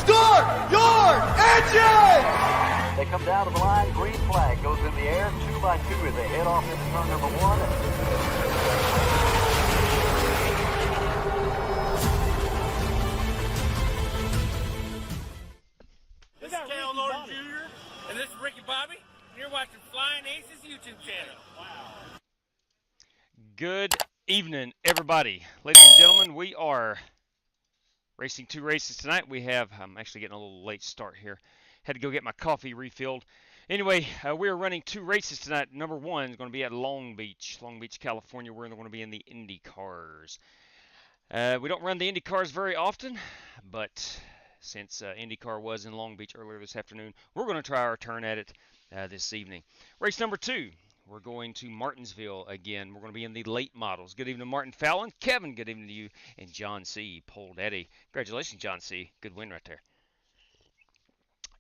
Start your engine! They come down to the line, green flag goes in the air, 2 by 2 as they head off into turn number 1. This is Cal Norton Jr. and this is Ricky Bobby, and you're watching Flying Aces YouTube channel. Wow. Good evening, everybody. Ladies and gentlemen, we are racing 2 races tonight. I'm actually getting a little late start here. Had to go get my coffee refilled. Anyway, we are running 2 races tonight. Number 1 is going to be at Long Beach, California. We're going to be in the Indy cars. We don't run the Indy cars very often, but since IndyCar was in Long Beach earlier this afternoon, we're going to try our turn at it this evening. Race number 2, we're going to Martinsville again. We're going to be in the late models. Good evening, Martin Fallon. Kevin, good evening to you. And John C., Pole Daddy. Congratulations, John C. Good win right there.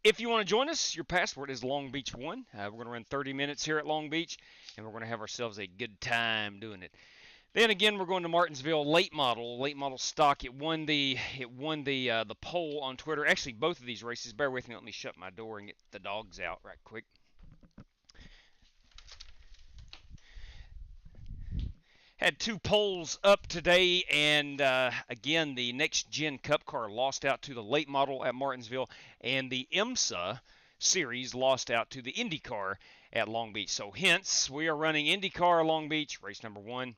If you want to join us, your password is Long Beach 1. We're going to run 30 minutes here at Long Beach, and we're going to have ourselves a good time doing it. Then again, we're going to Martinsville late model stock. It won the poll on Twitter. Actually, both of these races. Bear with me. Let me shut my door and get the dogs out right quick. Had 2 polls up today, and again, the Next Gen Cup car lost out to the late model at Martinsville, and the IMSA series lost out to the IndyCar at Long Beach. So hence, we are running IndyCar Long Beach, race number 1,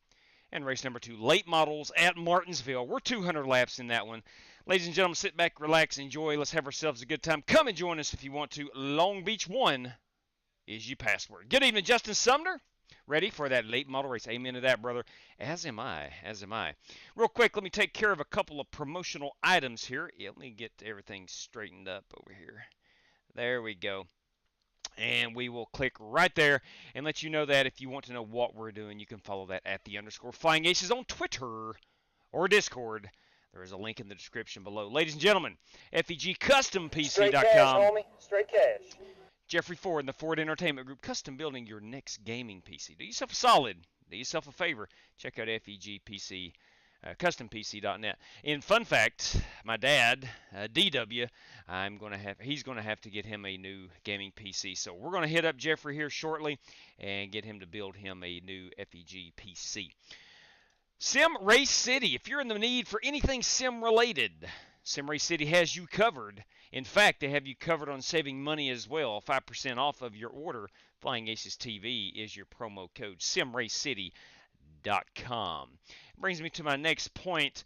and race number 2, late models at Martinsville. We're 200 laps in that one. Ladies and gentlemen, sit back, relax, enjoy. Let's have ourselves a good time. Come and join us if you want to. Long Beach 1 is your password. Good evening, Justin Sumner. Ready for that late model race. Amen to that, brother. As am I. Real quick, let me take care of a couple of promotional items here. Let me get everything straightened up over here. There we go. And we will click right there and let you know that if you want to know what we're doing, you can follow that at @_FlyingAces on Twitter or Discord. There is a link in the description below. Ladies and gentlemen, FEGCustomPC.com. Straight cash, homie. Straight cash. Jeffrey Ford and the Ford Entertainment Group, custom building your next gaming PC. Do yourself a solid. Do yourself a favor. Check out FEGPC, CustomPC.net. In fun fact, my dad, DW, he's going to have to get him a new gaming PC. So we're going to hit up Jeffrey here shortly and get him to build him a new FEG PC. Sim Race City. If you're in the need for anything sim related, Sim Race City has you covered. In fact, they have you covered on saving money as well. 5% off of your order. Flying Aces TV is your promo code. SimRaceCity.com. Brings me to my next point.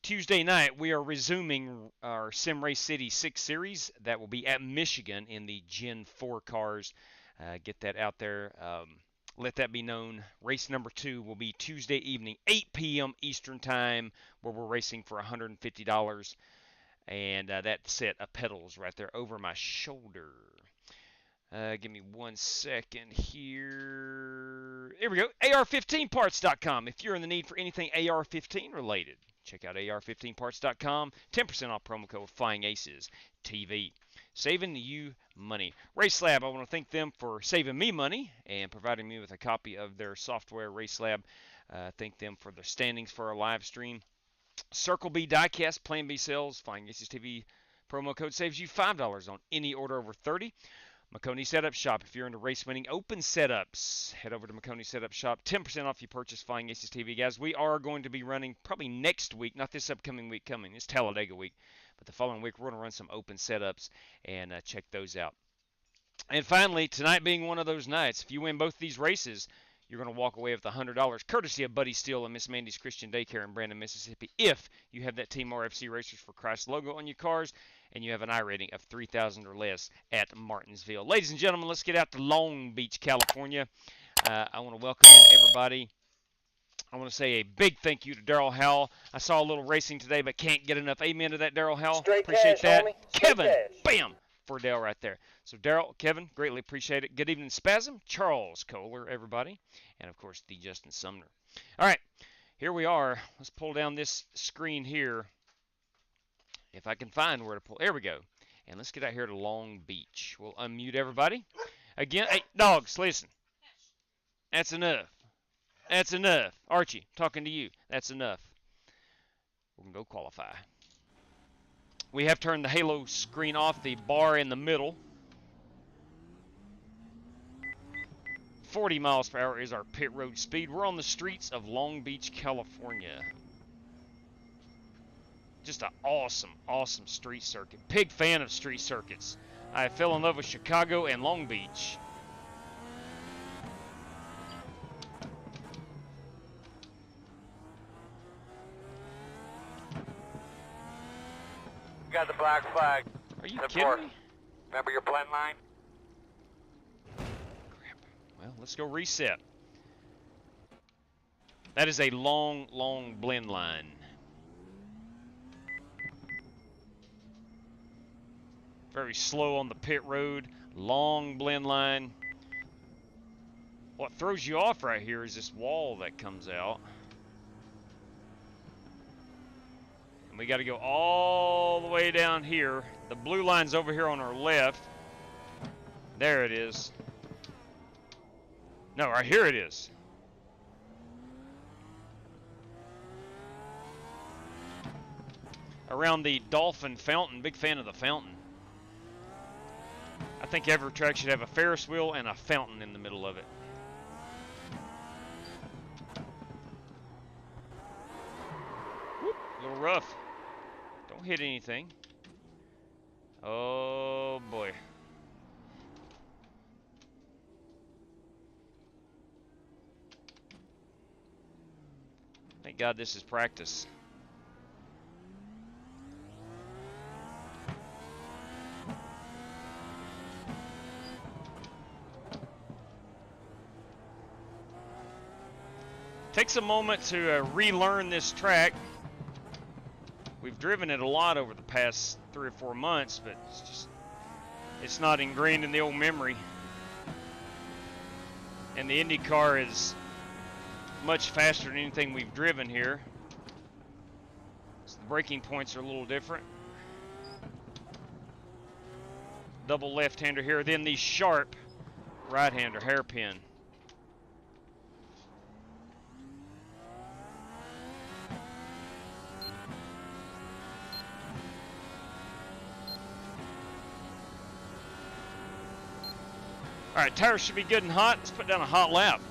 Tuesday night, we are resuming our Sim Race City 6 series. That will be at Michigan in the Gen 4 cars. Get that out there. Let that be known. Race number 2 will be Tuesday evening, 8 p.m. Eastern Time, where we're racing for $150. And that set of pedals right there over my shoulder. Give me 1 second here. Here we go. AR15parts.com. If you're in the need for anything AR-15 related, check out AR15parts.com. 10% off promo code FlyingAcesTV. Saving you money. RaceLab, I want to thank them for saving me money and providing me with a copy of their software, RaceLab. Thank them for their standings for our live stream. Circle B Diecast, Plan B Sales, Flying Aces TV promo code saves you $5 on any order over 30. McConey Setup Shop, if you're into race winning open setups, head over to McConey Setup Shop. 10% off your purchase, Flying Aces TV. Guys, we are going to be running probably next week, not this upcoming week coming. It's Talladega week. But the following week, we're going to run some open setups and check those out. And finally, tonight being one of those nights, if you win both these races, you're going to walk away with $100, courtesy of Buddy Steele and Miss Mandy's Christian Daycare in Brandon, Mississippi, if you have that Team RFC Racers for Christ logo on your cars and you have an I rating of 3,000 or less at Martinsville. Ladies and gentlemen, let's get out to Long Beach, California. I want to welcome in everybody. I want to say a big thank you to Daryl Howell. I saw a little racing today, but can't get enough amen to that, Daryl Howell. Straight Appreciate cash, that. homie. Kevin, Straight cash. bam, for Dale right there. So Daryl, Kevin, greatly appreciate it. Good evening, Spasm, Charles Kohler, everybody, and of course the Justin Sumner. All right, here we are. Let's pull down this screen here. If I can find where to pull. There we go. And let's get out here to Long Beach. We'll unmute everybody. Again, hey, dogs, listen. That's enough. That's enough. Archie, talking to you. That's enough. We're going to go qualify. We have turned the halo screen off, the bar in the middle. 40 miles per hour is our pit road speed. We're on the streets of Long Beach, California. Just an awesome, awesome street circuit. Big fan of street circuits. I fell in love with Chicago and Long Beach. You got the black flag. Are you kidding me? Remember your blend line? Crap. Well, let's go reset. That is a long, long blend line. Very slow on the pit road. Long blend line. What throws you off right here is this wall that comes out. And we got to go all the way down here. The blue line's over here on our left. There it is. No, right here it is. Around the Dolphin Fountain. Big fan of the fountain. I think every track should have a Ferris wheel and a fountain in the middle of it. Whoop, a little rough. Don't hit anything. Oh boy. Thank God this is practice. Takes a moment to relearn this track. We've driven it a lot over the past 3 or 4 months, but it's not ingrained in the old memory. And the IndyCar is much faster than anything we've driven here. So the braking points are a little different. Double left-hander here, then the sharp right-hander, hairpin. All right, tires should be good and hot. Let's put down a hot lap.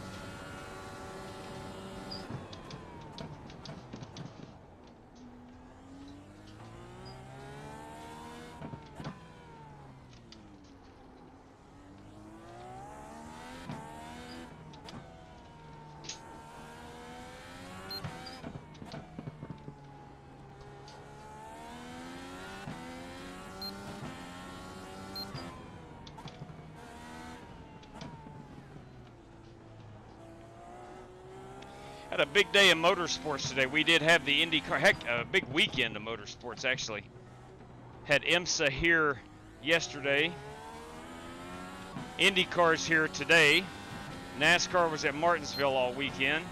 Had a big day of motorsports today. We did have the IndyCar, heck, a big weekend of motorsports actually. Had IMSA here yesterday. IndyCar's here today. NASCAR was at Martinsville all weekend.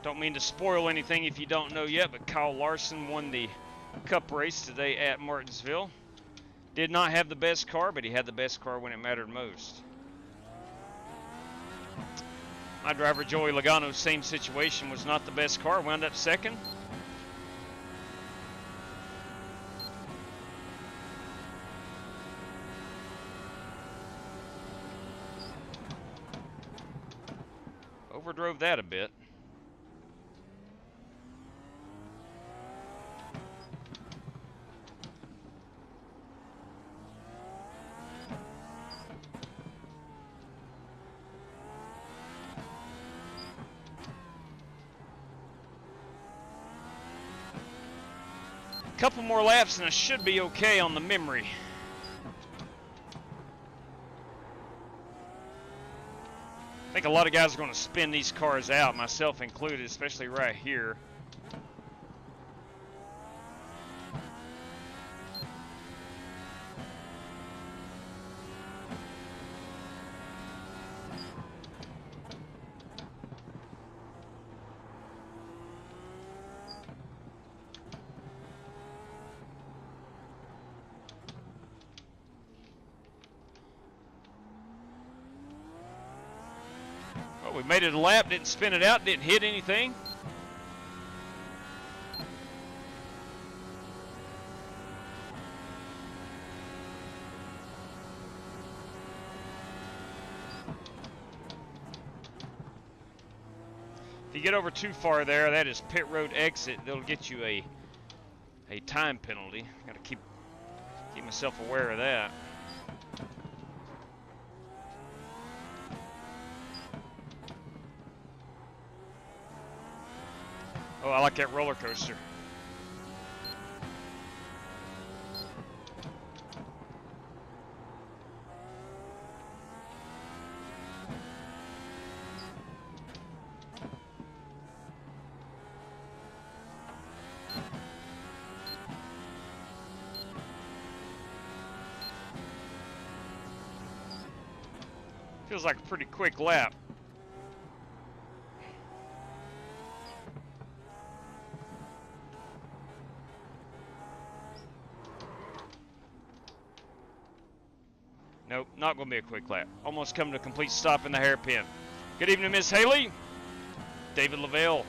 Don't mean to spoil anything if you don't know yet, but Kyle Larson won the Cup race today at Martinsville. Did not have the best car, but he had the best car when it mattered most. My driver, Joey Logano, same situation, was not the best car, wound up second. Overdrove that a bit. Couple more laps and I should be okay on the memory. I think a lot of guys are going to spin these cars out, myself included, especially right here. We made it a lap, didn't spin it out, didn't hit anything. you get over too far there, that is pit road exit. That'll get you a time penalty. Got to keep myself aware of that. Oh, I like that roller coaster. Feels like a pretty quick lap. Nope, not going to be a quick lap. Almost come to a complete stop in the hairpin. Good evening, Miss Haley. David Lavelle.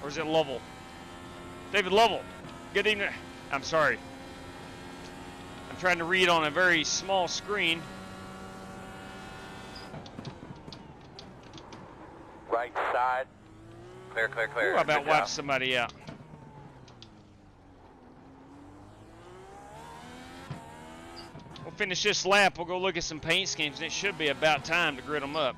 Or is it Lovell? David Lovell. Good evening. I'm sorry. I'm trying to read on a very small screen. Right side. Clear, clear, clear. Ooh, I about wiped somebody out. We'll finish this lap. We'll go look at some paint schemes, and it should be about time to grid them up.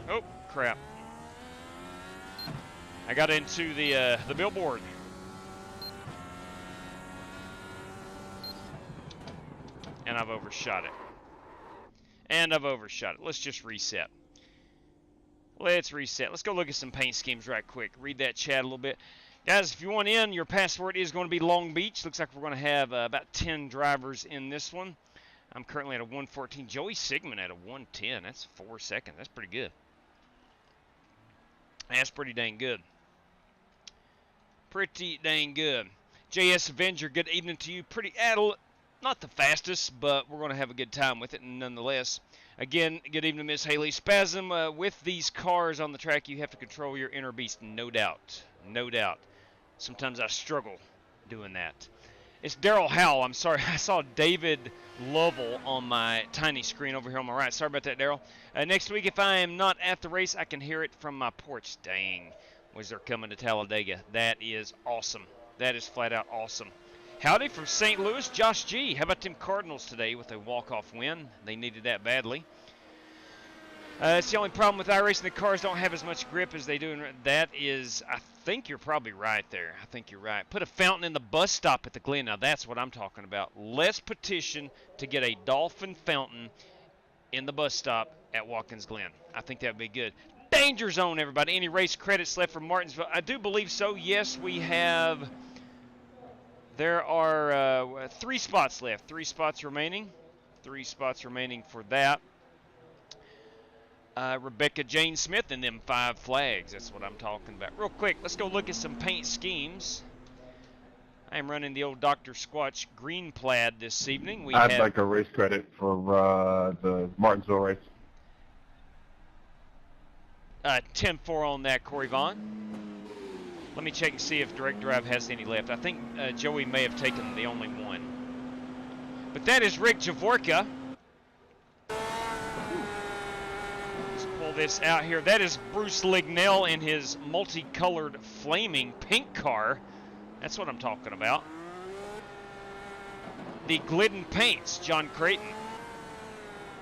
Oh, crap. I got into the billboard. And I've overshot it. Let's just reset. Let's reset. Let's go look at some paint schemes right quick. Read that chat a little bit. Guys, if you want in, your password is going to be Long Beach. Looks like we're going to have about 10 drivers in this one. I'm currently at a 114. Joey Sigmund at a 110. That's 4 seconds. That's pretty good. That's pretty dang good. Pretty dang good. JS Avenger, good evening to you. Pretty not the fastest, but we're going to have a good time with it nonetheless. Again, good evening, Miss Haley. Spasm, with these cars on the track, you have to control your inner beast, no doubt. No doubt. Sometimes I struggle doing that. It's Daryl Howell. I'm sorry. I saw David Lovell on my tiny screen over here on my right. Sorry about that, Daryl. Next week, if I am not at the race, I can hear it from my porch. Dang. Was they're coming to Talladega. That is awesome. That is flat out awesome. Howdy from St. Louis, Josh G. How about them Cardinals today with a walk-off win? They needed that badly. It's the only problem with iRacing. The cars don't have as much grip as they do. That is, I think you're probably right there. I think you're right. Put a fountain in the bus stop at the Glen. Now, that's what I'm talking about. Let's petition to get a dolphin fountain in the bus stop at Watkins Glen. I think that would be good. Danger zone, everybody. Any race credits left from Martinsville? I do believe so. Yes, we have. There are 3 spots left. 3 spots remaining. 3 spots remaining for that. Rebecca Jane Smith and them 5 flags. That's what I'm talking about. Real quick, let's go look at some paint schemes. I am running the old Dr. Squatch green plaid this evening. I'd like a race credit for the Martinsville race. 10-4 on that, Corey Vaughn. Let me check and see if Direct Drive has any left. I think Joey may have taken the only one. But that is Rick Javorka. Let's pull this out here. That is Bruce Lignell in his multicolored flaming pink car. That's what I'm talking about. The Glidden Paints, John Creighton.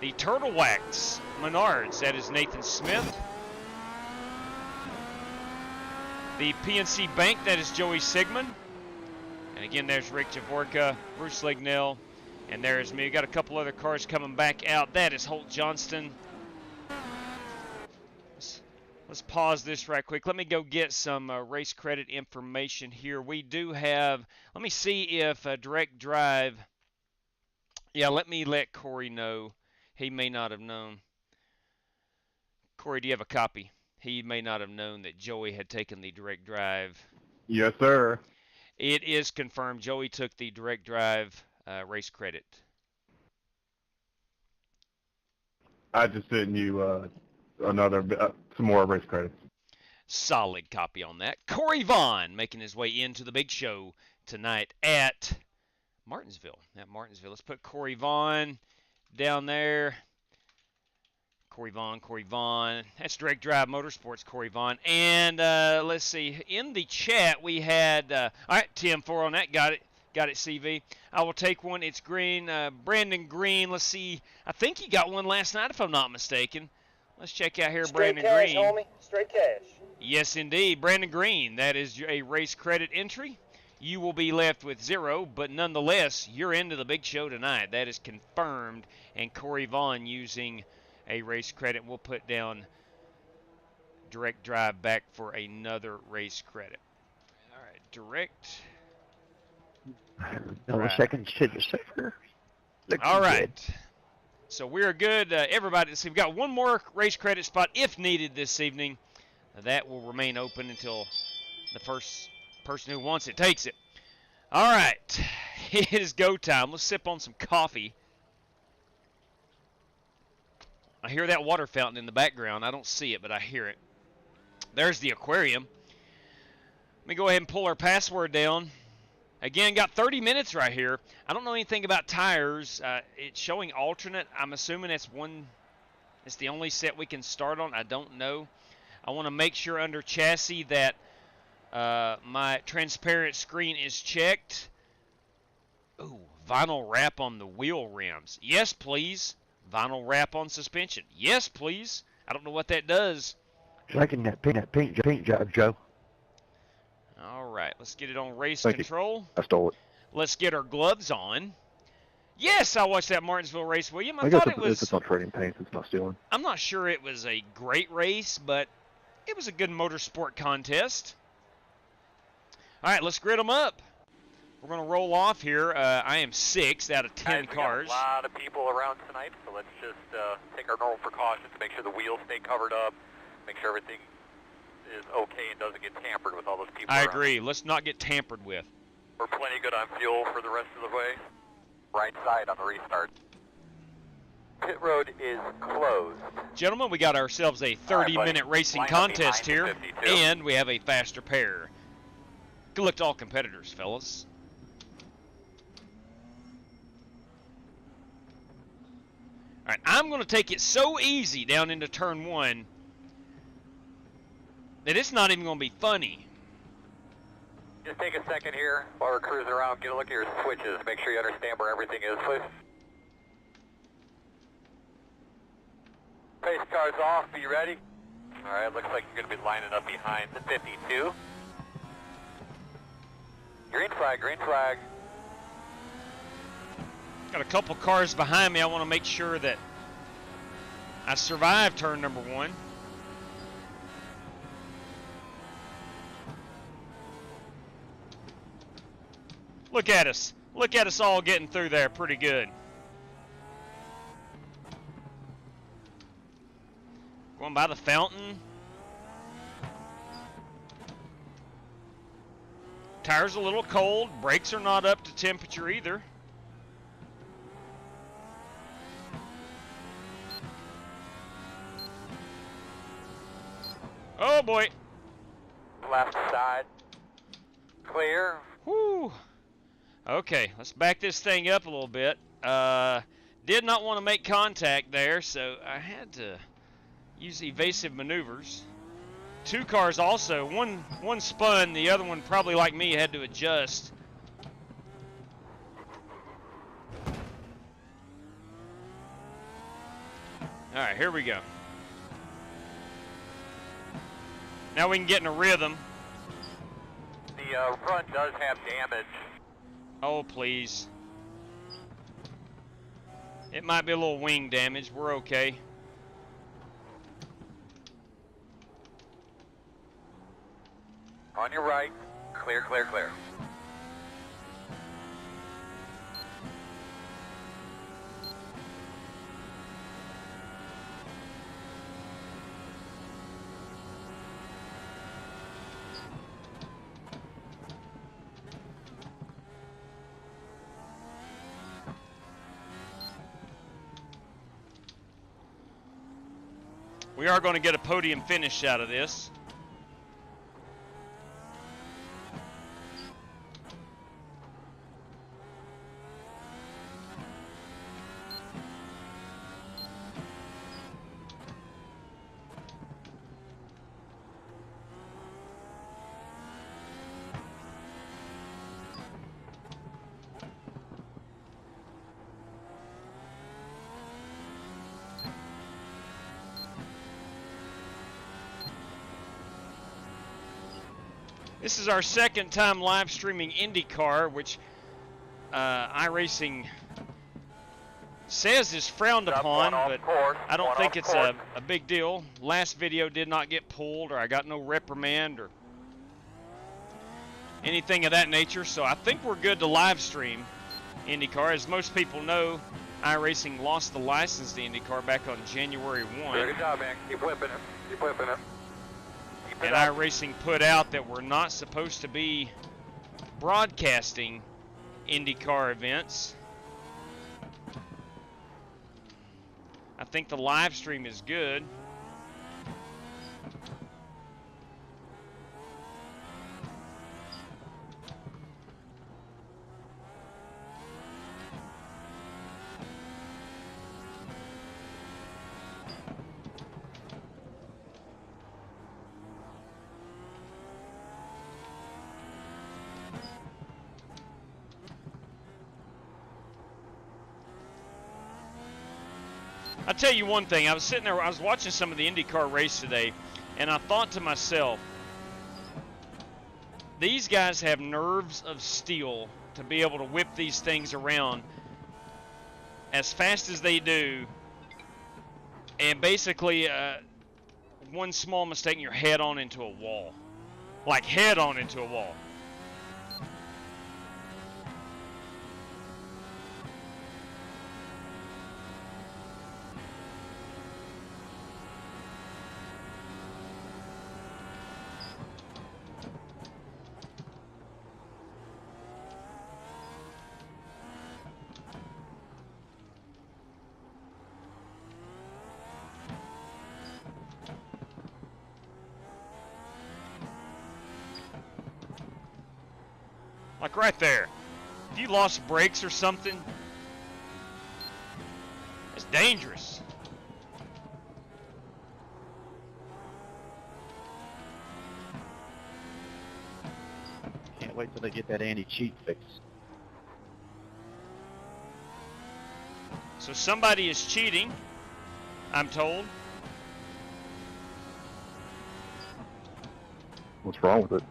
The Turtle Wax, Menards. That is Nathan Smith. The PNC Bank, that is Joey Sigmund. And again, there's Rick Javorka, Bruce Lignell, and there's me. We got a couple other cars coming back out. That is Holt Johnston. Let's pause this right quick. Let me go get some race credit information here. We do have, let me see if Direct Drive, yeah, let Corey know. He may not have known. Corey, do you have a copy? He may not have known that Joey had taken the Direct Drive. Yes, sir. It is confirmed. Joey took the Direct Drive race credit. I just sent you some more race credits. Solid copy on that. Corey Vaughn making his way into the big show tonight at Martinsville. Let's put Corey Vaughn down there. Corey Vaughn. That's Direct Drive Motorsports, Corey Vaughn. And let's see. In the chat, we had, all right, TM4 on that. Got it, CV. I will take one. It's Green. Brandon Green. Let's see. I think he got one last night, if I'm not mistaken. Let's check out here, Straight Brandon cash, Green. homie. Straight cash. Yes, indeed. Brandon Green. That is a race credit entry. You will be left with 0, but nonetheless, you're into the big show tonight. That is confirmed. And Corey Vaughn using a race credit. We'll put down Direct Drive back for another race credit. All right, Direct. Milliseconds to the sector. All right. So we're good. Everybody, so we've got one more race credit spot if needed this evening. That will remain open until the first person who wants it takes it. All right. It is go time. Let's sip on some coffee. I hear that water fountain in the background. I don't see it, but I hear it. There's the aquarium. Let me go ahead and pull our password down. Again, got 30 minutes right here. I don't know anything about tires. It's showing alternate. I'm assuming it's the only set we can start on. I don't know. I want to make sure under chassis that my transparent screen is checked. Ooh, vinyl wrap on the wheel rims. Yes, please. Vinyl wrap on suspension. Yes, please. I don't know what that does. Liking that paint job, Joe. All right, let's get it on race Thank control. You. I stole it. Let's get our gloves on. Yes, I watched that Martinsville race, William. I guess thought it was. It's not trading paint. It's not stealing. I'm not sure it was a great race, but it was a good motorsport contest. All right, let's grid them up. We're going to roll off here. I am 6 out of 10 cars. We got a lot of people around tonight, so let's just take our normal precautions, make sure the wheels stay covered up, make sure everything is okay and doesn't get tampered with all those people I around. agree. Let's not get tampered with. We're plenty good on fuel for the rest of the way. Right side on the restart. Pit road is closed. Gentlemen, we got ourselves a 30-minute racing Line up contest behind here, the 52. and we have a faster pair. Good luck to all competitors, fellas. All right, I'm going to take it so easy down into turn 1 that it's not even going to be funny. Just take a second here while we're cruising around. Get a look at your switches. Make sure you understand where everything is, please. Pace car's off. Be ready. All right, looks like you're going to be lining up behind the 52. Green flag, green flag. Got a couple cars behind me. I want to make sure that I survive turn number 1. Look at us. Look at us all getting through there pretty good. Going by the fountain. Tires a little cold. Brakes are not up to temperature either. Oh boy. Left side. Clear. Whew. Okay, let's back this thing up a little bit. Did not want to make contact there, so I had to use evasive maneuvers. 2 cars also. One spun, the other one probably like me had to adjust. All right, here we go. Now we can get in a rhythm. The front does have damage. Oh, please. It might be a little wing damage. We're okay. On your right. Clear, clear, clear. We are going to get a podium finish out of this. This is our second time live streaming IndyCar, which iRacing says is frowned upon, but I don't think it's a big deal. Last video did not get pulled, or I got no reprimand or anything of that nature, so I think we're good to live stream IndyCar. As most people know, iRacing lost the license to IndyCar back on January 1. Good job, man. Keep whipping it. Keep whipping it. And iRacing put out that we're not supposed to be broadcasting IndyCar events. I think the live stream is good. I'll tell you one thing. I was sitting there, I was watching some of the IndyCar race today, and I thought to myself, these guys have nerves of steel to be able to whip these things around as fast as they do, and basically one small mistake and you're head on into a wall. Like head on into a wall. Like right there. If you lost brakes or something, it's dangerous. Can't wait till they get that anti-cheat fixed. So somebody is cheating, I'm told. What's wrong with it?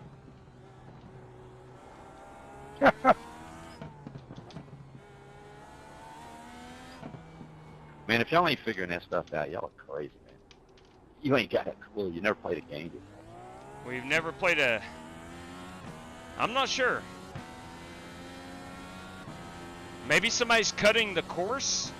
Man, if y'all ain't figuring that stuff out, y'all are crazy, man. You ain't got a clue. You never played a game before. We've never played a... I'm not sure. Maybe somebody's cutting the course?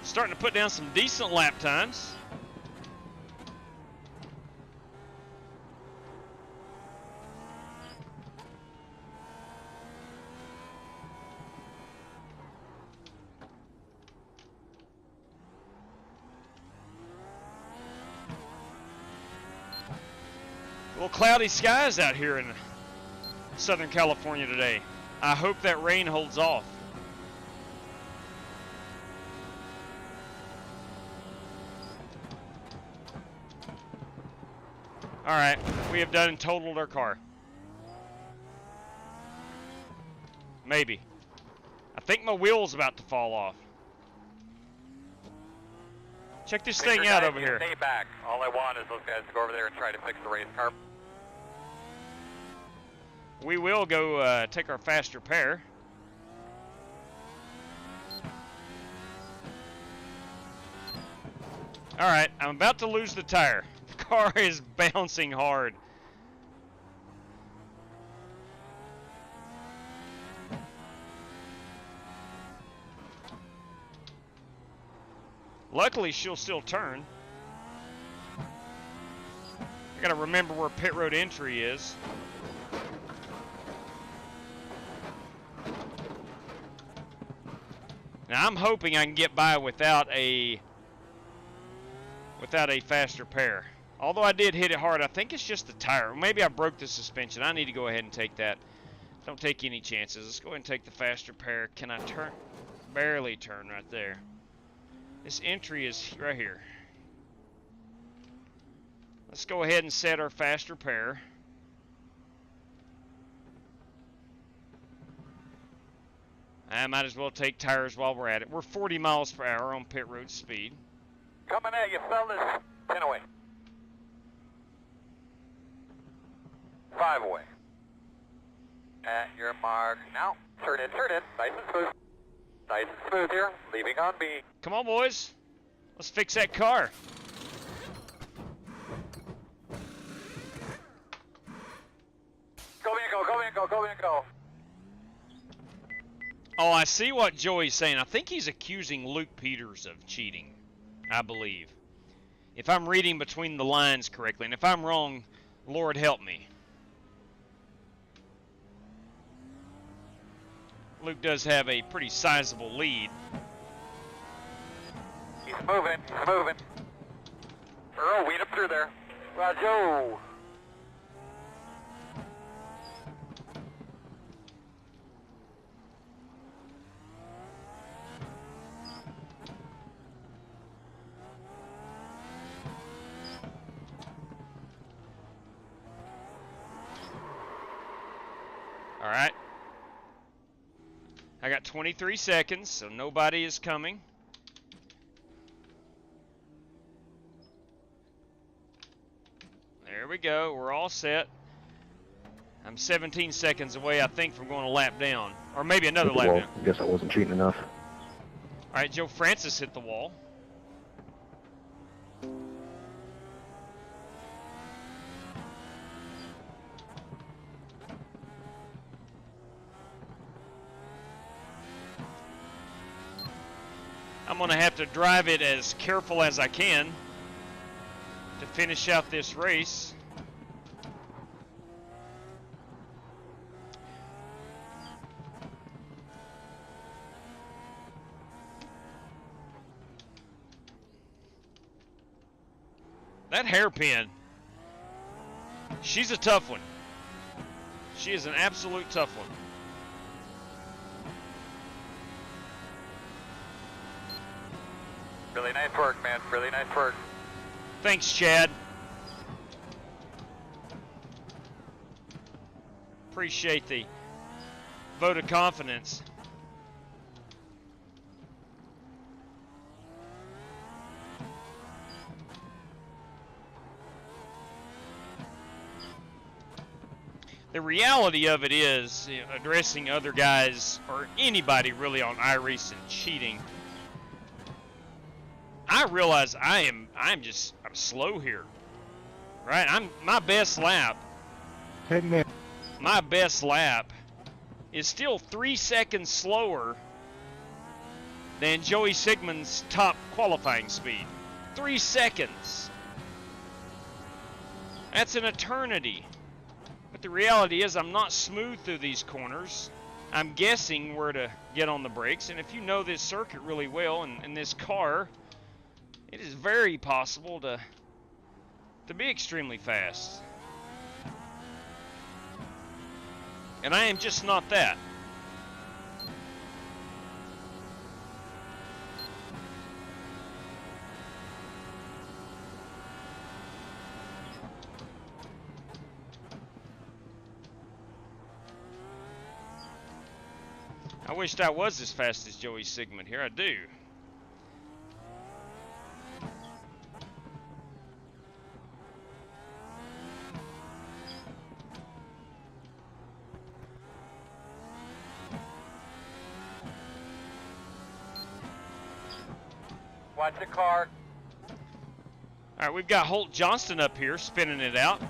Starting to put down some decent lap times. A little cloudy skies out here in Southern California today. I hope that rain holds off. All right, we have done and totaled our car. Maybe. I think my wheel's about to fall off. Check this thing out over here. Stay back. All I want is those guys to go over there and try to fix the race car. We will go take our faster pair. All right, I'm about to lose the tire. The car is bouncing hard. Luckily, she'll still turn. I gotta remember where pit road entry is. Now I'm hoping I can get by without a faster pair. Although I did hit it hard, I think it's just the tire. Maybe I broke the suspension. I need to go ahead and take that. Don't take any chances. Let's go ahead and take the faster pair. Can I turn? Barely turn right there. This entry is right here. Let's go ahead and set our faster pair. I might as well take tires while we're at it. We're 40 miles per hour on pit road speed. Coming at you, fellas. 10 away. 5 away. At your mark. Now, turn in, turn in. Nice and smooth. Nice and smooth here. Leaving on B. Come on, boys. Let's fix that car. Go in, go, go in, go, go in, go. Oh, I see what Joey's saying. I think he's accusing Luke Peters of cheating, I believe. If I'm reading between the lines correctly. And if I'm wrong, Lord help me. Luke does have a pretty sizable lead. He's moving, he's moving. Earl, weed him through there. Roger. All right. I got 23 seconds, so nobody is coming. There we go. We're all set. I'm 17 seconds away, I think, from going a lap down. Or maybe another lap down. I guess I wasn't cheating enough. All right, Joe Francis hit the wall. I'm going to have to drive it as careful as I can to finish out this race. That hairpin, she's a tough one. She is an absolute tough one. Really nice work, man. Really nice work. Thanks, Chad. Appreciate the vote of confidence. The reality of it is, you know, addressing other guys or anybody really on iRacing cheating. I realize I'm slow here, right? My best lap. Hey, man. My best lap is still 3 seconds slower than Joey Sigmund's top qualifying speed. 3 seconds. That's an eternity. But the reality is I'm not smooth through these corners. I'm guessing where to get on the brakes. And if you know this circuit really well and this car, it is very possible to be extremely fast. And I am just not that. I wished I was as fast as Joey Sigmund here. I do. Watch the car. All right, we've got Holt Johnston up here spinning it out.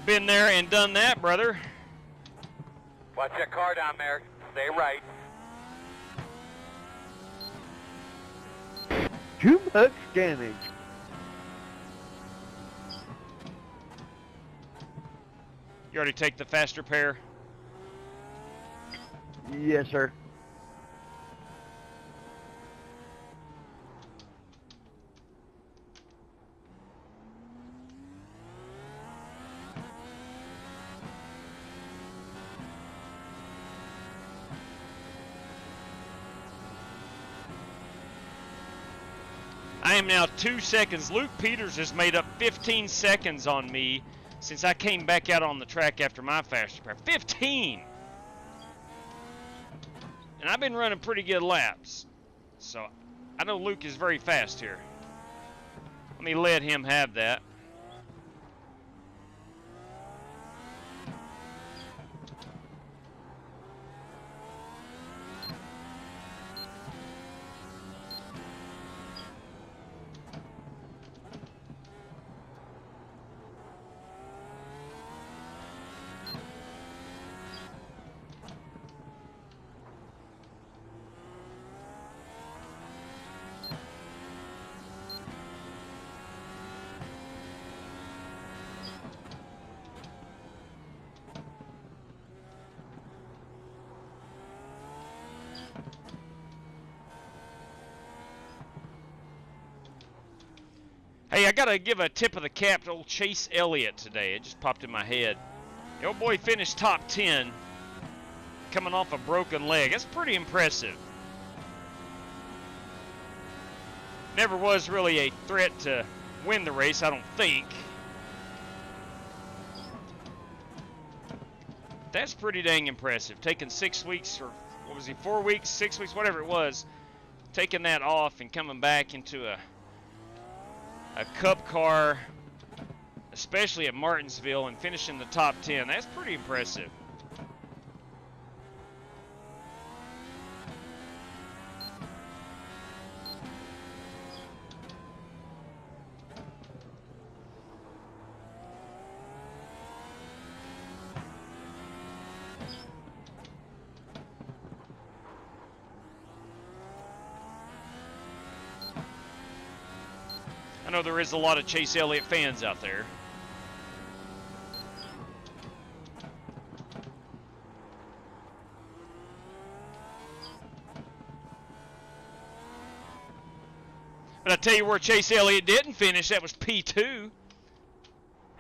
Been there and done that, brother. Watch that car down there. Stay right. Too much damage. You already take the faster pair? Yes, sir. I am now 2 seconds. Luke Peters has made up 15 seconds on me since I came back out on the track after my faster pair. 15! And I've been running pretty good laps. So I know Luke is very fast here. Let me let him have that. Hey, I gotta give a tip of the cap to old Chase Elliott today. It just popped in my head. The old boy finished top 10, coming off a broken leg. That's pretty impressive. Never was really a threat to win the race, I don't think. That's pretty dang impressive. Taking 6 weeks, or what was he, 4 weeks, 6 weeks, whatever it was, taking that off and coming back into a cup car, especially at Martinsville, and finishing the top 10. That's pretty impressive. I know there is a lot of Chase Elliott fans out there. But I tell you where Chase Elliott didn't finish, that was P2.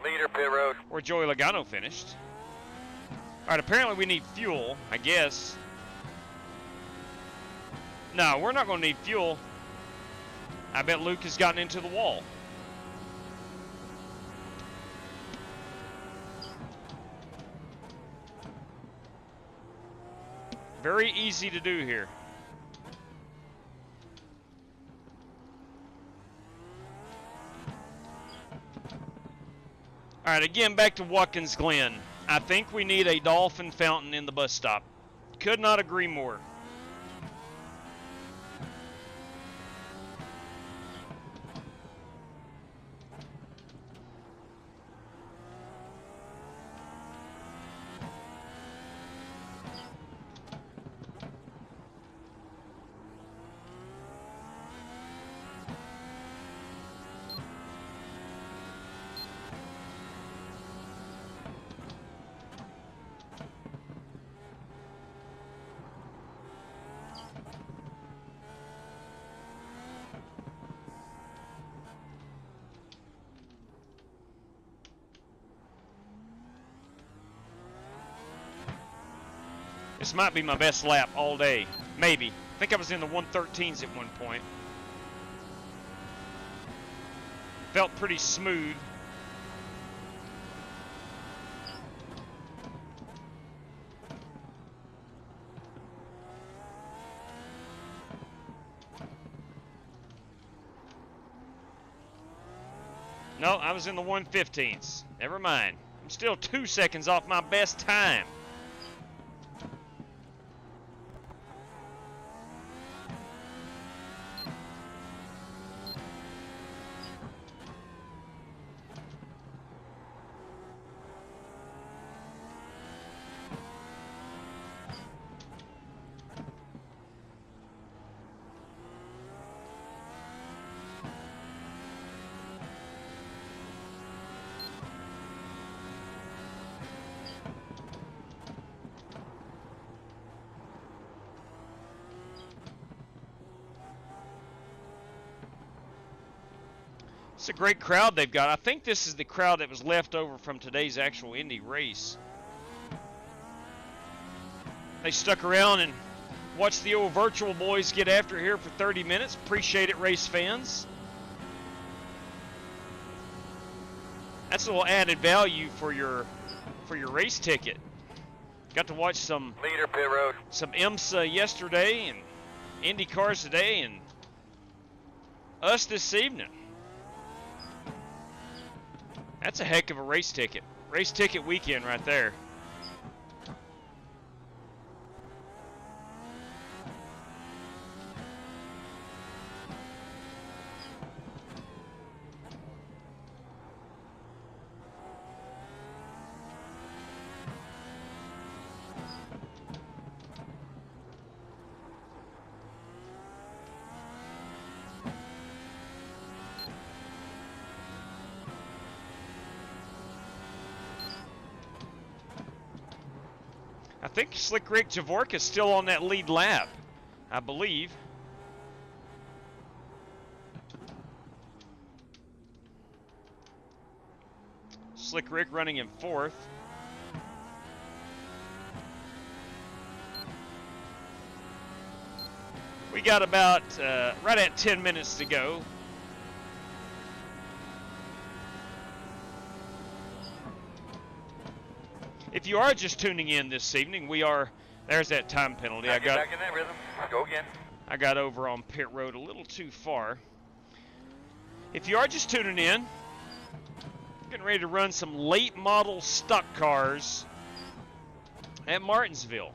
Leader, pit road. Where Joey Logano finished. Alright, apparently we need fuel, I guess. No, we're not going to need fuel. I bet Luke has gotten into the wall. Very easy to do here. All right, again, back to Watkins Glen. I think we need a dolphin fountain in the bus stop. Could not agree more. This might be my best lap all day. Maybe. I think I was in the 113s at one point. Felt pretty smooth. No, I was in the 115s. Never mind. I'm still 2 seconds off my best time. It's a great crowd they've got. I think this is the crowd that was left over from today's actual Indy race. They stuck around and watched the old virtual boys get after here for 30 minutes. Appreciate it, race fans. That's a little added value for your race ticket. Got to watch some Leader pit road. some IMSA yesterday and Indy cars today and us this evening. That's a heck of a race ticket. Race ticket weekend right there. I think Slick Rick Javorka is still on that lead lap, I believe. Slick Rick running in 4th. We got about right at 10 minutes to go. If you are just tuning in this evening, there's that time penalty. Get back in that rhythm. Go again. I got over on pit road a little too far. If you are just tuning in, getting ready to run some late model stock cars at Martinsville.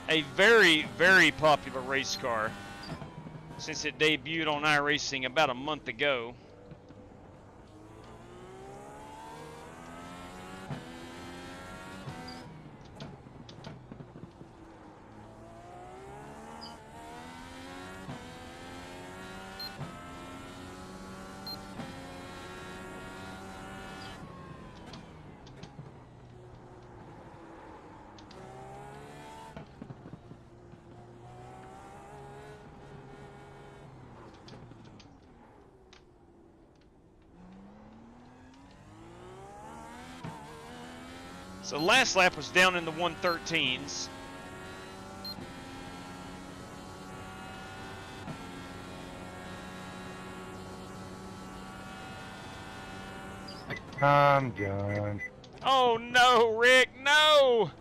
A very, very popular race car since it debuted on iRacing about a month ago. So the last lap was down in the 113s. I'm done. Oh no, Rick, no!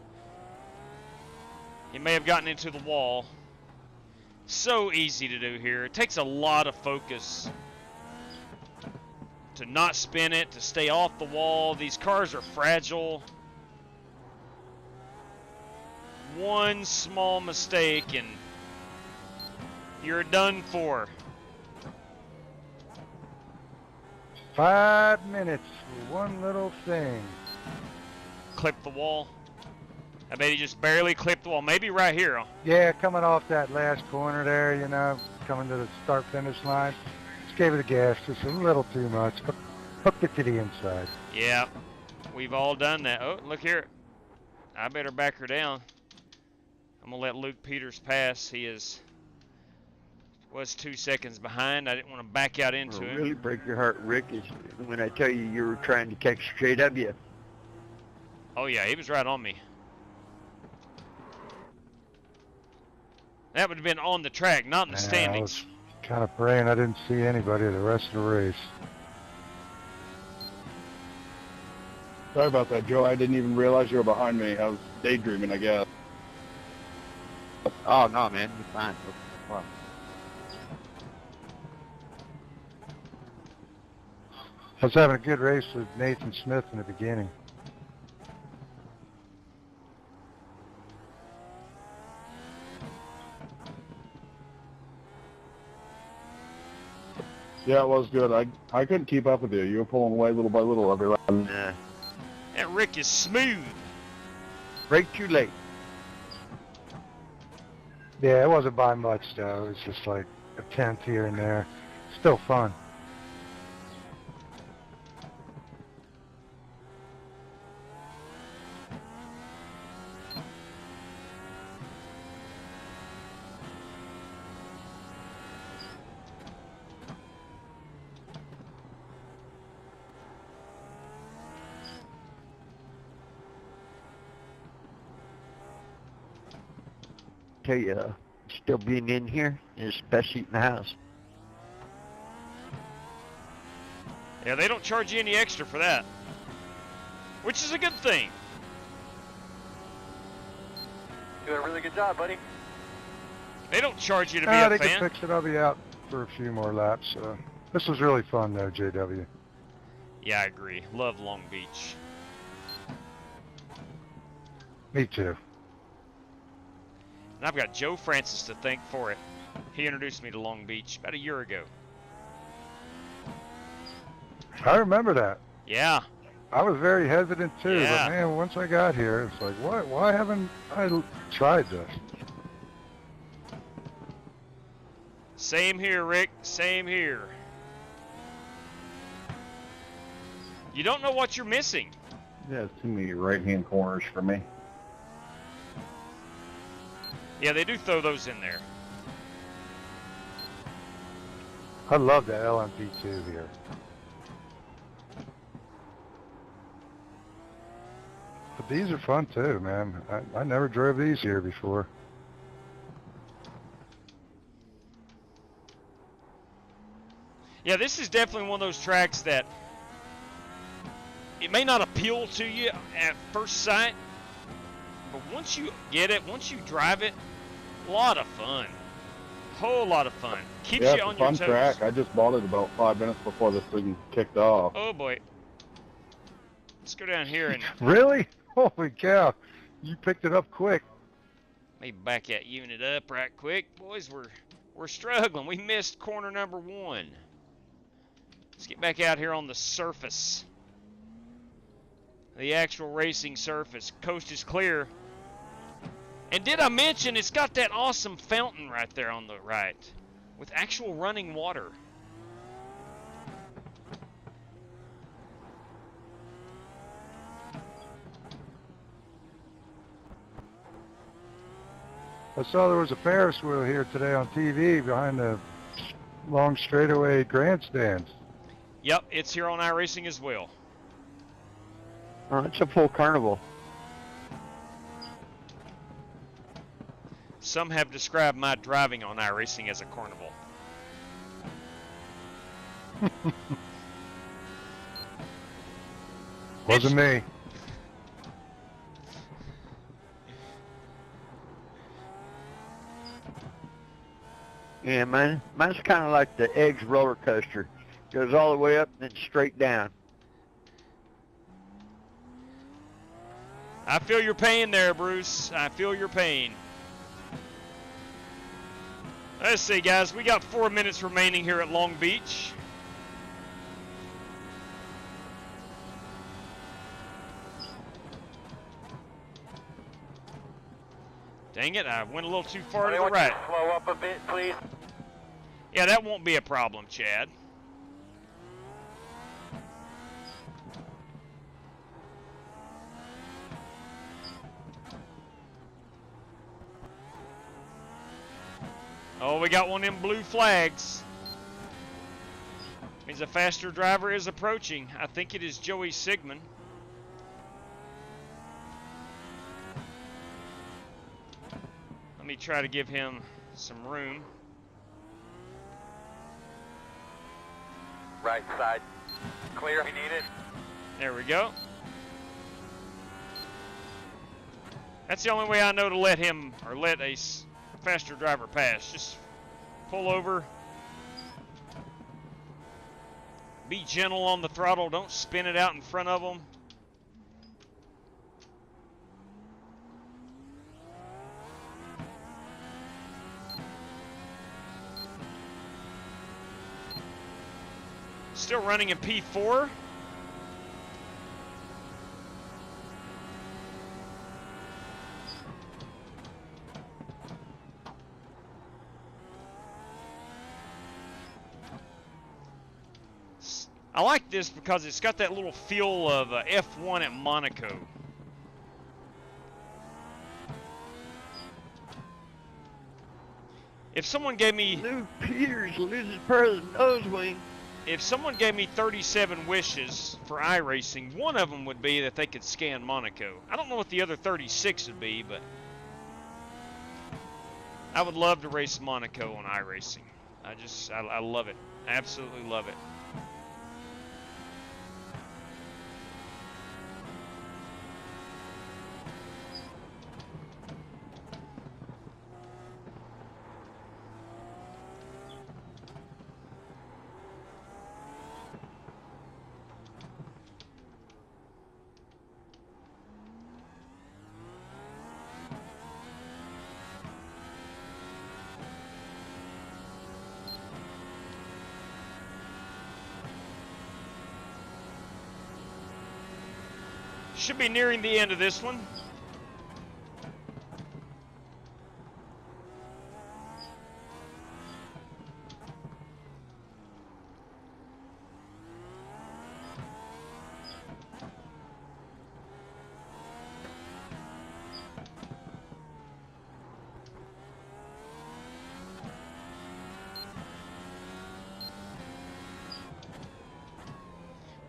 He may have gotten into the wall. So easy to do here. It takes a lot of focus to not spin it, to stay off the wall. These cars are fragile. One small mistake and you're done for. 5 minutes for one little thing. Clip the wall. I bet he just barely clipped the wall. Maybe right here. Huh? Yeah, coming off that last corner there, you know, coming to the start-finish line. Just gave it a gas, just a little too much. Hooked it to the inside. Yeah, we've all done that. Oh, look here. I better back her down. I'm going to let Luke Peters pass. He was 2 seconds behind. I didn't want to back out into him. Really break your heart, Rick, is when I tell you you were trying to catch straight up you. Oh, yeah, he was right on me. That would have been on the track, not in the standings. I was kind of praying I didn't see anybody the rest of the race. Sorry about that, Joe. I didn't even realize you were behind me. I was daydreaming, I guess. Oh, no, man. You're fine. No problem. I was having a good race with Nathan Smith in the beginning. Yeah, it was good. I couldn't keep up with you. You were pulling away little by little every lap. Nah. That Rick is smooth. Break too late. Yeah, it wasn't by much, though. It was just like a tenth here and there. Still fun. tell you, still being in here is the best seat in the house. Yeah, they don't charge you any extra for that, which is a good thing. Doing a really good job, buddy. They don't charge you to be Ah, a they fan. can fix it. I'll be out for a few more laps. This was really fun, though, JW. Yeah, I agree. Love Long Beach. Me too. And I've got Joe Francis to thank for it. He introduced me to Long Beach about a year ago. I remember that. Yeah. I was very hesitant too, Yeah. but man, once I got here, it's like, why haven't I tried this? Same here, Rick. Same here. You don't know what you're missing. Yeah, it's too many right-hand corners for me. Yeah, they do throw those in there. I love the LMP2 here. But these are fun too, man. I never drove these here before. Yeah, this is definitely one of those tracks that it may not appeal to you at first sight, but once you get it, once you drive it, a lot of fun. Whole lot of fun. Keeps Yeah, you on it's a your fun toes. track. I just bought it about 5 minutes before this thing kicked off. Oh boy. Let's go down here and Really? Holy cow! You picked it up quick. maybe back that unit up right quick. Boys, we're struggling. We missed corner number 1. Let's get back out here on the surface. The actual racing surface. Coast is clear. And did I mention it's got that awesome fountain right there on the right with actual running water. I saw there was a Ferris wheel here today on TV behind the long straightaway grandstands. Yep, it's here on iRacing as well. It's a full carnival. Some have described my driving on iRacing as a carnival. Wasn't me. Yeah, mine's kind of like the Eggs roller coaster. Goes all the way up and then straight down. I feel your pain there, Bruce. I feel your pain. Let's see, guys. We got 4 minutes remaining here at Long Beach. Dang it, I went a little too far to the right. Slow up a bit, please. Yeah, that won't be a problem, Chad. Oh, we got one of them blue flags. Means a faster driver is approaching. I think it is Joey Sigmund. Let me try to give him some room. Right side. Clear if you need it. There we go. That's the only way I know to let him, or let a faster driver pass. Just pull over. Be gentle on the throttle. Don't spin it out in front of them. Still running in P4. I like this because it's got that little feel of F1 at Monaco. If someone gave me... Lou Peters loses part of the nose wing. If someone gave me 37 wishes for iRacing, one of them would be that they could scan Monaco. I don't know what the other 36 would be, but... I would love to race Monaco on iRacing. I love it. Absolutely love it. Should be nearing the end of this one.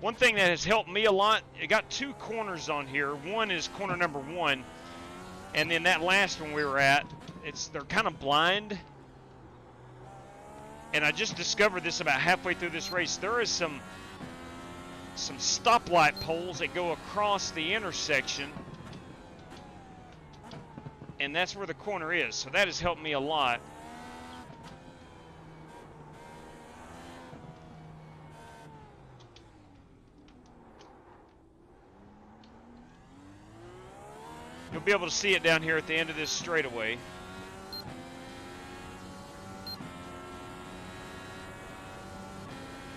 One thing that has helped me a lot, it got 2 corners on here. One is corner number 1, and then that last one we were at, they're kind of blind. And I just discovered this about halfway through this race. There is some stoplight poles that go across the intersection, and that's where the corner is. So that has helped me a lot. You'll be able to see it down here at the end of this straightaway.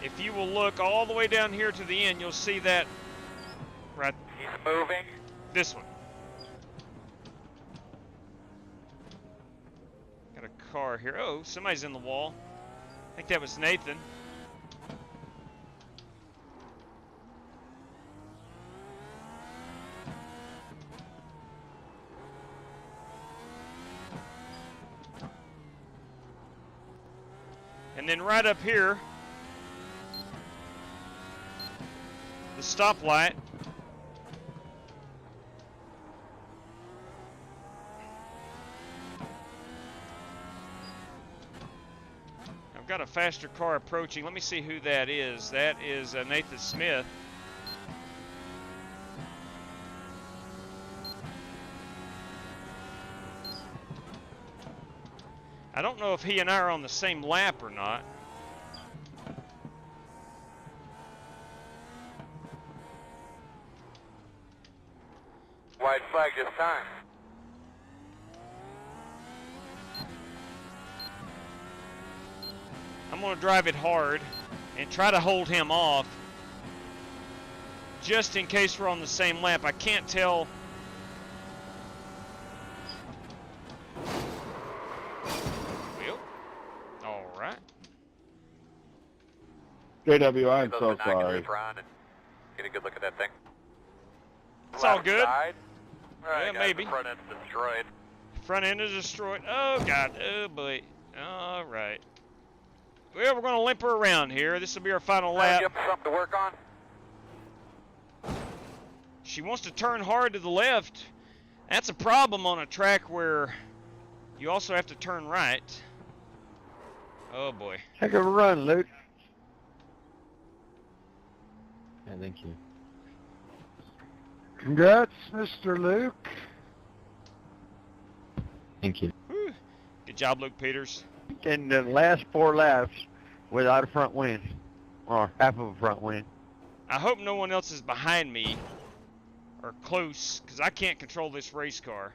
If you will look all the way down here to the end, you'll see that right. He's moving. This one. Got a car here. Oh, somebody's in the wall. I think that was Nathan. And then right up here, the stoplight. I've got a faster car approaching. Let me see who that is. That is Nathan Smith. I don't know if he and I are on the same lap or not. White flag this time. I'm going to drive it hard and try to hold him off just in case we're on the same lap. I can't tell. JW, I'm so sorry. Get a good look at that thing. It's all good. Right, yeah, maybe. The front end's destroyed. Front end is destroyed. Oh, God. Oh, boy. All right. Well, we're going to limp her around here. This will be our final lap. Give something to work on. She wants to turn hard to the left. That's a problem on a track where you also have to turn right. Oh, boy. Heck of a run, Luke. Yeah, thank you. Congrats, Mr. Luke. Thank you. Whew. Good job, Luke Peters. In the last 4 laps without a front wing, or half of a front wing. I hope no one else is behind me or close, because I can't control this race car.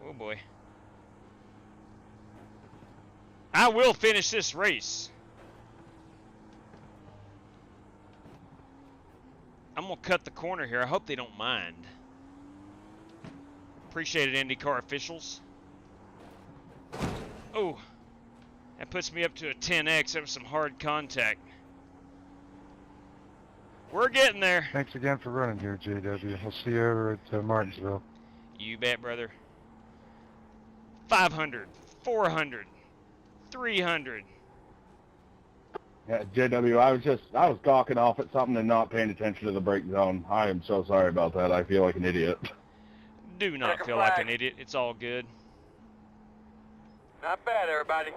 Oh, boy. I will finish this race. I'm going to cut the corner here. I hope they don't mind. Appreciate it, IndyCar officials. Oh, that puts me up to a 10X. That was some hard contact. We're getting there. Thanks again for running here, JW. I'll see you over at Martinsville. You bet, brother. 500, 400, 300. Yeah, JW, I was gawking off at something and not paying attention to the brake zone. I am so sorry about that. I feel like an idiot. Do not feel like an idiot. It's all good. Not bad, everybody.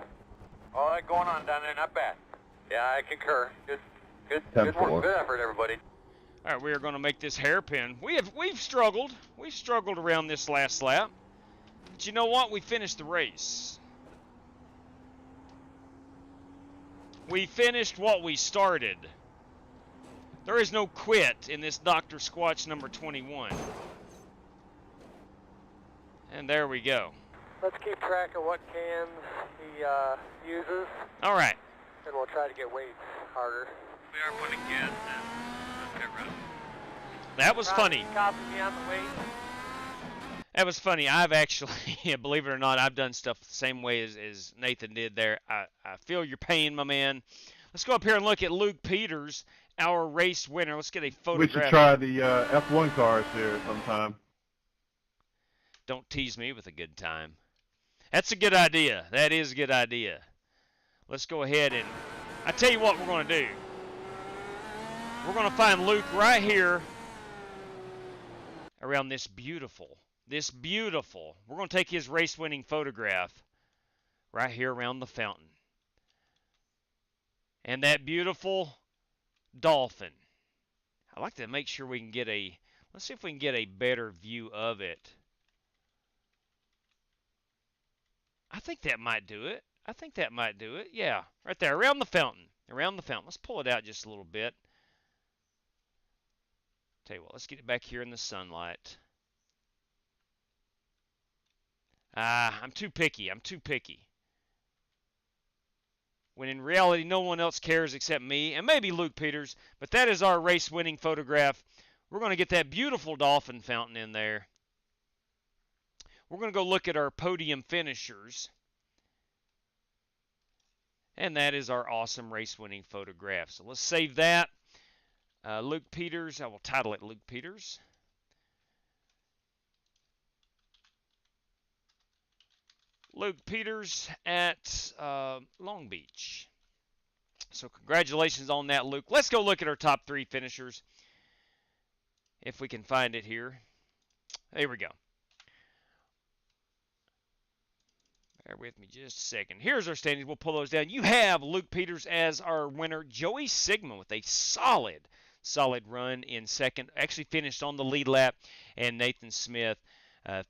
All that going on down there, not bad. Yeah, I concur. Good work, good effort, everybody. All right, we are going to make this hairpin. We've struggled. We've struggled around this last lap. But you know what? We finished the race. We finished what we started. There is no quit in this Dr. Squatch number 21. And there we go. Let's keep track of what cans he uses. All right. And we'll try to get weights harder. We are putting gas in. Let's get rid. That was funny. Copy me on the weight. That was funny. I've actually, believe it or not, I've done stuff the same way as Nathan did there. I feel your pain, my man. Let's go up here and look at Luke Peters, our race winner. Let's get a photograph. We should try the F1 cars here sometime. Don't tease me with a good time. That's a good idea. That is a good idea. Let's go ahead and I tell you what we're going to do. We're going to find Luke right here around this beautiful. We're going to take his race-winning photograph right here around the fountain. And that beautiful dolphin. I like to make sure we can get let's see if we can get a better view of it. I think that might do it. Yeah, right there, around the fountain. Let's pull it out just a little bit. Tell you what, let's get it back here in the sunlight. I'm too picky. When in reality, no one else cares except me and maybe Luke Peters. But that is our race-winning photograph. We're going to get that beautiful dolphin fountain in there. We're going to go look at our podium finishers. And that is our awesome race-winning photograph. So let's save that. Luke Peters, I will title it Luke Peters. Luke Peters at Long Beach. So congratulations on that, Luke. Let's go look at our top 3 finishers. If we can find it here. There we go. Bear with me just a second. Here's our standings. We'll pull those down. You have Luke Peters as our winner. Joey Sigmund with a solid run in second. Actually finished on the lead lap. And Nathan Smith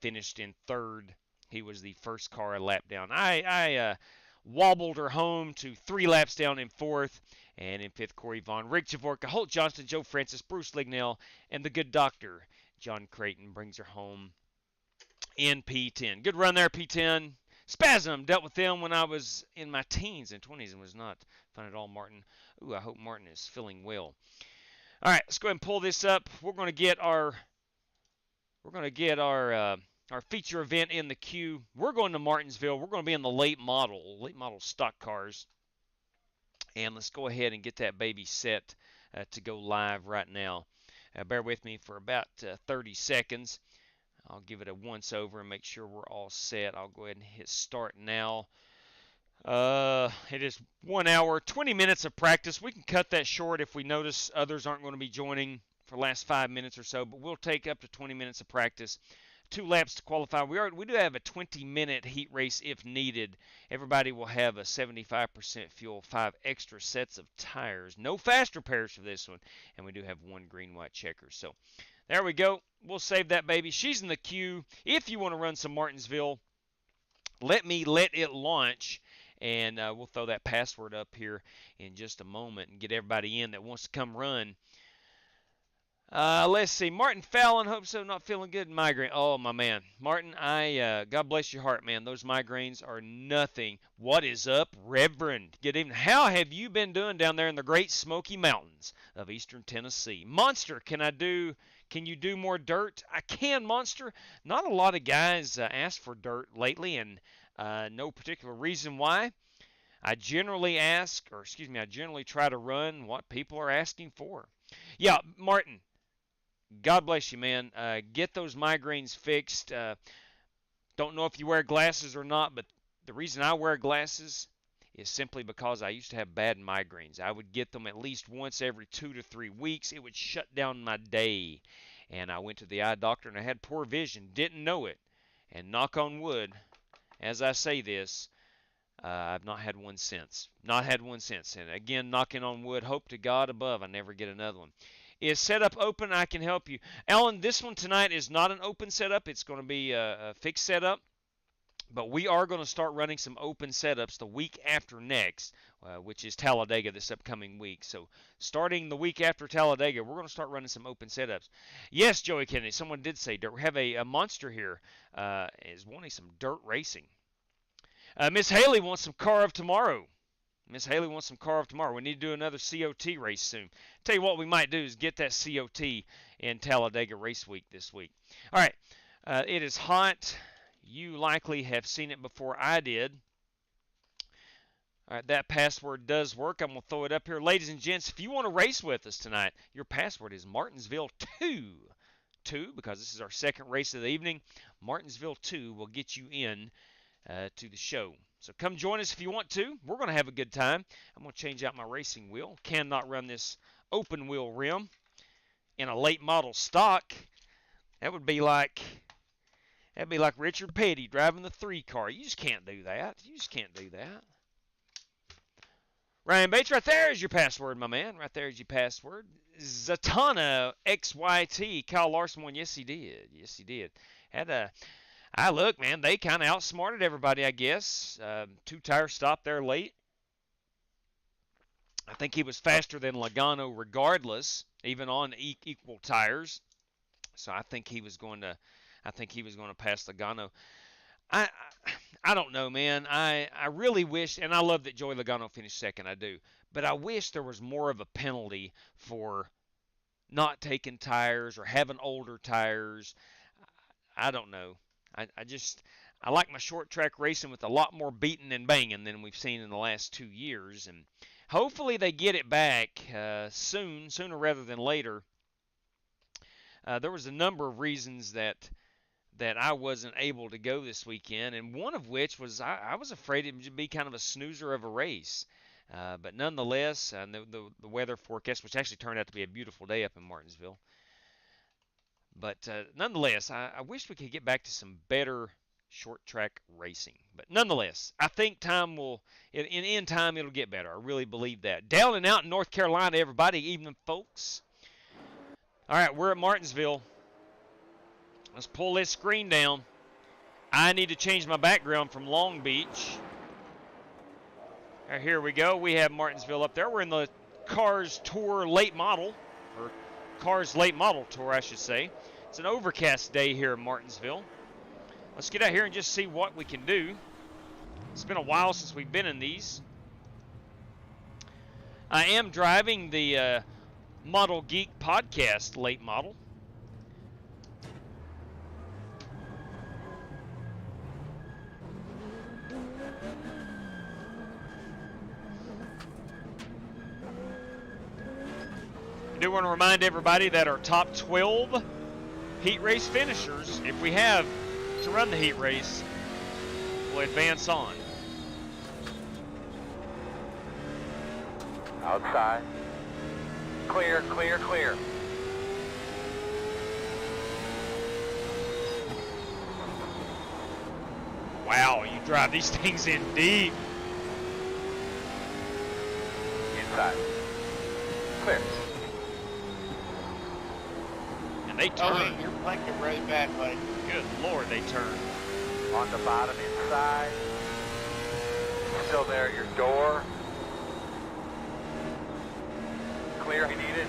finished in third. He was the first car a lap down. I wobbled her home to 3 laps down in fourth. And in fifth, Corey Vaughn, Rick Javorka, Holt Johnston, Joe Francis, Bruce Lignell, and the good doctor, John Creighton, brings her home in P10. Good run there, P10. Spasm, dealt with them when I was in my teens and 20s and was not fun at all, Martin. Ooh, I hope Martin is feeling well. All right, let's go ahead and pull this up. We're going to get our feature event in the queue. We're going to Martinsville. We're going to be in the late model stock cars. And let's go ahead and get that baby set to go live right now. Bear with me for about 30 seconds. I'll give it a once over and make sure we're all set. I'll go ahead and hit start now. It is 1 hour, 20 minutes of practice. We can cut that short if we notice others aren't going to be joining for the last 5 minutes or so, but we'll take up to 20 minutes of practice. 2 laps to qualify. We do have a 20-minute heat race if needed. Everybody will have a 75% fuel, 5 extra sets of tires. No fast repairs for this one, and we do have 1 green-white checker. So there we go. We'll save that baby. She's in the queue. If you want to run some Martinsville, let it launch, and we'll throw that password up here in just a moment and get everybody in that wants to come run. Let's see. Martin Fallon, hope so, not feeling good. Migraine. Oh, my man. Martin, God bless your heart, man. Those migraines are nothing. What is up, Reverend? Good evening. How have you been doing down there in the Great Smoky Mountains of eastern Tennessee? Monster, can you do more dirt? I can, Monster. Not a lot of guys ask for dirt lately, and no particular reason why. I generally try to run what people are asking for. Yeah, Martin. God bless you, man. Get those migraines fixed. Don't know if you wear glasses or not, but the reason I wear glasses is simply because I used to have bad migraines. I would get them at least once every 2 to 3 weeks. It would shut down my day. And I went to the eye doctor and I had poor vision. Didn't know it. And knock on wood, as I say this, I've not had one since. Not had one since. And again, knocking on wood, hope to God above I never get another one. Is setup open? I can help you. Alan, this one tonight is not an open setup. It's going to be a fixed setup. But we are going to start running some open setups the week after next, which is Talladega this upcoming week. So starting the week after Talladega, we're going to start running some open setups. Yes, Joey Kennedy, someone did say we have a monster here is wanting some dirt racing. Miss Haley wants some car of tomorrow. Miss Haley wants some car of tomorrow. We need to do another COT race soon. Tell you what we might do is get that COT in Talladega race week this week. All right, it is hot. You likely have seen it before I did. All right, that password does work. I'm going to throw it up here. Ladies and gents, if you want to race with us tonight, your password is Martinsville 2. 2, because this is our second race of the evening. Martinsville 2 will get you in to the show. So come join us if you want to. We're going to have a good time. I'm going to change out my racing wheel. Cannot run this open wheel rim in a late model stock. That would be like... That'd be like Richard Petty driving the 3 car. You just can't do that. You just can't do that. Ryan Bates, right there is your password, my man. Right there is your password. Zatanna XYT. Kyle Larson won. Yes, he did. Yes, he did. Look, man, they kind of outsmarted everybody, I guess. 2-tire stop there late. I think he was faster than Logano regardless, even on equal tires. So I think he was going to pass Logano. I don't know, man. I really wish, and I love that Joey Logano finished second. I do, but I wish there was more of a penalty for not taking tires or having older tires. I don't know. I like my short track racing with a lot more beating and banging than we've seen in the last 2 years, and hopefully they get it back sooner rather than later. There was a number of reasons that I wasn't able to go this weekend, and one of which was I was afraid it would be kind of a snoozer of a race. But nonetheless, the weather forecast, which actually turned out to be a beautiful day up in Martinsville. But nonetheless, I wish we could get back to some better short track racing. But nonetheless, I think in time it'll get better. I really believe that. Down and out in North Carolina, everybody. Evening, folks. All right, we're at Martinsville. Let's pull this screen down. I need to change my background from Long Beach. All right, here we go. We have Martinsville up there. We're in the Cars Tour late model, or Cars late model tour, I should say. It's an overcast day here in Martinsville. Let's get out here and just see what we can do. It's been a while since we've been in these. I am driving the Model Geek Podcast late model. I do want to remind everybody that our top 12 heat race finishers, if we have to run the heat race, will advance on. Outside. Clear, clear, clear. Wow, you drive these things in deep. Inside. Clear. And they turn. You're blanking right back, buddy. Good Lord, they turn. On the bottom inside. Still there at your door. Clear if you need it.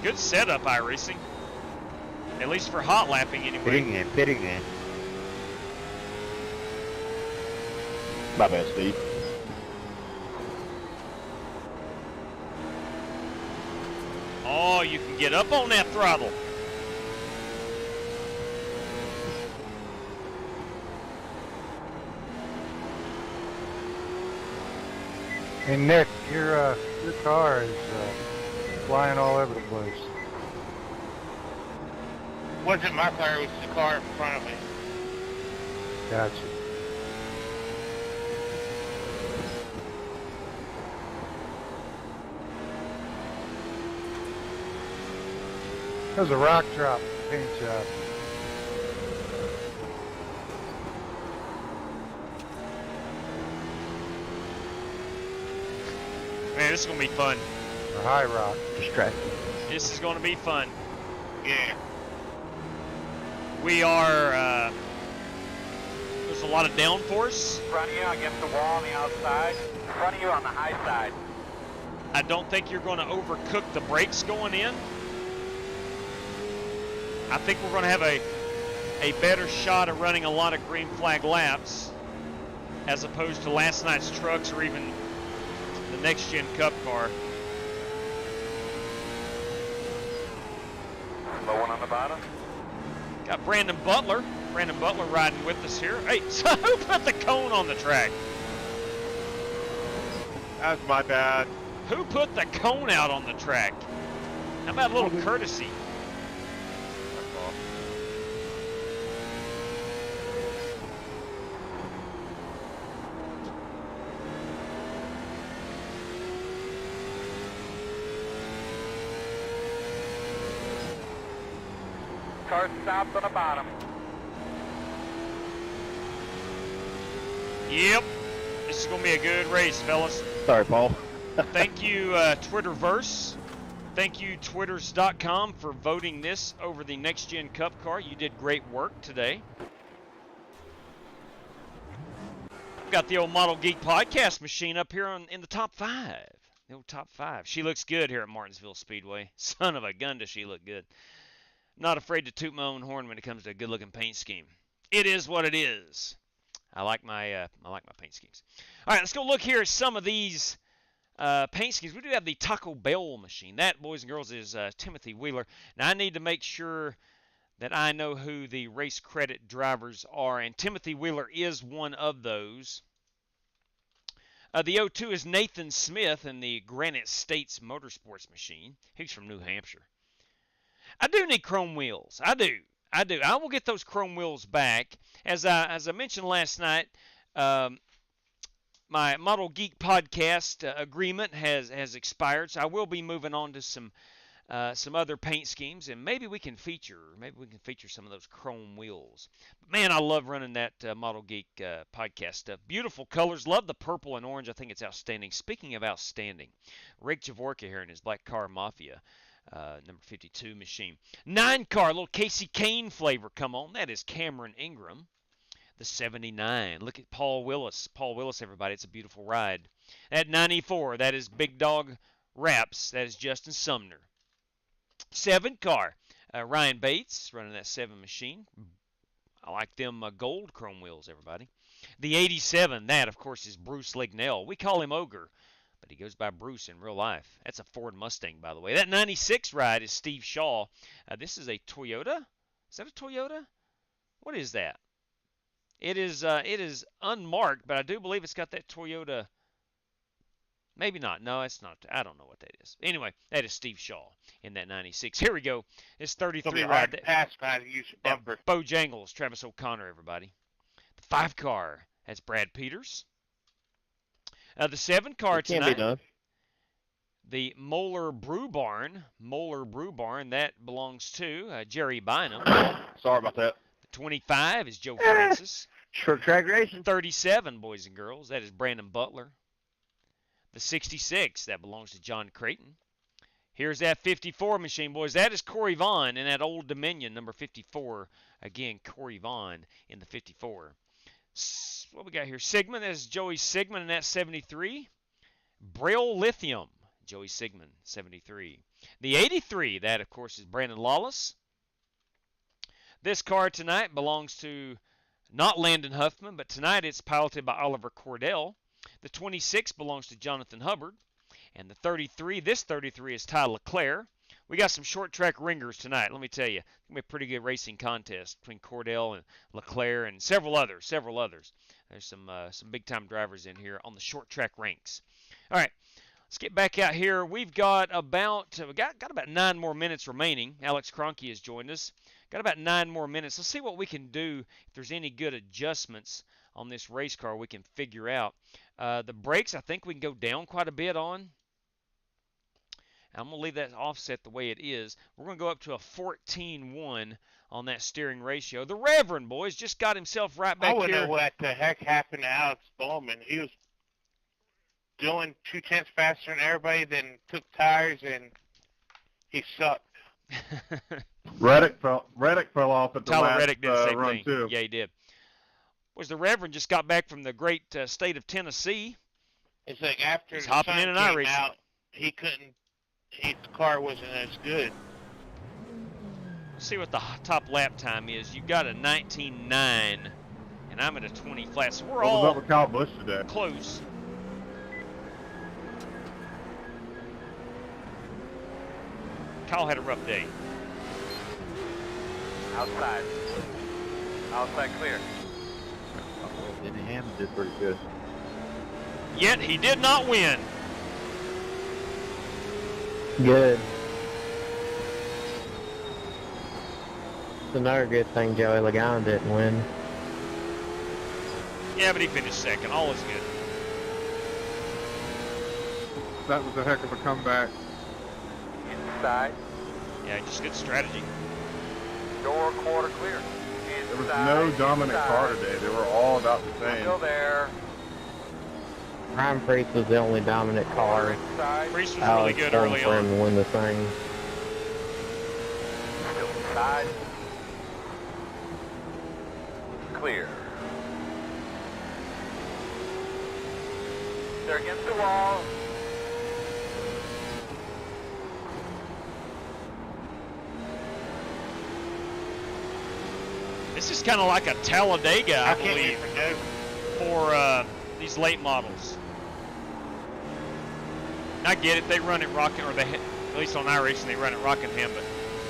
Good setup, iRacing. At least for hot lapping anyway. Fitting in. My bad, Steve. Oh, you can get up on that throttle. Hey Nick, your car is flying all over the place. Wasn't my car, it was the car in front of me. Gotcha. There's a rock drop paint job. Man, this is going to be fun. A high rock. Distracting. This is going to be fun. Yeah. We are, there's a lot of downforce. In front of you against the wall on the outside. In front of you on the high side. I don't think you're going to overcook the brakes going in. I think we're going to have a better shot at running a lot of green flag laps as opposed to last night's trucks or even the next gen cup car. Low one on the bottom. Got Brandon Butler riding with us here. Hey, so who put the cone on the track? That's my bad. Who put the cone out on the track? How about a little courtesy? Car stopped on the bottom. Yep. This is going to be a good race, fellas. Sorry, Paul. Thank you, Twitterverse. Thank you, Twitters.com, for voting this over the Next Gen Cup car. You did great work today. I've got the old Model Geek podcast machine up here in the top 5. The old top 5. She looks good here at Martinsville Speedway. Son of a gun, does she look good. Not afraid to toot my own horn when it comes to a good-looking paint scheme. It is what it is. I like my paint schemes. All right, let's go look here at some of these paint schemes. We do have the Taco Bell machine. That, boys and girls, is Timothy Wheeler. Now, I need to make sure that I know who the race credit drivers are, and Timothy Wheeler is one of those. The 02 is Nathan Smith in the Granite States Motorsports machine. He's from New Hampshire. I do need chrome wheels. I do. I will get those chrome wheels back. As I mentioned last night, my Model Geek podcast agreement has expired, so I will be moving on to some other paint schemes, and maybe we can feature some of those chrome wheels. But man, I love running that Model Geek podcast stuff. Beautiful colors. Love the purple and orange. I think it's outstanding. Speaking of outstanding, Rick Javorka here in his Black Car Mafia. Number 52 machine. 9 car, little Casey Kane flavor. Come on. That is Cameron Ingram. The 79. Look at Paul Willis. Paul Willis, everybody. It's a beautiful ride. At 94, that is Big Dog Raps. That is Justin Sumner. 7 car, Ryan Bates running that 7 machine. I like them gold chrome wheels, everybody. The 87, that, of course, is Bruce Lignell. We call him Ogre, but he goes by Bruce in real life. That's a Ford Mustang, by the way. That 96 ride is Steve Shaw. This is a Toyota. Is that a Toyota? What is that? It is unmarked, but I do believe it's got that Toyota. Maybe not. No, it's not. I don't know what that is. Anyway, that is Steve Shaw in that 96. Here we go. It's 33 ride. Bojangles, Travis O'Connor, everybody. The 5 car, that's Brad Peters. The 7 car tonight. Can be done. The Moeller Brew Barn, that belongs to Jerry Bynum. Sorry about that. The 25 is Joe Francis. Short track racing. 37, boys and girls, that is Brandon Butler. The 66, that belongs to John Creighton. Here's that 54 machine, boys. That is Corey Vaughn in that Old Dominion, number 54. Again, Corey Vaughn in the 54. What we got here? Sigmund, that is Joey Sigmund in that 73. Braille Lithium, Joey Sigmund, 73. The 83, that, of course, is Brandon Lawless. This car tonight belongs to not Landon Huffman, but tonight it's piloted by Oliver Cordell. The 26 belongs to Jonathan Hubbard. And the 33, this 33 is Ty LeClaire. We got some short track ringers tonight, let me tell you. It's going to be a pretty good racing contest between Cordell and LeClaire and several others. There's some big time drivers in here on the short track ranks. All right, let's get back out here. We've got about 9 more minutes remaining. Alex Cronky has joined us. Got about 9 more minutes. Let's see what we can do. If there's any good adjustments on this race car we can figure out. The brakes, I think we can go down quite a bit on. I'm going to leave that offset the way it is. We're going to go up to a 14-1 on that steering ratio. The Reverend, boys, just got himself right back here. I wouldn't know what the heck happened to Alex Bowman. He was doing 2/10 faster than everybody, then took tires, and he sucked. Reddick fell off at the Tyler last Reddick did the same run, thing. too. Yeah, he did. Was the Reverend just got back from the great state of Tennessee. It's like after He's the hopping sun in an came iRacing. out, the car wasn't as good. Let's see what the top lap time is. You got a 19.9, and I'm at a 20 flat. So we're What was all up with Kyle Busch today? close. Kyle had a rough day. Outside. Outside clear. Denny Hammond did pretty good. Yet he did not win. Good. It's another good thing Joey Logano didn't win. Yeah, but he finished second. All is good. That was a heck of a comeback. Inside. Yeah, just good strategy. Door quarter clear. There was no dominant car today. They were all about the same. Still there. Ryan Priest was the only dominant car. Inside. Priest was I really was good pulling early for him on. to win the thing. Still inside. Clear. They're against the wall. This is kind of like a Talladega, I can't believe, wait for Joe. for these late models. I get it. They run at Rockingham, or they, at least on iRacing, they run at Rockingham, but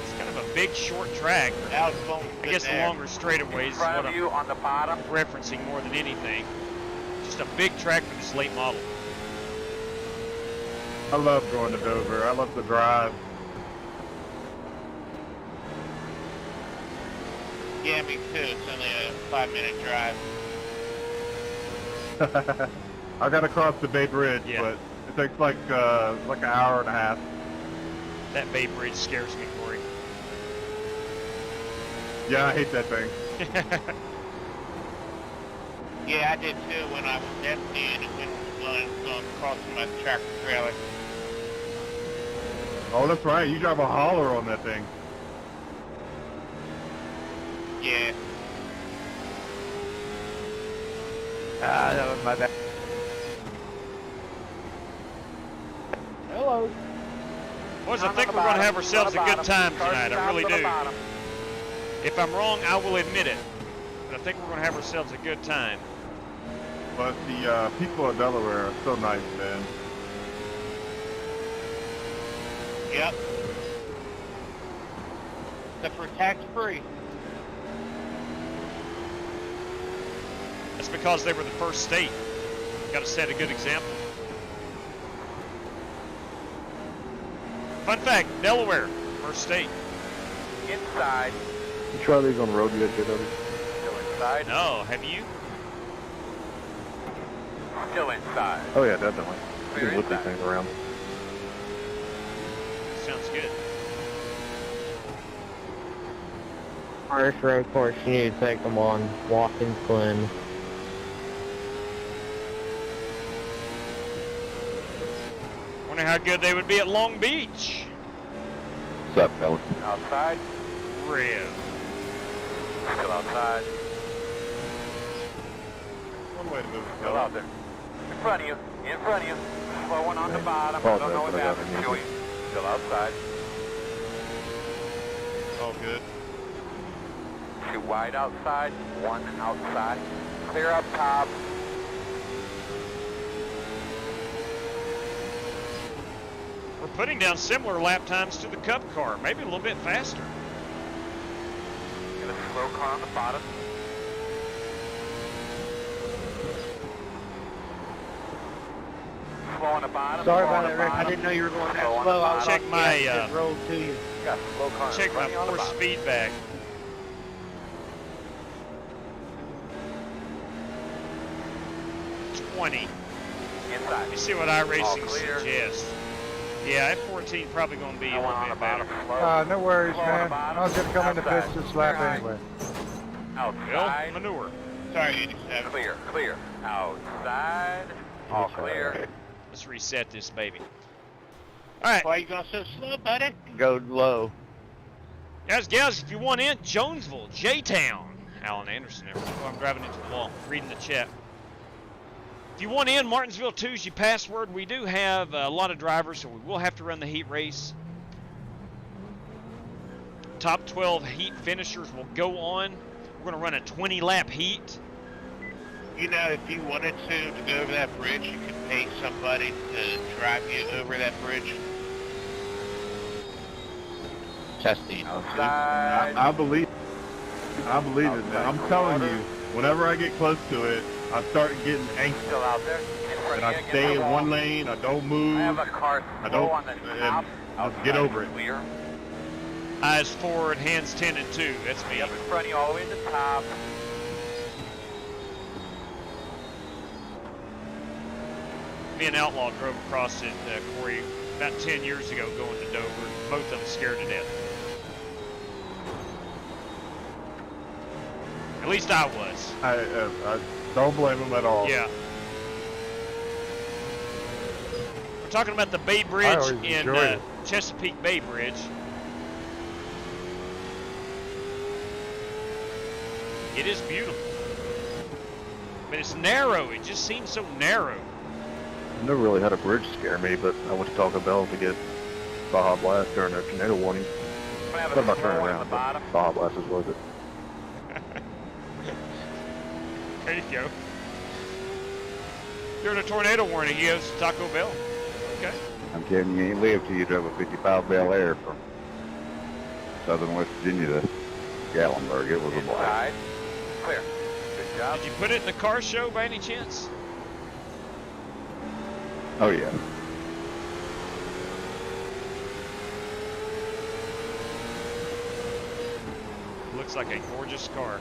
it's kind of a big, short track. Alex Bowman I guess the longer straightaways In is front what of I'm you on the bottom. referencing more than anything. Just a big track for this late model. I love going to Dover. I love the drive. Yeah, me too. It's only a 5-minute drive. I got to cross the Bay Bridge, Yeah. but it takes like an hour and a half. That Bay Bridge scares me, Corey. Yeah, I hate that thing. Yeah, I did too when I was deputy and it went going crossing my tractor trailer. Oh, that's right. You drive a hauler on that thing. Yeah. That was my bad. Hello. Boys, I think we're going to have ourselves a good time tonight. I really do. If I'm wrong, I will admit it. But I think we're going to have ourselves a good time. But the people of Delaware are so nice, man. Yep. Except for tax-free. That's because they were the first state. Got to set a good example. Fun fact, Delaware, first state. Inside. You try these on the road yet, JW? Still inside. No, have you? Still inside. Oh yeah, definitely. You Clear can whip these inside. things around. Sounds good. First road course, you need to take them on Watkins Glen. Wonder how good they would be at Long Beach. What's up, fellas? Outside. Rev. Still outside. One way to move it. Still out there. In front of you. In front of you. Slow one on the bottom. I don't know what happened to you. Still outside. All good. 2 wide outside. 1 outside. Clear up top. We're putting down similar lap times to the Cup car, maybe a little bit faster. Get a slow car on the bottom. Slow on the bottom. Sorry slow on about the that, Rick. I bottom. didn't know you were going that Slow on slow. the I was Check my, just rolled to you. Got slow car. Check my Plenty on the force bottom. feedback. 20. Inside. Let me see what iRacing suggests. Yeah, F14 probably going to be a little bit better. No worries, man. I was going to come into pits this lap anyway. Outside. Well, manure. Sorry, 87. Clear, clear. Outside. All clear. Let's reset this baby. All right. Why are you going so slow, buddy? Go low. Guys, gals, if you want in, Jonesville, J-Town. Alan Anderson there. Oh, I'm driving into the wall, reading the chat. If you want in, Martinsville 2 is your password. We do have a lot of drivers, so we will have to run the heat race. Top 12 heat finishers will go on. We're going to run a 20-lap heat. You know, if you wanted to go over that bridge, you could pay somebody to drive you over that bridge. Testing. I believe it, man. I'm telling you, whenever I get close to it, I start getting anxious. Still out there. And I stay in one lane, I don't move, I have a car slow on the top. I'll get over it. Clear. Eyes forward, hands 10 and 2. That's me. Up in front of you, all the way to the top. Me and Outlaw drove across it, Corey, about 10 years ago going to Dover. Both of them scared to death. At least I was. I don't blame him at all. Yeah. We're talking about the Bay Bridge in Chesapeake Bay Bridge. It is beautiful. But it's narrow. It just seems so narrow. I never really had a bridge scare me, but I went to Taco Bell to get Baja Blast during their tornado warning. Thought about turning around, but Baja Blast is worth it. There you go. During a tornado warning, he goes to Taco Bell. Okay. I'm kidding you, ain't lived till you drove a 55 Bel Air from southern West Virginia to Gatlinburg. It was a blast. Clear. Good job. Did you put it in the car show by any chance? Oh, yeah. Looks like a gorgeous car.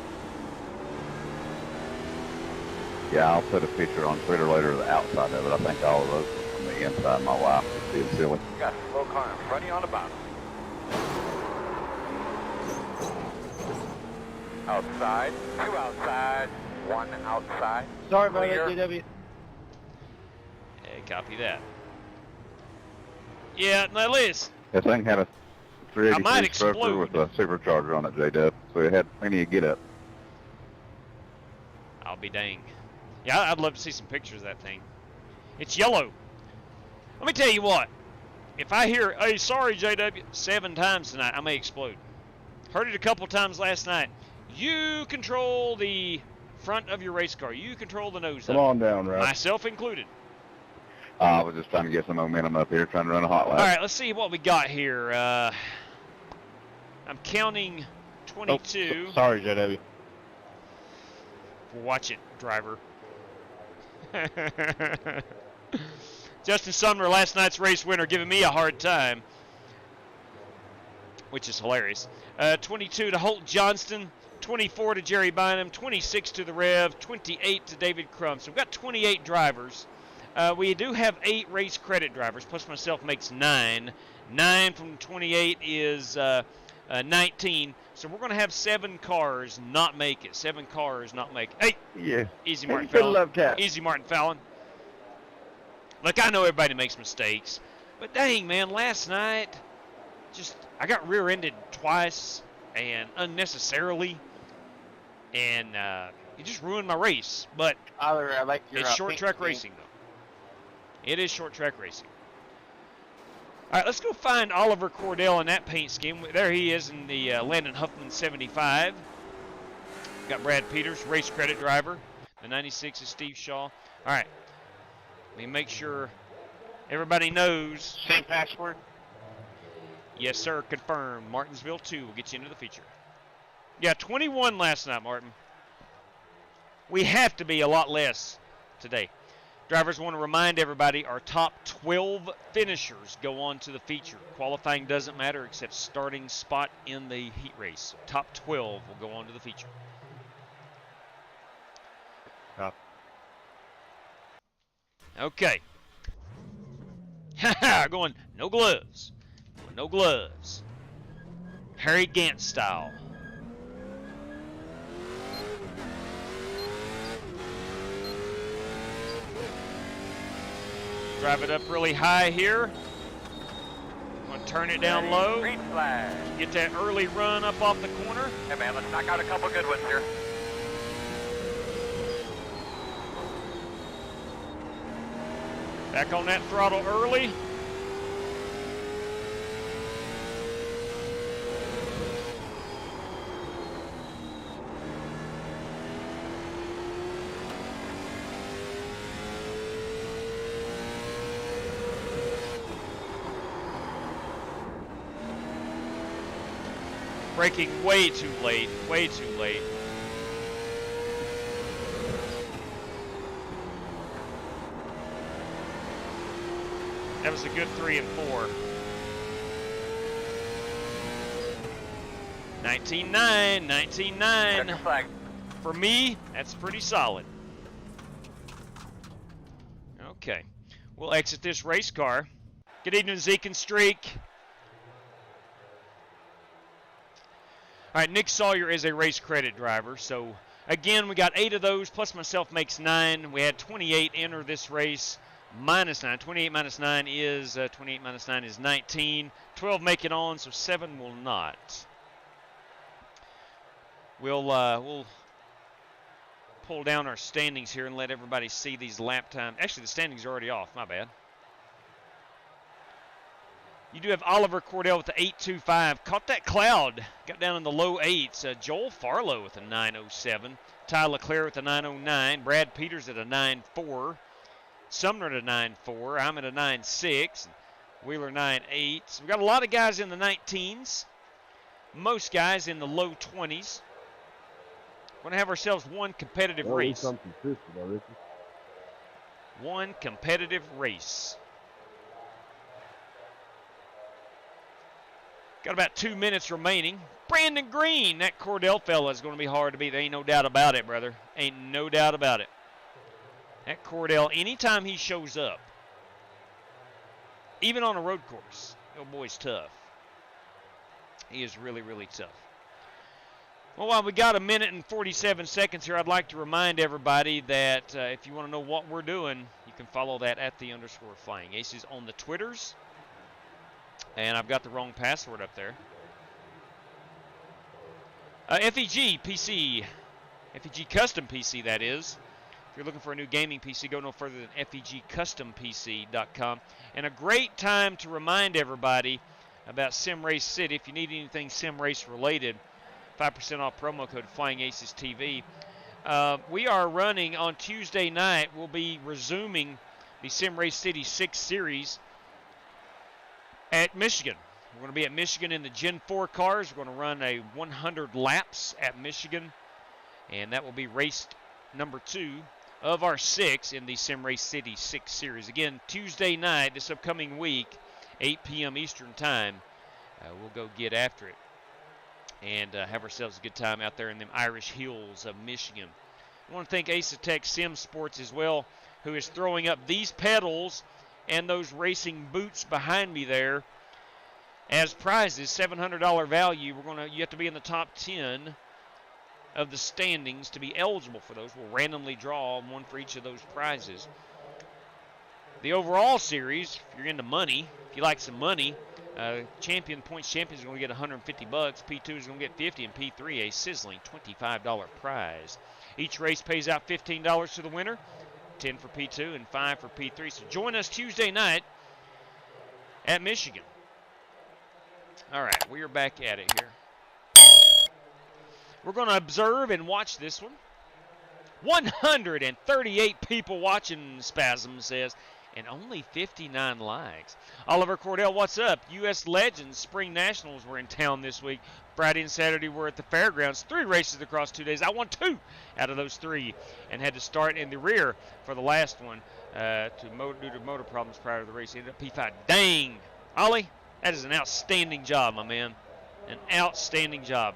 Yeah, I'll put a picture on Twitter later of the outside of it. I think all of those were from the inside. My wife was being silly. You got a slow car in front of you on the bottom. Outside. 2 outside. 1 outside. Sorry about Clear. that, JW. Hey, copy that. Yeah, now listen. That thing had a I might 383 structure with a supercharger on it, J-Dub, so it had plenty of get-up. I'll be dang. Yeah, I'd love to see some pictures of that thing. It's yellow. Let me tell you what. If I hear, hey, sorry, JW, 7 times tonight, I may explode. Heard it a couple times last night. You control the front of your race car. You control the nose. Come on down, Ralph. Myself included. I was just trying to get some momentum up here, trying to run a hot lap. All right, let's see what we got here. I'm counting 22. Oh, sorry, JW. Watch it, driver. Justin Sumner, last night's race winner, giving me a hard time, which is hilarious. 22 to Holt Johnston, 24 to Jerry Bynum, 26 to the Rev, 28 to David Crum. So we've got 28 drivers. We do have 8 race credit drivers, plus myself makes 9. 9 from 28 is 19. So we're going to have 7 cars not make it. 7 cars not make it. Hey! Yeah. Easy, Martin Hey, Fallon. love tap. Easy, Martin Fallon. Look, I know everybody makes mistakes. But dang, man, last night, I got rear-ended twice and unnecessarily. And it just ruined my race. But it's short track racing, though. It is short track racing. All right, let's go find Oliver Cordell in that paint scheme. There he is in the Landon Huffman 75. Got Brad Peters, race credit driver. The 96 is Steve Shaw. All right, let me make sure everybody knows. Same password? Yes, sir, confirmed. Martinsville 2 will get you into the feature. Yeah, 21 last night, Martin. We have to be a lot less today. Drivers, want to remind everybody our top 12 finishers go on to the feature. Qualifying doesn't matter except starting spot in the heat race. Top 12 will go on to the feature. Okay. Haha, going no gloves. No gloves. Harry Gant style. Drive it up really high here. Going to turn it down low. Green flag. Get that early run up off the corner. Hey man, let's knock out a couple good ones here. Back on that throttle early. Braking way too late, way too late. That was a good 3 and 4. 19.9, 19.9. For me, that's pretty solid. Okay, we'll exit this race car. Good evening, Zeke and Streak. All right, Nick Sawyer is a race credit driver. So, again, we got 8 of those, plus myself makes 9. We had 28 enter this race, minus 9. 28 minus 9 is 19. 12 make it on, so 7 will not. We'll pull down our standings here and let everybody see these lap times. Actually, the standings are already off. My bad. You do have Oliver Cordell with the 8.25. Caught that cloud. Got down in the low 8s. Joel Farlow with a 9.07. Ty LeClaire with a 9.09. Brad Peters at a 9.4. Sumner at a 9.4. I'm at a 9.6. Wheeler 9.8. So we've got a lot of guys in the 19s. Most guys in the low 20s. We're going to have ourselves one competitive race. One competitive race. Got about 2 minutes remaining. Brandon Green, that Cordell fella is going to be hard to beat. There ain't no doubt about it, brother. Ain't no doubt about it. That Cordell, anytime he shows up, even on a road course, old boy's tough. He is really, really tough. Well, while we got a minute and 47 seconds here, I'd like to remind everybody that if you want to know what we're doing, you can follow that at @_FlyingAces on the Twitters. And I've got the wrong password up there. FEG PC. FEG Custom PC, that is. If you're looking for a new gaming PC, go no further than FEGCustomPC.com. And a great time to remind everybody about Sim Race City. If you need anything Sim Race related, 5% off promo code FlyingAcesTV. We are running on Tuesday night. We'll be resuming the Sim Race City 6 series at Michigan. We're going to be at Michigan in the Gen 4 cars. We're going to run a 100 laps at Michigan, and that will be race number 2 of our 6 in the Sim Race City 6 series. Again, Tuesday night, this upcoming week, 8 p.m. Eastern Time, we'll go get after it and have ourselves a good time out there in them Irish hills of Michigan. I want to thank Ace Tech Sim Sports as well, who is throwing up these pedals and those racing boots behind me there as prizes. $700 value. You have to be in the top 10 of the standings to be eligible for those. We'll randomly draw one for each of those prizes. The overall series, if you're into money, if you like some money, points champion is going to get $150. P2 is going to get $50, and P3 a sizzling $25 prize. Each race pays out $15 to the winner. 10 for P2 and 5 for P3. So join us Tuesday night at Michigan. All right, we are back at it here. We're going to observe and watch this one. 138 people watching, Spasm says, and only 59 likes. Oliver Cordell, what's up? U.S. Legends Spring Nationals were in town this week. Friday and Saturday were at the fairgrounds. 3 races across 2 days. I won 2 out of those 3 and had to start in the rear for the last one due to motor problems prior to the race. Ended up P5. Dang! Ollie, that is an outstanding job, my man. An outstanding job.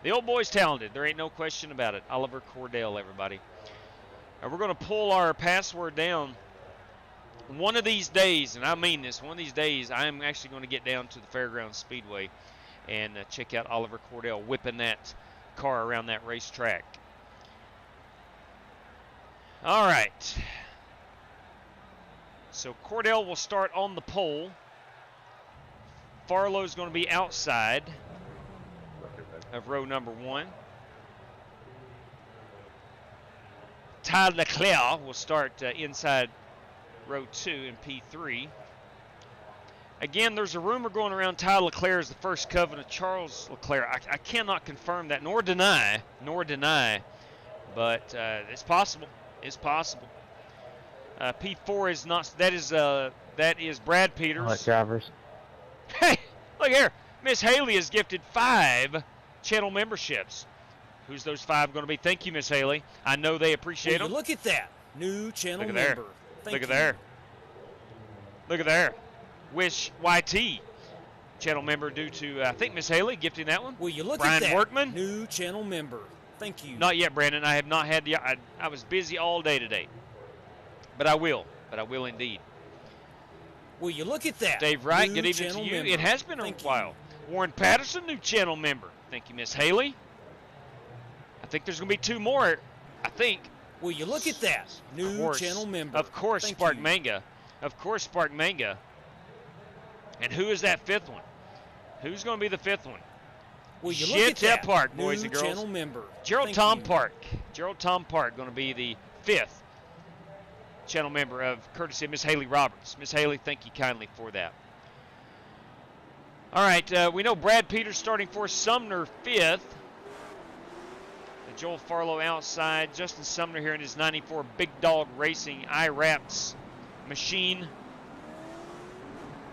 The old boy's talented. There ain't no question about it. Oliver Cordell, everybody. We're going to pull our password down one of these days, and I mean this, one of these days, I am actually going to get down to the Fairgrounds Speedway and check out Oliver Cordell whipping that car around that racetrack. All right. So Cordell will start on the pole. Farlow's going to be outside of row number 1. Ty Leclerc will start inside row 2 in P3. Again, there's a rumor going around Ty Leclerc is the first cousin of Charles Leclerc. I cannot confirm that nor deny, but it's possible. It's possible. P4 is not. That is Brad Peters. Like drivers. Hey, look here. Miss Haley has gifted 5 channel memberships. Who's those 5 going to be? Thank you, Miss Haley. I know they appreciate them. Look at that. New channel Look at member. There. Look at there. Look at there. Wish YT channel member due to, I think, Miss Haley gifting that one. Will you look Brian at that? Workman. New channel member. Thank you. Not yet, Brandon. I have not had the. I was busy all day today. But I will. But I will indeed. Will you look at that? Dave Wright, new good evening to you. member. It has been a while. Warren Patterson, new channel member. Thank you, Miss Haley. I think there's going to be 2 more. I think. Will you look at that? New channel member. Of course, Thank Spark you. Manga. Of course, Spark Manga. And who is that 5th one? Who's going to be the 5th one? Will you look at that? Park, boys new and girls. channel member. Gerald Thank Tom you. Park. Gerald Tom Park going to be the 5th channel member of courtesy of Miss Haley Roberts. Miss Haley, thank you kindly for that. All right, we know Brad Peters starting for Sumner 5th. Joel Farlow outside. Justin Sumner here in his 94 Big Dog Racing iRacing machine.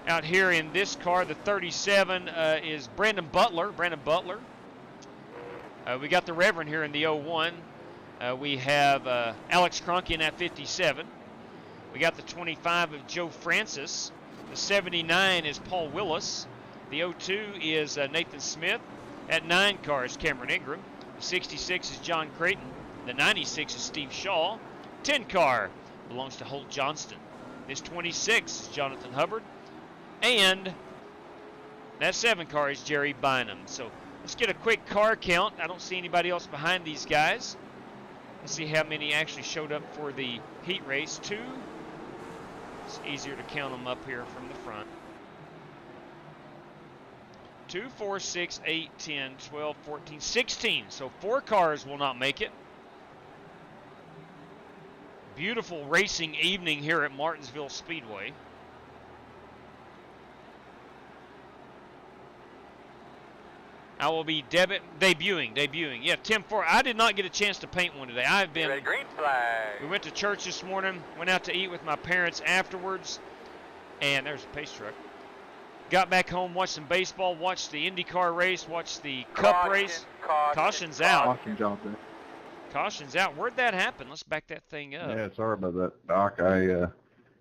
Out here in this car, the 37 is Brandon Butler. We got the Reverend here in the 01. We have Alex Cronky in that 57. We got the 25 of Joe Francis. The 79 is Paul Willis. The 02 is Nathan Smith. At 9 car is Cameron Ingram. The 66 is John Creighton. The 96 is Steve Shaw. 10 car belongs to Holt Johnston. This 26 is Jonathan Hubbard. And that 7 car is Jerry Bynum. So let's get a quick car count. I don't see anybody else behind these guys. Let's see how many actually showed up for the heat race. 2. It's easier to count them up here from the front. 2, 4, 6, 8, 10, 12, 14, 16. So 4 cars will not make it. Beautiful racing evening here at Martinsville Speedway. I will be debuting. Yeah, Tim Ford. I did not get a chance to paint one today. I've been. Green flag. We went to church this morning. Went out to eat with my parents afterwards, and there's a pace truck. Got back home, watched some baseball, watched the IndyCar race, watched the Cup race. Caution's out. Caution's out. Where'd that happen? Let's back that thing up. Yeah, sorry about that, Doc. I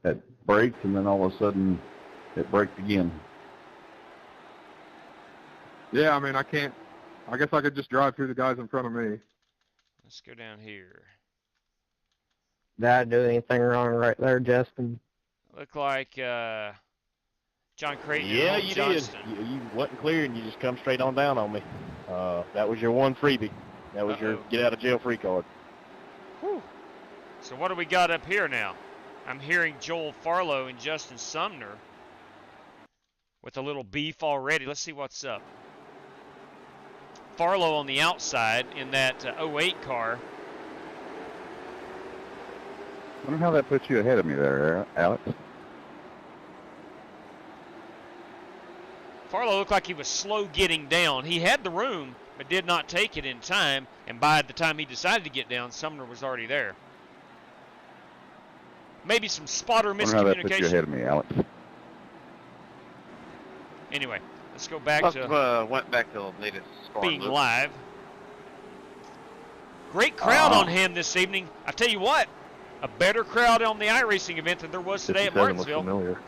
had braked, and then all of a sudden it braked again. Yeah, I mean, I guess I could just drive through the guys in front of me. Let's go down here. Did I do anything wrong right there, Justin? Look like John Creighton. Yeah, and you Johnston. did. You wasn't clear, and you just come straight on down on me. That was your one freebie. That was your get-out-of-jail-free card. Whew. So what do we got up here now? I'm hearing Joel Farlow and Justin Sumner with a little beef already. Let's see what's up. Farlow on the outside in that 08 car. I wonder how that puts you ahead of me there, Alex. Farlow looked like he was slow getting down. He had the room, but did not take it in time. And by the time he decided to get down, Sumner was already there. Maybe some spotter miscommunication. I wonder how that puts you ahead of me, Alex. Anyway, let's go back to went back to the latest being live. Great crowd on hand this evening. I tell you what, a better crowd on the iRacing event than there was today at Martinsville. Familiar.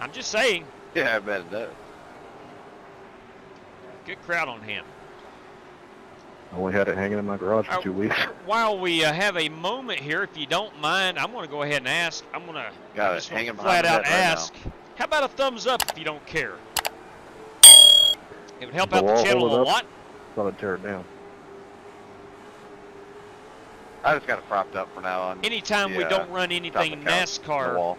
I'm just saying. Yeah, I bet it does. Good crowd on hand. I only had it hanging in my garage for 2 weeks. While we have a moment here, if you don't mind, I'm going to go ahead and ask. I'm going to just flat out ask, how about a thumbs up if you don't care? It would help out the channel a lot. Thought I'd tear it down. I just got it propped up for now on. Anytime we don't run anything NASCAR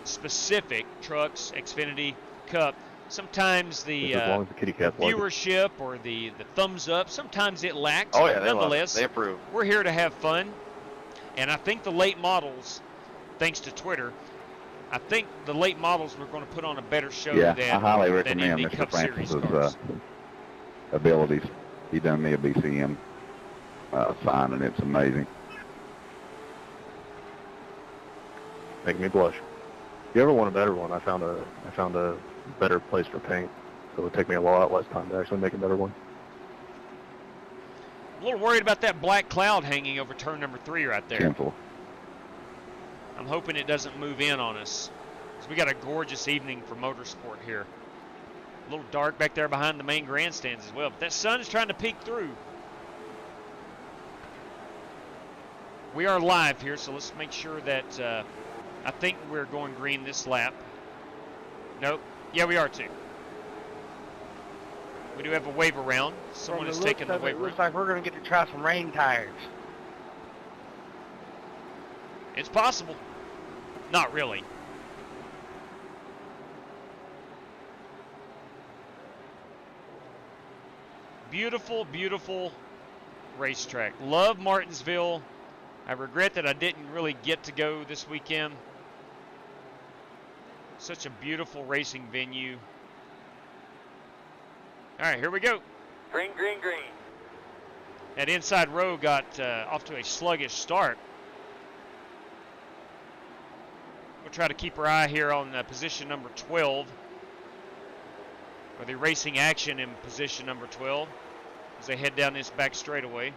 specific, trucks, Xfinity, Cup, sometimes the viewership or the thumbs up, sometimes it lacks. Oh yeah, nonetheless, they approve. We're here to have fun, and I think the late models, thanks to Twitter, I think the late models were going to put on a better show than I highly recommend in the Mr. Cup Series Francis's cars. abilities. He done me a BCM sign, and it's amazing. Making me blush. If you ever want a better one, I found a better place for paint, so it would take me a lot less time to actually make a better one. I'm a little worried about that black cloud hanging over turn number 3 right there. Simple. I'm hoping it doesn't move in on us, because we got a gorgeous evening for motorsport here. A little dark back there behind the main grandstands as well, but that sun is trying to peek through. We are live here, so let's make sure that I think we're going green this lap. Nope. Yeah, we are too. We do have a wave around. Someone is taking the wave around. Looks like we're going to get to try some rain tires. It's possible. Not really. Beautiful, beautiful racetrack. Love Martinsville. I regret that I didn't really get to go this weekend. Such a beautiful racing venue. All right, here we go. Green, green, green. That inside row got off to a sluggish start. We'll try to keep our eye here on position number 12. Or the racing action in position number 12 as they head down this back straightaway.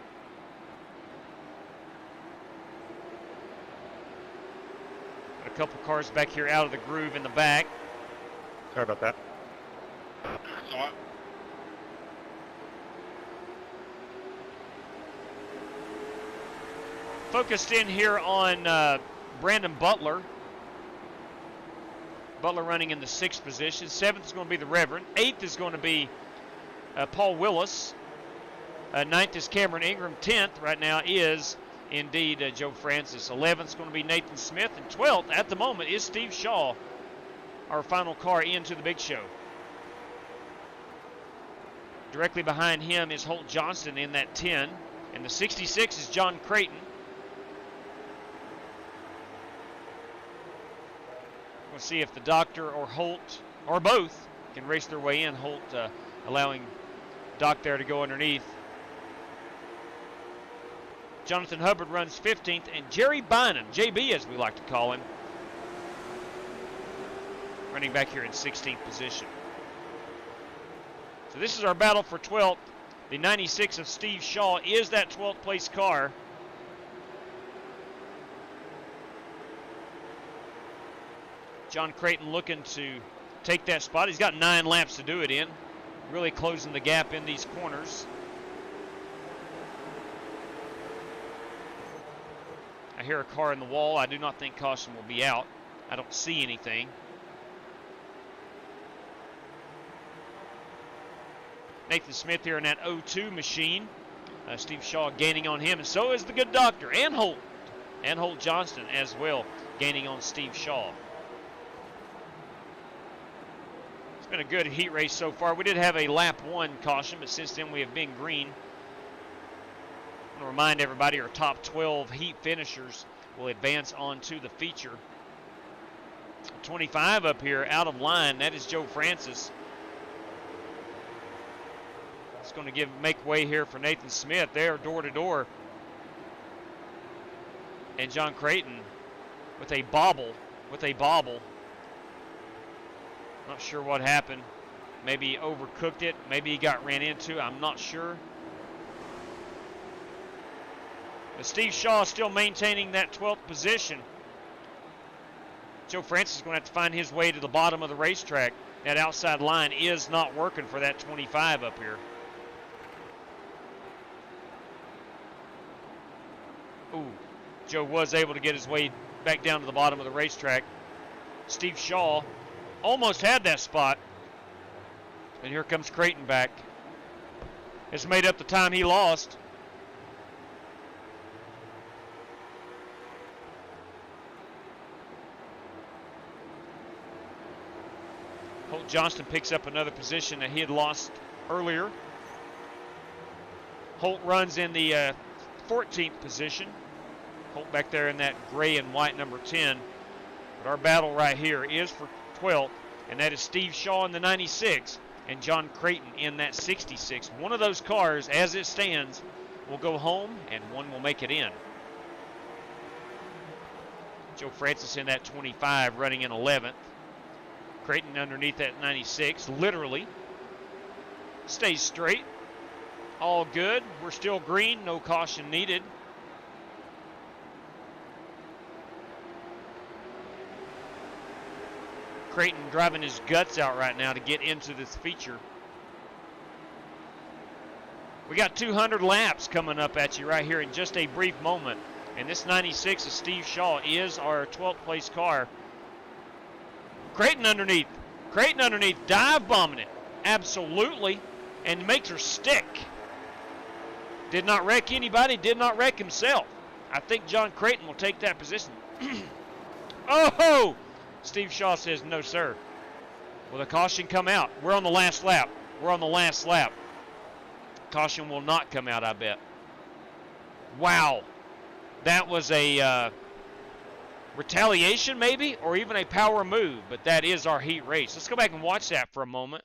A couple cars back here out of the groove in the back. Sorry about that. Focused in here on Brandon Butler. Butler running in the 6th position. 7th is going to be the Reverend. 8th is going to be Paul Willis. 9th is Cameron Ingram. 10th right now is indeed Joe Francis. 11th is going to be Nathan Smith. And 12th at the moment is Steve Shaw, our final car into the big show. Directly behind him is Holt Johnston in that 10. And the 66 is John Creighton. We'll see if the doctor or Holt or both can race their way in. Holt allowing Doc there to go underneath. Jonathan Hubbard runs 15th, and Jerry Bynum, JB as we like to call him, running back here in 16th position. So this is our battle for 12th. The 96 of Steve Shaw is that 12th place car. John Creighton looking to take that spot. He's got 9 laps to do it in. Really closing the gap in these corners. I hear a car in the wall. I do not think caution will be out. I don't see anything. Nathan Smith here in that 02 machine. Steve Shaw gaining on him, and so is the good doctor, and Holt Johnston as well, gaining on Steve Shaw. It's been a good heat race so far. We did have a lap 1 caution, but since then we have been green. I want to remind everybody our top 12 heat finishers will advance on to the feature. 25 up here out of line. That is Joe Francis. It's going to make way here for Nathan Smith. They're door to door. And John Creighton with a bobble. Not sure what happened. Maybe he overcooked it. Maybe he got ran into. I'm not sure. But Steve Shaw is still maintaining that 12th position. Joe Francis is going to have to find his way to the bottom of the racetrack. That outside line is not working for that 25 up here. Ooh, Joe was able to get his way back down to the bottom of the racetrack. Steve Shaw almost had that spot. And here comes Creighton back. It's made up the time he lost. Holt Johnston picks up another position that he had lost earlier. Holt runs in the 14th position. Holt back there in that gray and white number 10. But our battle right here is for 12th, and that is Steve Shaw in the 96 and John Creighton in that 66. One of those cars, as it stands, will go home, and one will make it in. Joe Francis in that 25, running in 11th. Creighton underneath that 96, literally. Stays straight. All good. We're still green. No caution needed. Creighton driving his guts out right now to get into this feature. We got 200 laps coming up at you right here in just a brief moment. And this 96 of Steve Shaw is our 12th place car. Creighton underneath. Creighton underneath, dive bombing it. Absolutely. And makes her stick. Did not wreck anybody, did not wreck himself. I think John Creighton will take that position. Oh! Steve Shaw says, no, sir. Will the caution come out? We're on the last lap. We're on the last lap. Caution will not come out, I bet. Wow. That was a retaliation, maybe, or even a power move, but that is our heat race. Let's go back and watch that for a moment.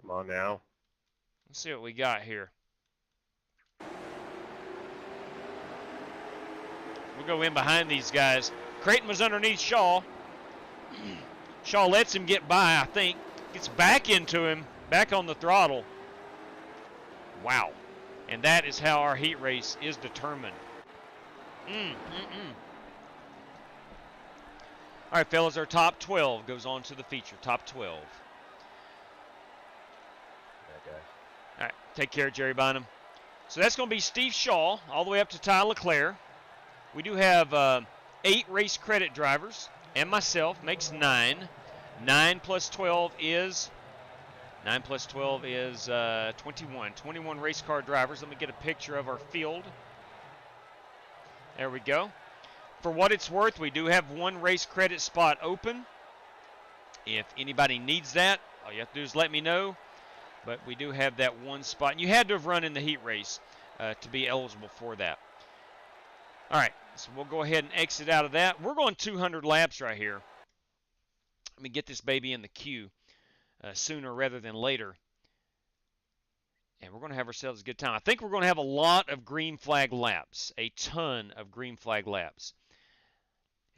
Come on now. Let's see what we got here. We'll go in behind these guys. Creighton was underneath Shaw. Shaw lets him get by, I think. Gets back into him, back on the throttle. Wow. And that is how our heat race is determined. All right, fellas, our top 12 goes on to the feature. Top 12. All right, take care, Jerry Bynum. So that's going to be Steve Shaw all the way up to Ty LeClaire. We do have 8 race credit drivers, and myself makes 9. 9 plus 12 is 21. 21 race car drivers. Let me get a picture of our field. There we go. For what it's worth, we do have 1 race credit spot open. If anybody needs that, all you have to do is let me know. But we do have that 1 spot. And you had to have run in the heat race to be eligible for that. All right, so we'll go ahead and exit out of that. We're going 200 laps right here. Let me get this baby in the queue sooner rather than later. And we're going to have ourselves a good time. I think we're going to have a lot of green flag laps, a ton of green flag laps.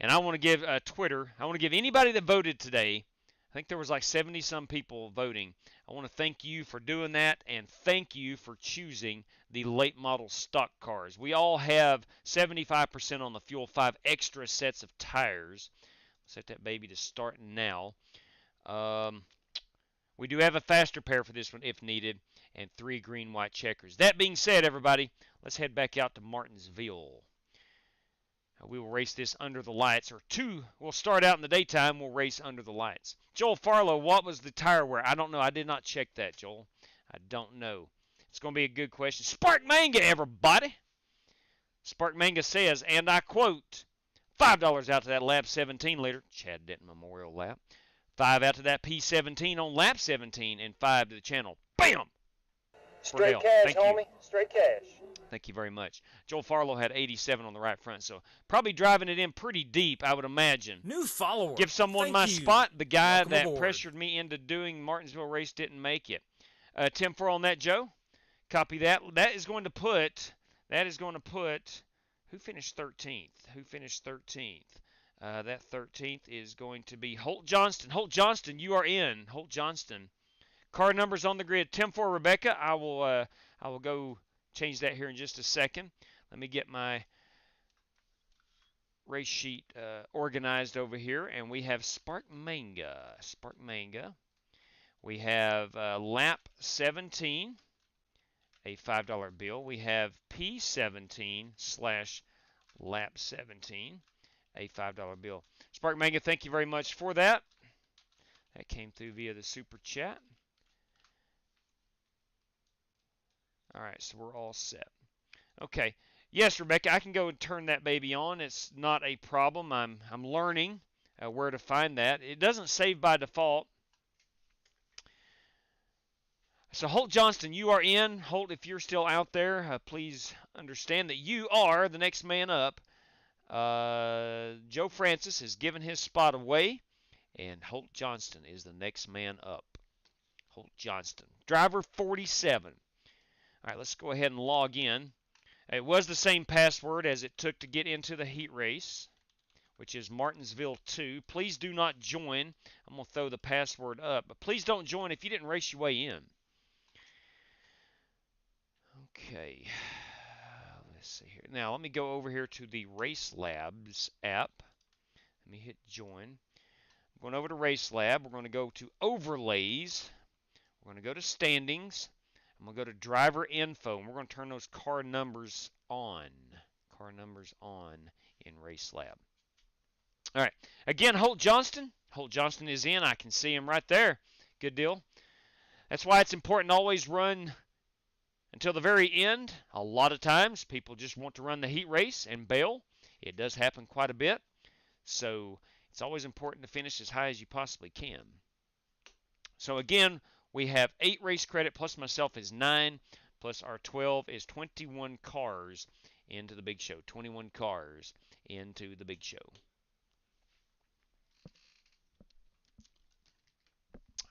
And I want to give Twitter, I want to give anybody that voted today, I think there was like 70-some people voting. I want to thank you for doing that, and thank you for choosing the late model stock cars. We all have 75% on the fuel, 5 extra sets of tires. Set that baby to start now. We do have a faster pair for this one if needed, and 3 green-white checkers. That being said, everybody, let's head back out to Martinsville. We will race this under the lights, or 2. We'll start out in the daytime. We'll race under the lights. Joel Farlow, what was the tire wear? I don't know. I did not check that, Joel. I don't know. It's going to be a good question. Spark Manga, everybody. Spark Manga says, and I quote, $5 out to that lap 17 liter, Chad Denton Memorial lap. 5 out to that P17 on lap 17, and 5 to the channel. Bam! Straight cash, homie. Straight cash. Thank you very much. Joel Farlow had 87 on the right front, so probably driving it in pretty deep, I would imagine. New follower. Give someone Thank my you. spot. The guy Welcome that aboard. pressured me into doing Martinsville race didn't make it. 10-4 on that, Joe. Copy that. That is going to put, who finished 13th? Who finished 13th? That 13th is going to be Holt Johnston. Holt Johnston, you are in. Holt Johnston. Car numbers on the grid. 10-4 Rebecca. I will go change that here in just a second. Let me get my race sheet organized over here, and we have Spark Manga. Spark Manga. We have lap 17 a $5 bill. We have P17/lap17, a $5 bill. Spark Manga, thank you very much for that. That came through via the super chat. All right, so we're all set. Okay. Yes, Rebecca, I can go and turn that baby on. It's not a problem. I'm learning where to find that. It doesn't save by default. So Holt Johnston, you are in. Holt, if you're still out there, please understand that you are the next man up. Joe Francis has given his spot away, and Holt Johnston is the next man up. Holt Johnston, driver 47. All right, let's go ahead and log in. It was the same password as it took to get into the heat race, which is Martinsville 2. Please do not join. I'm going to throw the password up, but please don't join if you didn't race your way in. Okay, let's see here. Now, let me go over here to the RaceLabs app. Let me hit join. I'm going over to RaceLab. We're going to go to Overlays. We're going to go to Standings. I'm going to go to Driver Info, and we're going to turn those car numbers on. Car numbers on in RaceLab. All right. Again, Holt Johnston. Holt Johnston is in. I can see him right there. Good deal. That's why it's important to always run until the very end. A lot of times, people just want to run the heat race and bail. It does happen quite a bit. So it's always important to finish as high as you possibly can. So again, we have 8 race credit plus myself is 9, plus our 12 is 21 cars into the big show. 21 cars into the big show.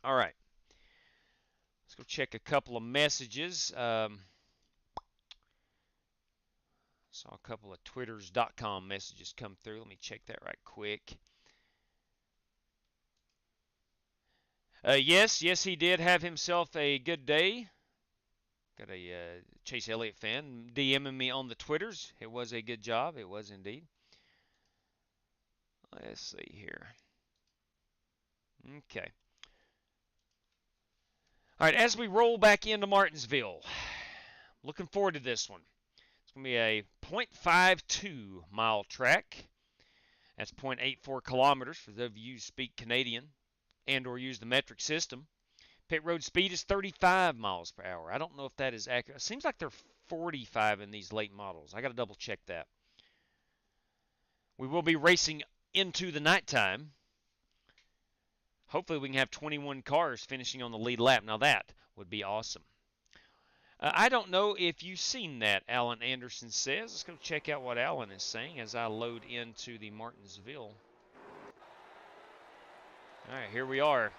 All right. Let's go check a couple of messages. Saw a couple of twitters.com messages come through. Let me check that right quick. Yes, he did have himself a good day. Got a Chase Elliott fan DMing me on the Twitters. It was a good job. It was indeed. Let's see here. Okay. All right, as we roll back into Martinsville, looking forward to this one. It's going to be a 0.52 mile track. That's 0.84 kilometers for those of you who speak Canadian and or use the metric system. Pit road speed is 35 miles per hour. I don't know if that is accurate. It seems like they're 45 in these late models. I got to double check that. We will be racing into the nighttime. Hopefully we can have 21 cars finishing on the lead lap. Now that would be awesome. I don't know if you've seen that, Alan Anderson says. Let's go check out what Alan is saying as I load into the Martinsville. All right, here we are.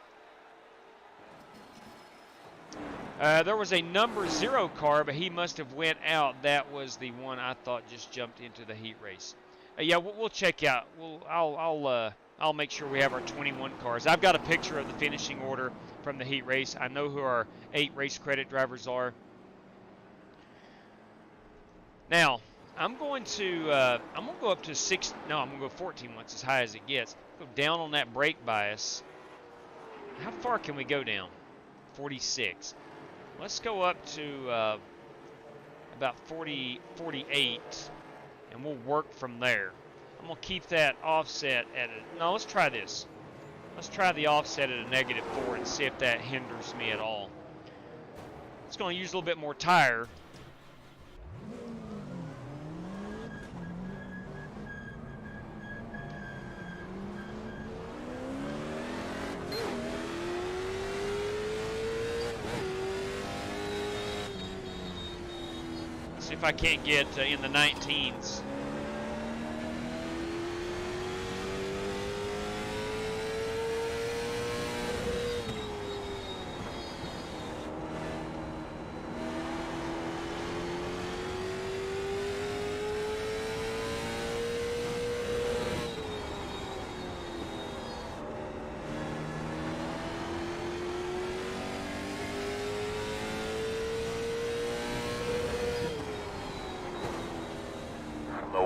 There was a number 0 car, but he must have went out. That was the one I thought just jumped into the heat race. Yeah, we'll check out. I'll make sure we have our 21 cars. I've got a picture of the finishing order from the heat race. I know who our 8 race credit drivers are. Now, I'm going to go up to 6. No, I'm going to go 14 once, as high as it gets. Go down on that brake bias. How far can we go down? 46. Let's go up to about 48, and we'll work from there. I'm going to keep that offset at a... No, let's try this. Let's try the offset at a -4 and see if that hinders me at all. It's going to use a little bit more tire. See if I can't get in the 19s.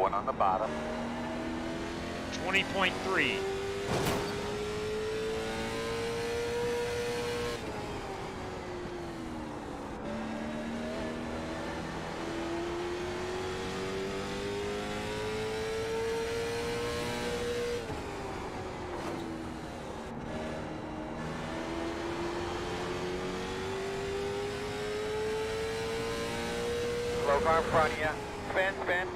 On the bottom. 20.3. Slow car in front of you. Spin, spin.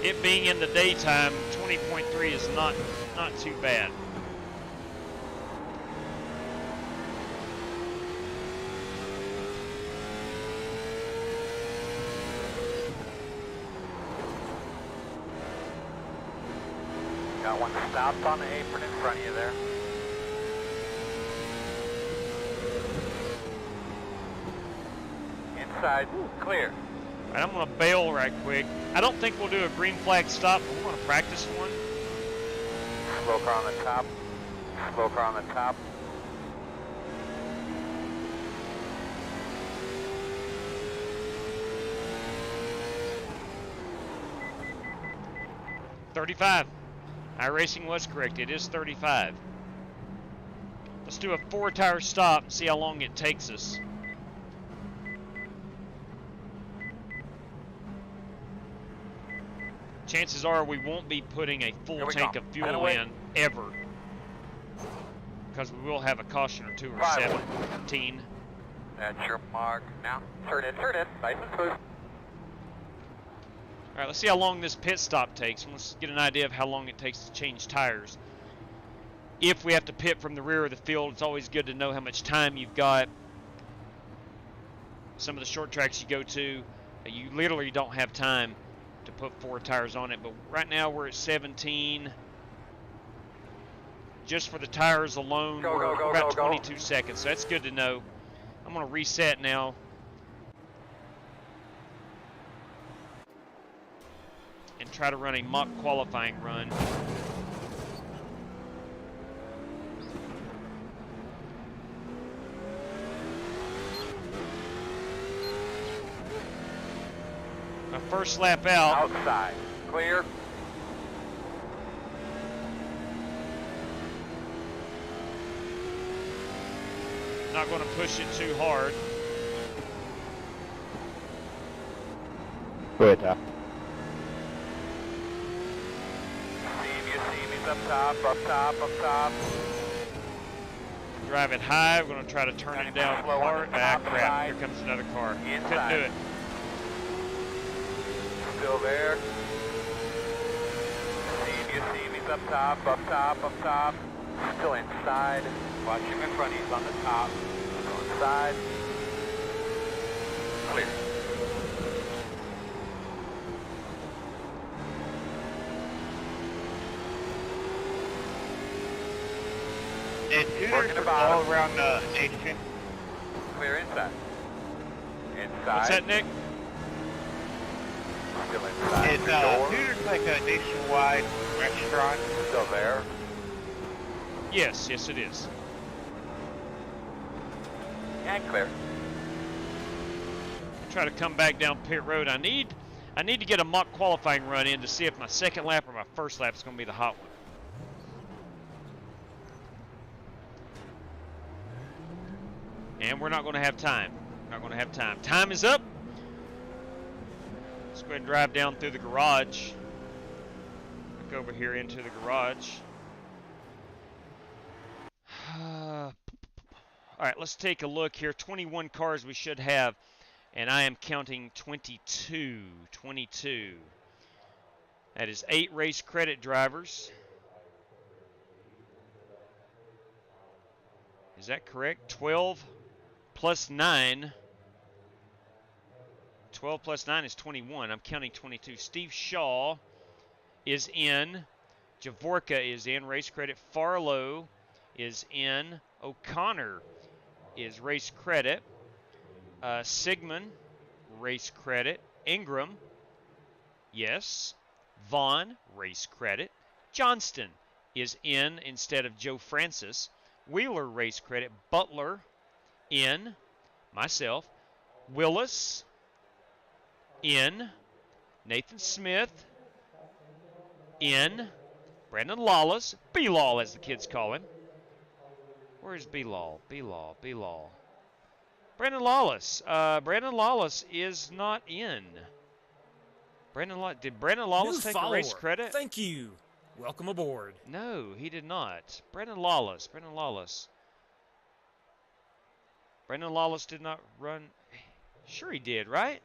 It being in the daytime, 20.3 is not too bad. Got one stopped on the apron in front of you there. Inside, clear. All right, I'm gonna bail right quick. I don't think we'll do a green flag stop, but we're gonna practice one. Slow car on the top. Slow car on the top. .35. iRacing was correct. It is 35. Let's do a 4-tire stop and see how long it takes us. Chances are we won't be putting a full tank of fuel in ever, because we will have a caution or two or 17. That's your mark. Now, turn in, nice and smooth. All right, let's see how long this pit stop takes. Let's get an idea of how long it takes to change tires. If we have to pit from the rear of the field, it's always good to know how much time you've got. Some of the short tracks you go to, you literally don't have time to put 4 tires on it, but right now we're at 17. Just for the tires alone, we're about 22 seconds, so that's good to know. I'm going to reset now. And try to run a mock qualifying run. My first lap out. Outside. Clear. Not going to push it too hard. Go ahead, Ty. Seamies up top, up top, up top. Drive it high. We're going to try to turn it down hard. Ah, crap. Here comes another car. Couldn't do it. Still there. Seamies up top, up top, up top. Still inside. Watch him in front, he's on the top. Go inside. Clear. Intruders are all around the nation. Clear inside. Inside. What's that, Nick? Still inside. Is Intruders like a nationwide restaurant? Still there. Yes, yes it is. And clear. Try to come back down pit road. I need to get a mock qualifying run in to see if my second lap or my first lap is going to be the hot one. And we're not going to have time. Not going to have time. Time is up. Let's go ahead and drive down through the garage. Look over here into the garage. All right, let's take a look here. 21 cars we should have, and I am counting 22. 22. That is 8 race credit drivers. Is that correct? 12 plus 9. 12 plus 9 is 21. I'm counting 22. Steve Shaw is in. Javorka is in. Race credit. Farlow is in. O'Connor is race credit. Sigmund, race credit. Ingram, yes. Vaughn, race credit. Johnston is in instead of Joe Francis. Wheeler, race credit. Butler, in. Myself. Willis, in. Nathan Smith, in. Brandon Lawless, B-Law as the kids call him. Where's B-Law? B-Law, B-Law. Brandon Lawless. Brandon Lawless is not in. Did Brandon Lawless take a race credit? Thank you. Welcome aboard. No, he did not. Brandon Lawless. Brandon Lawless did not run. Sure he did, right?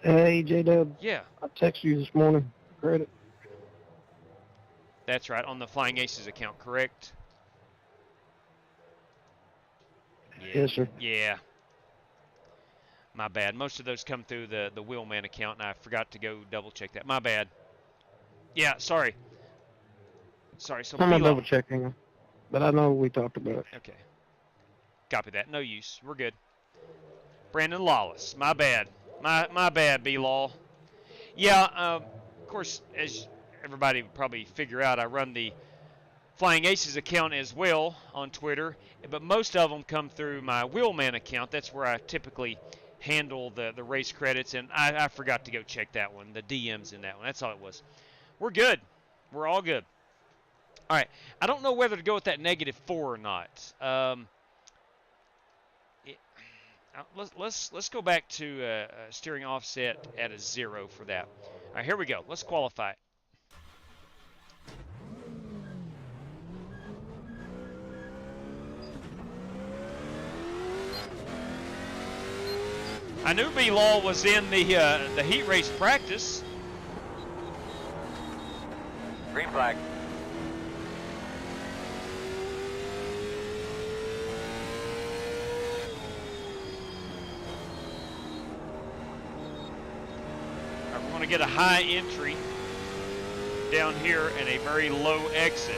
Hey, J-Dub. Yeah. I texted you this morning. Credit. That's right, on the Flying Aces account, correct? Yeah. Yes, sir. Yeah. My bad. Most of those come through the Wheelman account, and I forgot to go double-check that. My bad. Yeah, sorry. So I'm not double-checking, but I know we talked about it. Okay. Copy that. No use. We're good. Brandon Lawless. My bad. My bad, B-Law. Yeah, of course, as everybody would probably figure out, I run the Flying Aces account as well on Twitter, but most of them come through my Wheelman account. That's where I typically handle the race credits, and I forgot to go check that one, the DMs in that one. That's all it was. We're good. We're all good. All right. I don't know whether to go with that -4 or not. Let's go back to steering offset at a 0 for that. All right, here we go. Let's qualify. I knew B-Law was in the heat race practice. Green flag. We're going to get a high entry down here and a very low exit.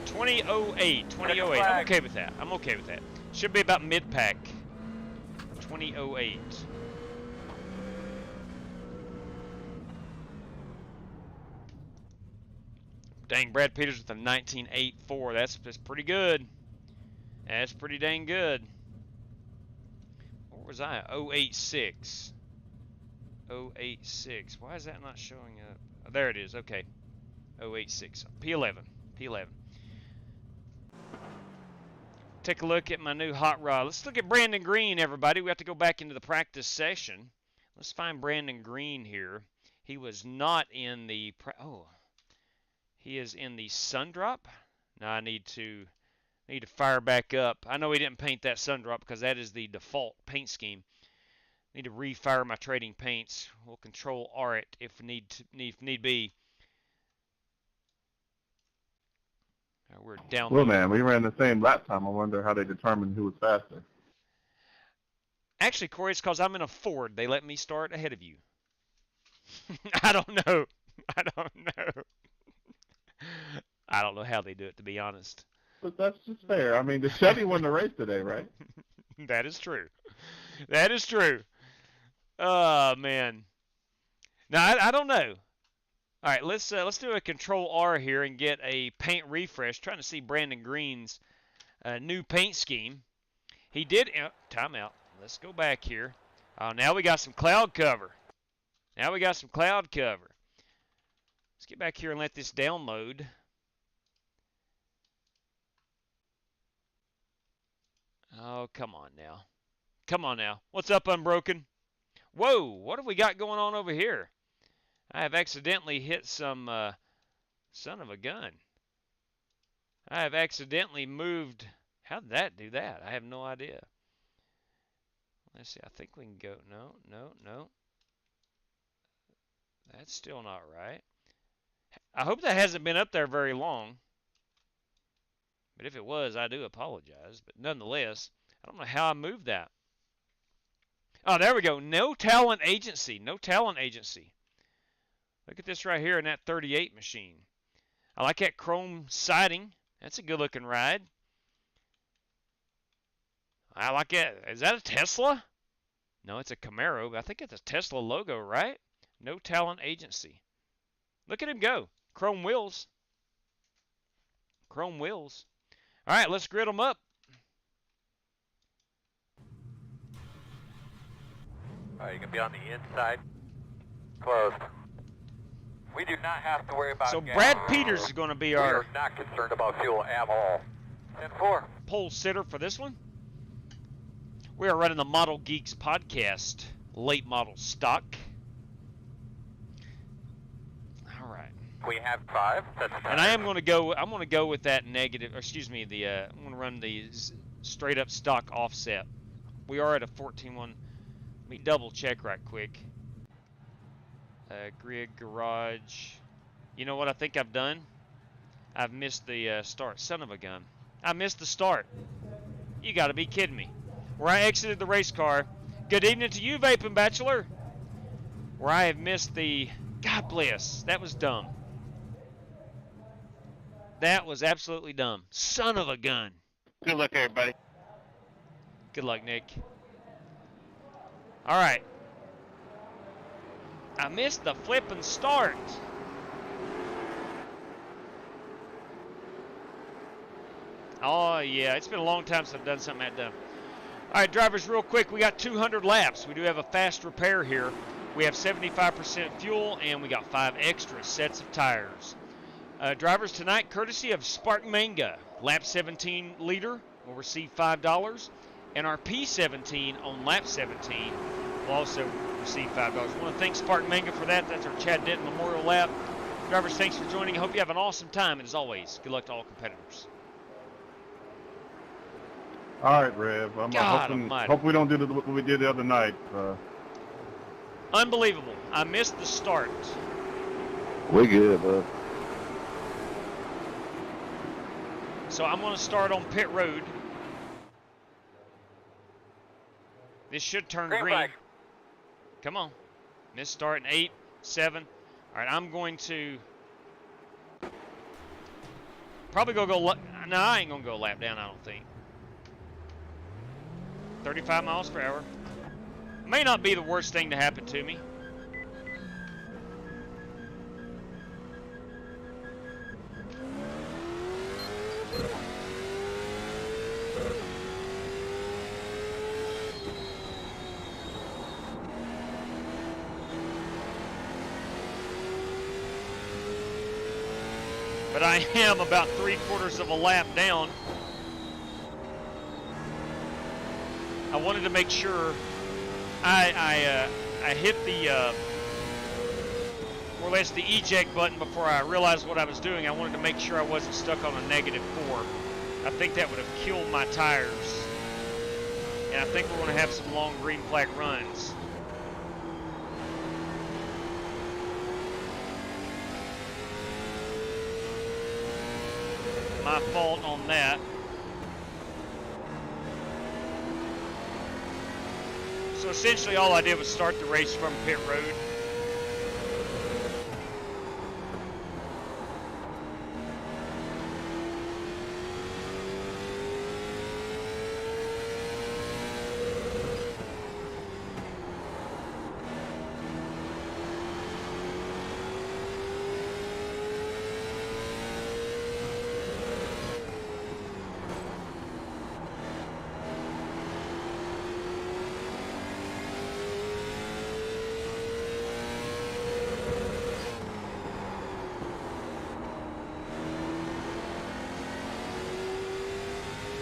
$20.08. I'm okay with that. I'm okay with that. Should be about mid-pack. $20.08. Dang, Brad Peters with a 19.84. That's pretty good. That's pretty dang good. Where was I? 0.86. 0.86. Why is that not showing up? Oh, there it is. Okay. 0.86. P11. P11. Take a look at my new hot rod. Let's look at Brandon Green, everybody. We have to go back into the practice session. Let's find Brandon Green here. He was not in the... he is in the sun drop. Now I need to fire back up. I know he didn't paint that sun drop because that is the default paint scheme. Need to refire my trading paints. We'll control R it if need be. We're down. Well, man, we ran the same lap time. I wonder how they determined who was faster. Actually, Corey, it's because I'm in a Ford. They let me start ahead of you. I don't know. I don't know how they do it, to be honest. But that's just fair. I mean, the Chevy won the race today, right? That is true. That is true. Oh, man. Now, I don't know. All right, let's do a Control R here and get a paint refresh. Trying to see Brandon Green's new paint scheme. He did timeout. Let's go back here. Oh, now we got some cloud cover. Let's get back here and let this download. Oh, come on now. What's up, Unbroken? Whoa, what have we got going on over here? I have accidentally hit some son of a gun. I have accidentally moved. How did that do that? I have no idea. Let's see. I think we can go. No. That's still not right. I hope that hasn't been up there very long. But if it was, I do apologize. But nonetheless, I don't know how I moved that. Oh, there we go. No talent agency. Look at this right here in that 38 machine. I like that chrome siding. That's a good-looking ride. I like it. Is that a Tesla? No, it's a Camaro, but I think it's a Tesla logo, right? No Talent Agency. Look at him go. Chrome wheels. Chrome wheels. All right, let's grid them up. All right, you can be on the inside. Closed. We do not have to worry about So gas. Brad Peters is going to be our... We are not concerned about fuel at all. 10-4. Pole sitter for this one. We are running the Model Geeks podcast, late model stock. All right. We have 5. That's and I am going to go. I'm going to go with that negative. Or excuse me. I'm going to run the straight up stock offset. We are at a 14.1. Let me double check right quick. Grid garage. You know what I think I've done? I've missed the start. Son of a gun. I missed the start. You got to be kidding me. Where I exited the race car. Good evening to you, Vaping Bachelor. Where I have missed the... God bless. That was dumb. That was absolutely dumb. Son of a gun. Good luck, everybody. Good luck, Nick. All right. I missed the flipping start. Oh, yeah. It's been a long time since I've done something that dumb. All right, drivers, real quick. We got 200 laps. We do have a fast repair here. We have 75% fuel, and we got 5 extra sets of tires. Drivers tonight, courtesy of Spark Manga, lap 17 leader will receive $5, and our P17 on lap 17 will also receive $5. I want to thank Spark Manga for that. That's our Chad Denton Memorial Lap. Drivers, thanks for joining. I hope you have an awesome time, and as always, good luck to all competitors. All right, Rev. I'm hope we don't do what we did the other night. Unbelievable. I missed the start. We good, bud. So I'm going to start on pit road. This should turn green. Flag. Come on. Missed start in 8, 7. All right, I'm going to probably go. No, I ain't going to go a lap down, I don't think. 35 miles per hour. May not be the worst thing to happen to me. But I am about 3/4 of a lap down. I wanted to make sure I hit the more or less the eject button before I realized what I was doing. I wanted to make sure I wasn't stuck on a -4. I think that would have killed my tires. And I think we're going to have some long green flag runs. My fault on that. So essentially all I did was start the race from pit road.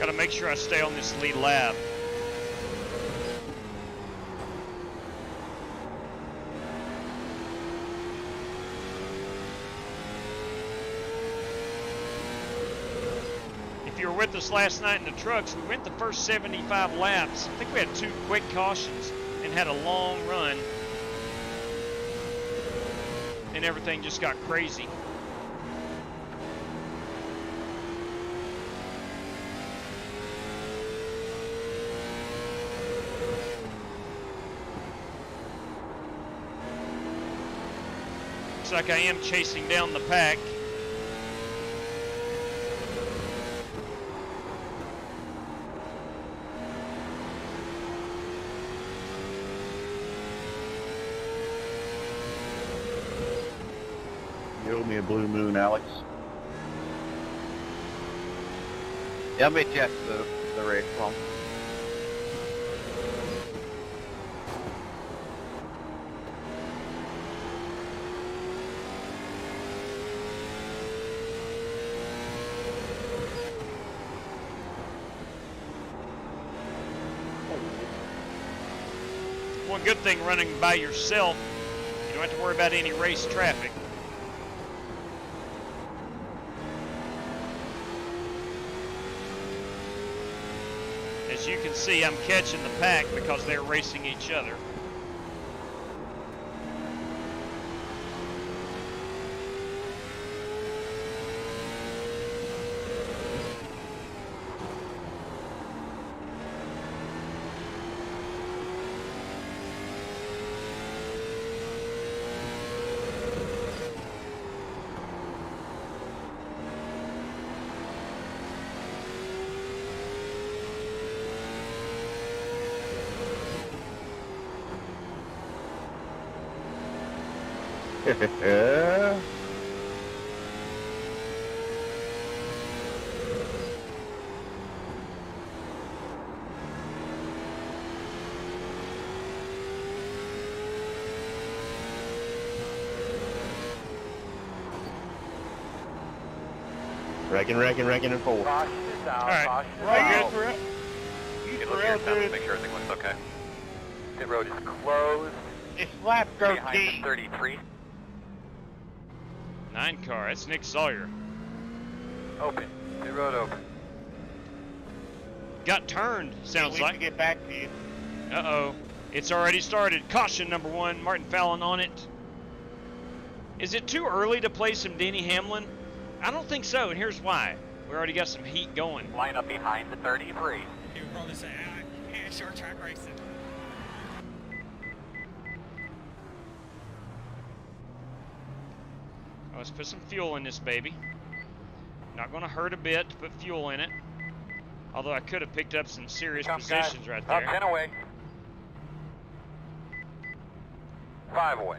Got to make sure I stay on this lead lap. If you were with us last night in the trucks, we went the first 75 laps. I think we had 2 quick cautions and had a long run. And everything just got crazy. Like I am chasing down the pack. owe me a blue moon, Alex. Yeah, I'll meet you after the race. Come on. One good thing running by yourself, you don't have to worry about any race traffic. As you can see, I'm catching the pack because they're racing each other. Yeah. Wrecking, and forward. Caution is out. All right. Caution is Right out. here, Okay, look here, Tom, make sure everything looks okay. Pit road is closed. It's lap Behind 13. the 33. 9 car, that's Nick Sawyer. Open. Pit road open. Got turned, sounds We like. can get back to you. Uh-oh. It's already started. Caution number 1, Martin Fallon on it. Is it too early to play some Denny Hamlin? I don't think so, and here's why. We already got some heat going. Line up behind the 33. You would probably say, yeah, short track racing. Let's put some fuel in this baby. Not going to hurt a bit to put fuel in it. Although I could have picked up some serious positions right there. 10 away. 5 away.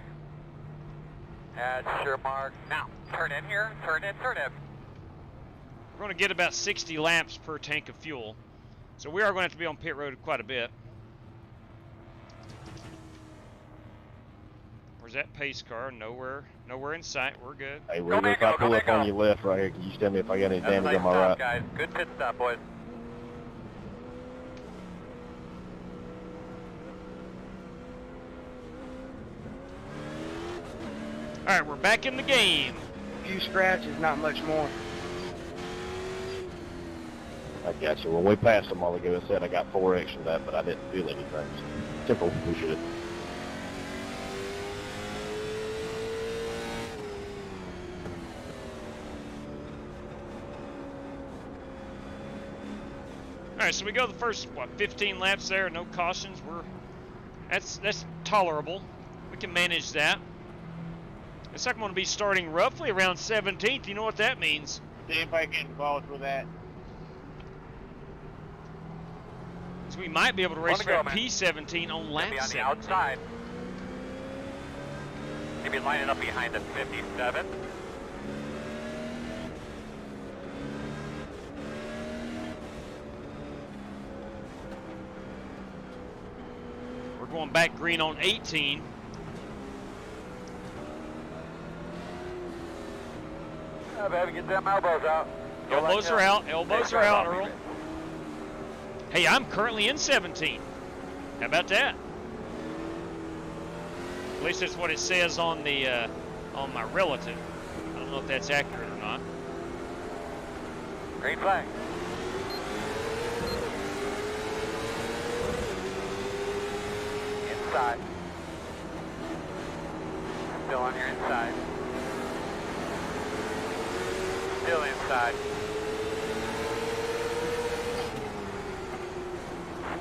At your mark. Now, turn in here. Turn in. We're going to get about 60 laps per tank of fuel. So we are going to have to be on pit road quite a bit. Where's that pace car? Nowhere in sight. We're good. Hey, Wilbur, if I pull up on your left right here, can you tell me if I got any damage on my right? Guys. Good pit stop, boys. All right, we're back in the game. A few scratches, not much more. I got you. When we passed them all ago, I said I got 4 extra of that, but I didn't feel anything. Simple. We should have. All right, so we go the first, 15 laps there, no cautions. That's tolerable. We can manage that. Looks like I'm going to be starting roughly around 17th. You know what that means? Did anybody get involved with that? So we might be able to race for a P17 on lap 17. On the outside. Maybe lining up behind the 57. We're going back green on 18. I better get them elbows out. Elbows are out. Elbows are out, Earl. Hey, I'm currently in 17. How about that? At least that's what it says on the on my relative. I don't know if that's accurate or not. Green flag. Inside. Still on your inside. Still inside.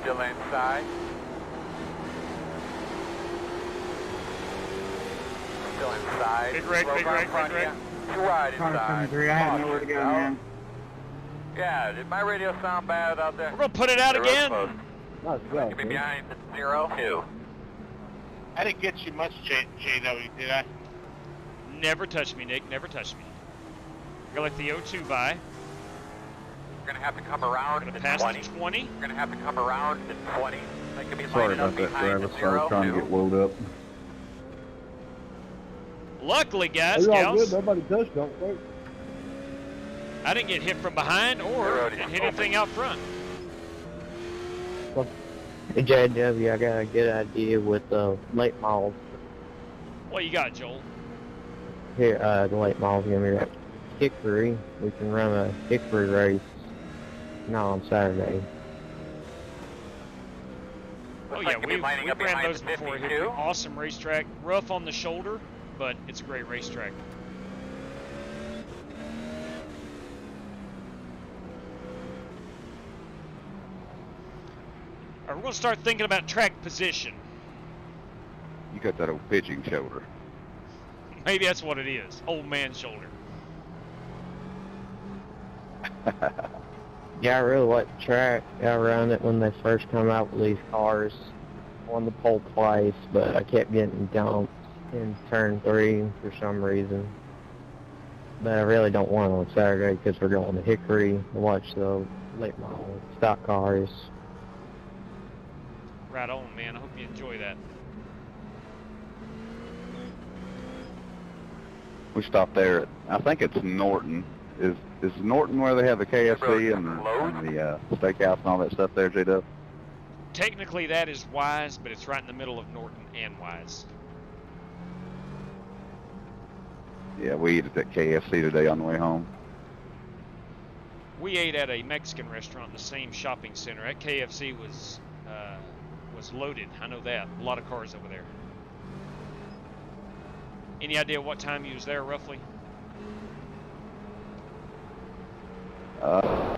Still inside. Still inside. Big rig, big rig, big rig. Too wide inside. I have nowhere to go, man. Yeah, did my radio sound bad out there? We're going to put it out again. Give me behind the 0-2. I didn't get you much, JW, did I? never touch me, Nick. Never touch me. Go let the O2 by. We're going to have to come around to pass 20. The 20. We're going to have to come around to 20. That could be Sorry lining up about that, behind the Travis. I was trying to get loaded up. Luckily, guys, You're all gals, good. Nobody touched, don't think. I didn't get hit from behind or hit anything out front. Hey, JW, I got a good idea with late models. What you got, Joel? Here, the late models gonna be at Hickory. We can run a Hickory race. Not on Saturday. Oh yeah, we ran those before here. Awesome racetrack. Rough on the shoulder, but it's a great racetrack. All right, we're going to start thinking about track position. You got that old pitching shoulder. Maybe that's what it is. Old man shoulder. Yeah, I really like the track. I ran it when they first come out with these cars. Won the pole twice, but I kept getting dumped in turn 3 for some reason. But I really don't want it on Saturday because we're going to Hickory to watch the late model stock cars. Right on, man. I hope you enjoy that. We stopped there at, I think it's Norton. Is Norton where they have the KFC and the steakhouse and all that stuff there, J-Dub? Technically that is Wise, but it's right in the middle of Norton and Wise. Yeah, we ate at that KFC today on the way home. We ate at a Mexican restaurant in the same shopping center. That KFC was loaded. I know that. A lot of cars over there. Any idea what time you was there, roughly? I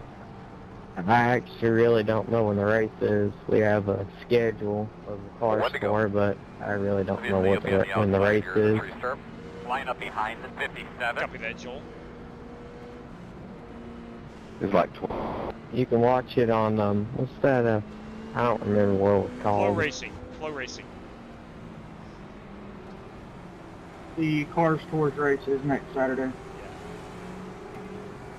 actually really don't know when the race is. We have a schedule of the cars for, but I really don't know when the race is. Line up behind the 57. Copy that, Joel. It's like 12. You can watch it on, what's that, I don't remember what it was called. Flow Racing. The Cars Tours race is next Saturday.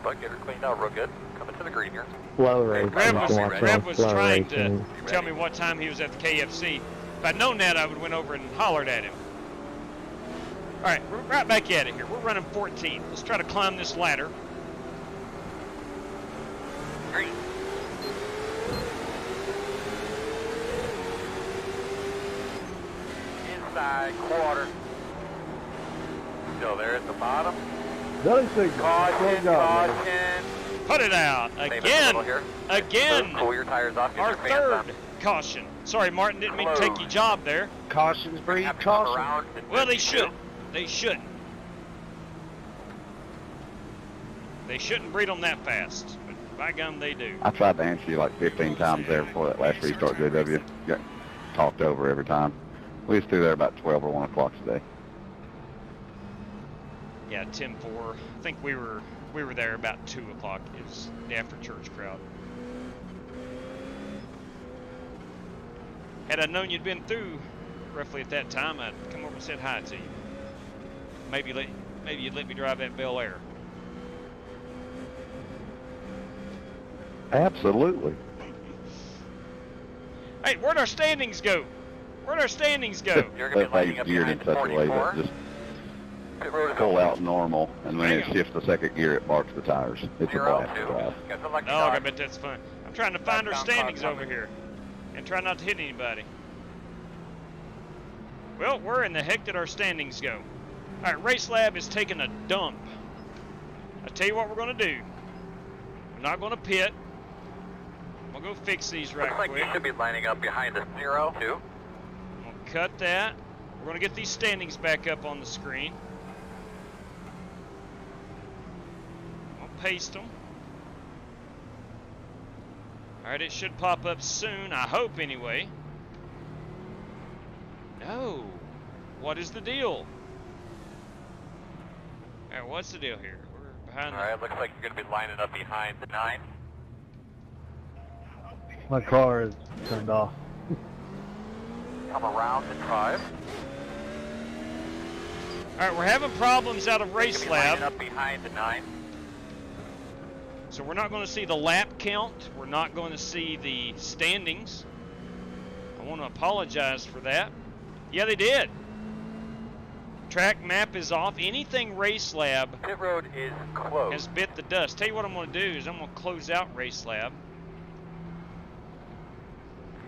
But get her cleaned out real good. Coming to the green here. Flow Racing. Rev was trying to tell me what time he was at the KFC. If I'd known that, I would have went over and hollered at him. All right, we're right back at it here. We're running 14. Let's try to climb this ladder. Green. Inside quarter. Still there at the bottom. Caution. Put it out again. Again. Pull your tires off. Our third caution. Sorry, Martin, didn't mean to take your job there. Cautions breed caution. Well, they should. They shouldn't. They shouldn't breed them that fast. But by gum, they do. I tried to answer you like 15 times there before that last restart, JW. Got talked over every time. We was through there about 12 or 1 o'clock today. Yeah, 10-4. I think we were there about 2 o'clock. It was the after church crowd. Had I known you'd been through roughly at that time, I'd come over and said hi to you. Maybe you'd let me drive that Bel Air. Absolutely. Hey, where'd our standings go? Where'd our standings go? You're going to be lining up geared in such a way that just pull out normal, and when it shifts the second gear, it marks the tires. It's a blast to drive. Oh, I bet that's fun. I'm trying to find our standings over here and try not to hit anybody. Well, where in the heck did our standings go? All right, RaceLab is taking a dump. I tell you what we're going to do. We're not going to pit. I'm going to go fix these right quick. Looks like you should be lining up behind the 0, 2. We'll cut that. We're going to get these standings back up on the screen. I'll paste them. All right, it should pop up soon, I hope anyway. No. What is the deal? All right, what's the deal here? We're behind. All right, looks like you're going to be lining up behind the 9. My car is turned off. Come around to 5. All right, we're having problems out of RaceLab. Up behind the 9. So we're not going to see the lap count. We're not going to see the standings. I want to apologize for that. Yeah, they did. Track map is off. Anything RaceLab Pit road is closed. has bit the dust. Tell you what I'm going to do is I'm going to close out RaceLab.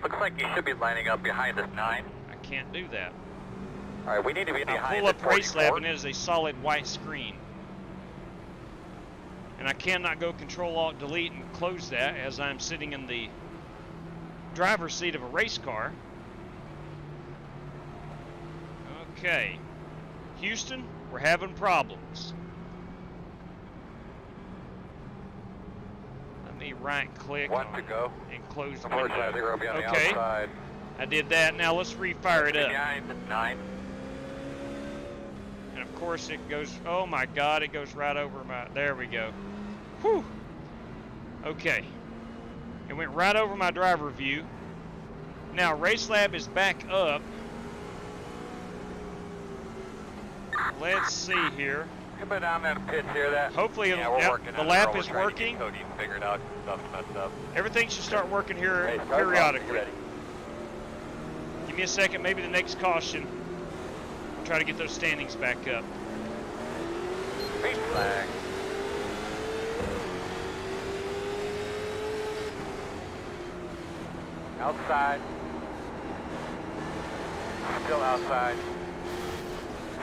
Looks like you should be lining up behind this 9. I can't do that. All right, we need to be I behind pull up the 44. RaceLab and it is a solid white screen. And I cannot go Control-Alt-Delete and close that as I'm sitting in the driver's seat of a race car. Okay. Houston, we're having problems. Let me right-click One to go. and close the More window. zero be on the Okay, outside. I did that. Now let's refire it up. Behind the 9. And of course it goes, oh my God, it goes right over my, there we go. Whew. Okay. It went right over my driver view. Now RaceLab is back up. Let's see here. Come on down in the pits here. That. Hopefully yeah, we're yep, working the on lap it. is working. Cody figured out stuff's messed up. Everything should start working here Hey, periodically. ready. Give me a second, maybe the next caution. We'll try to get those standings back up. Green flag. Outside. Still outside.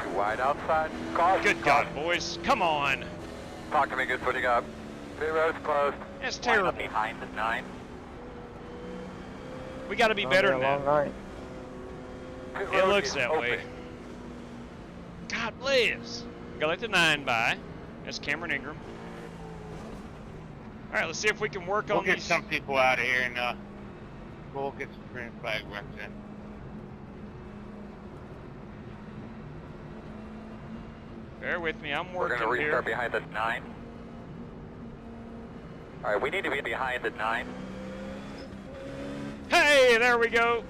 Too wide outside. Caution. Good God, boys. Come on. Talk to me, good footing up. Pit road's closed. That's Line terrible. up behind the 9. We got to be better than that. Pit It road looks is that open. way. God bless. We got to let the 9 by. That's Cameron Ingram. All right, let's see if we can work We'll on get these. some people out of here and we'll get some green flag wrecks in. Bear with me, I'm We're working going to here. restart behind the 9. All right, we need to be behind the 9. Hey, there we go.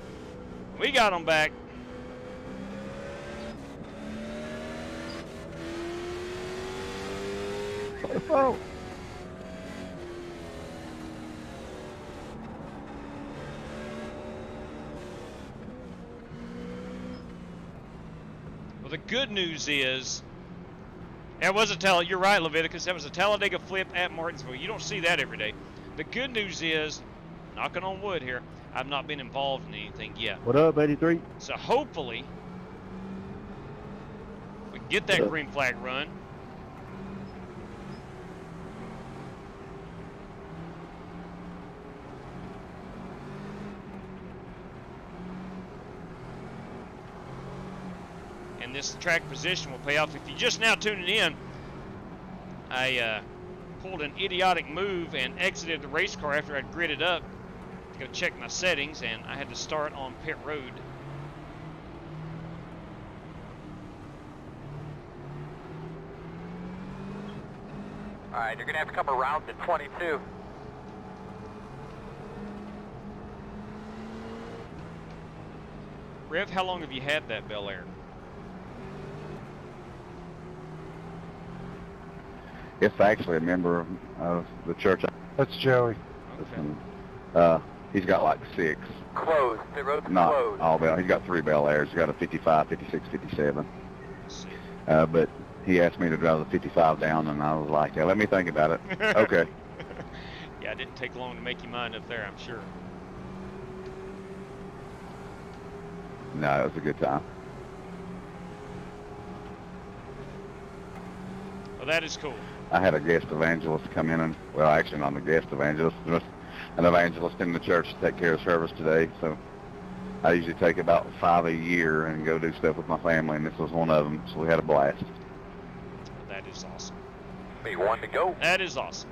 We got them back. Oh. Well, the good news is, that was a you're right, Leviticus, that was a Talladega flip at Martinsville. You don't see that every day. The good news is, knocking on wood here, I've not been involved in anything yet. What up, 83? So hopefully, we can get that green flag run. And this track position will pay off. If you're just now tuning in, I pulled an idiotic move and exited the race car after I'd gridded up to go check my settings, and I had to start on pit road. All right, you're going to have to come around to 22. Rev, how long have you had that Bel Air? It's actually a member of the church. That's Joey. Okay. He's got like 6. Closed. The road's Not closed. all Bel. He's got 3 Bel Airs. He's got a 55, 56, 57. But he asked me to drive the 55 down, and I was like, yeah, let me think about it. Okay. Yeah, it didn't take long to make you mind up there, I'm sure. No, it was a good time. Well, that is cool. I had a guest evangelist come in, and well, actually not a guest evangelist, just an evangelist in the church to take care of service today. So I usually take about 5 a year and go do stuff with my family, and this was one of them. So we had a blast. Well, that is awesome. Be 1 to go. That is awesome.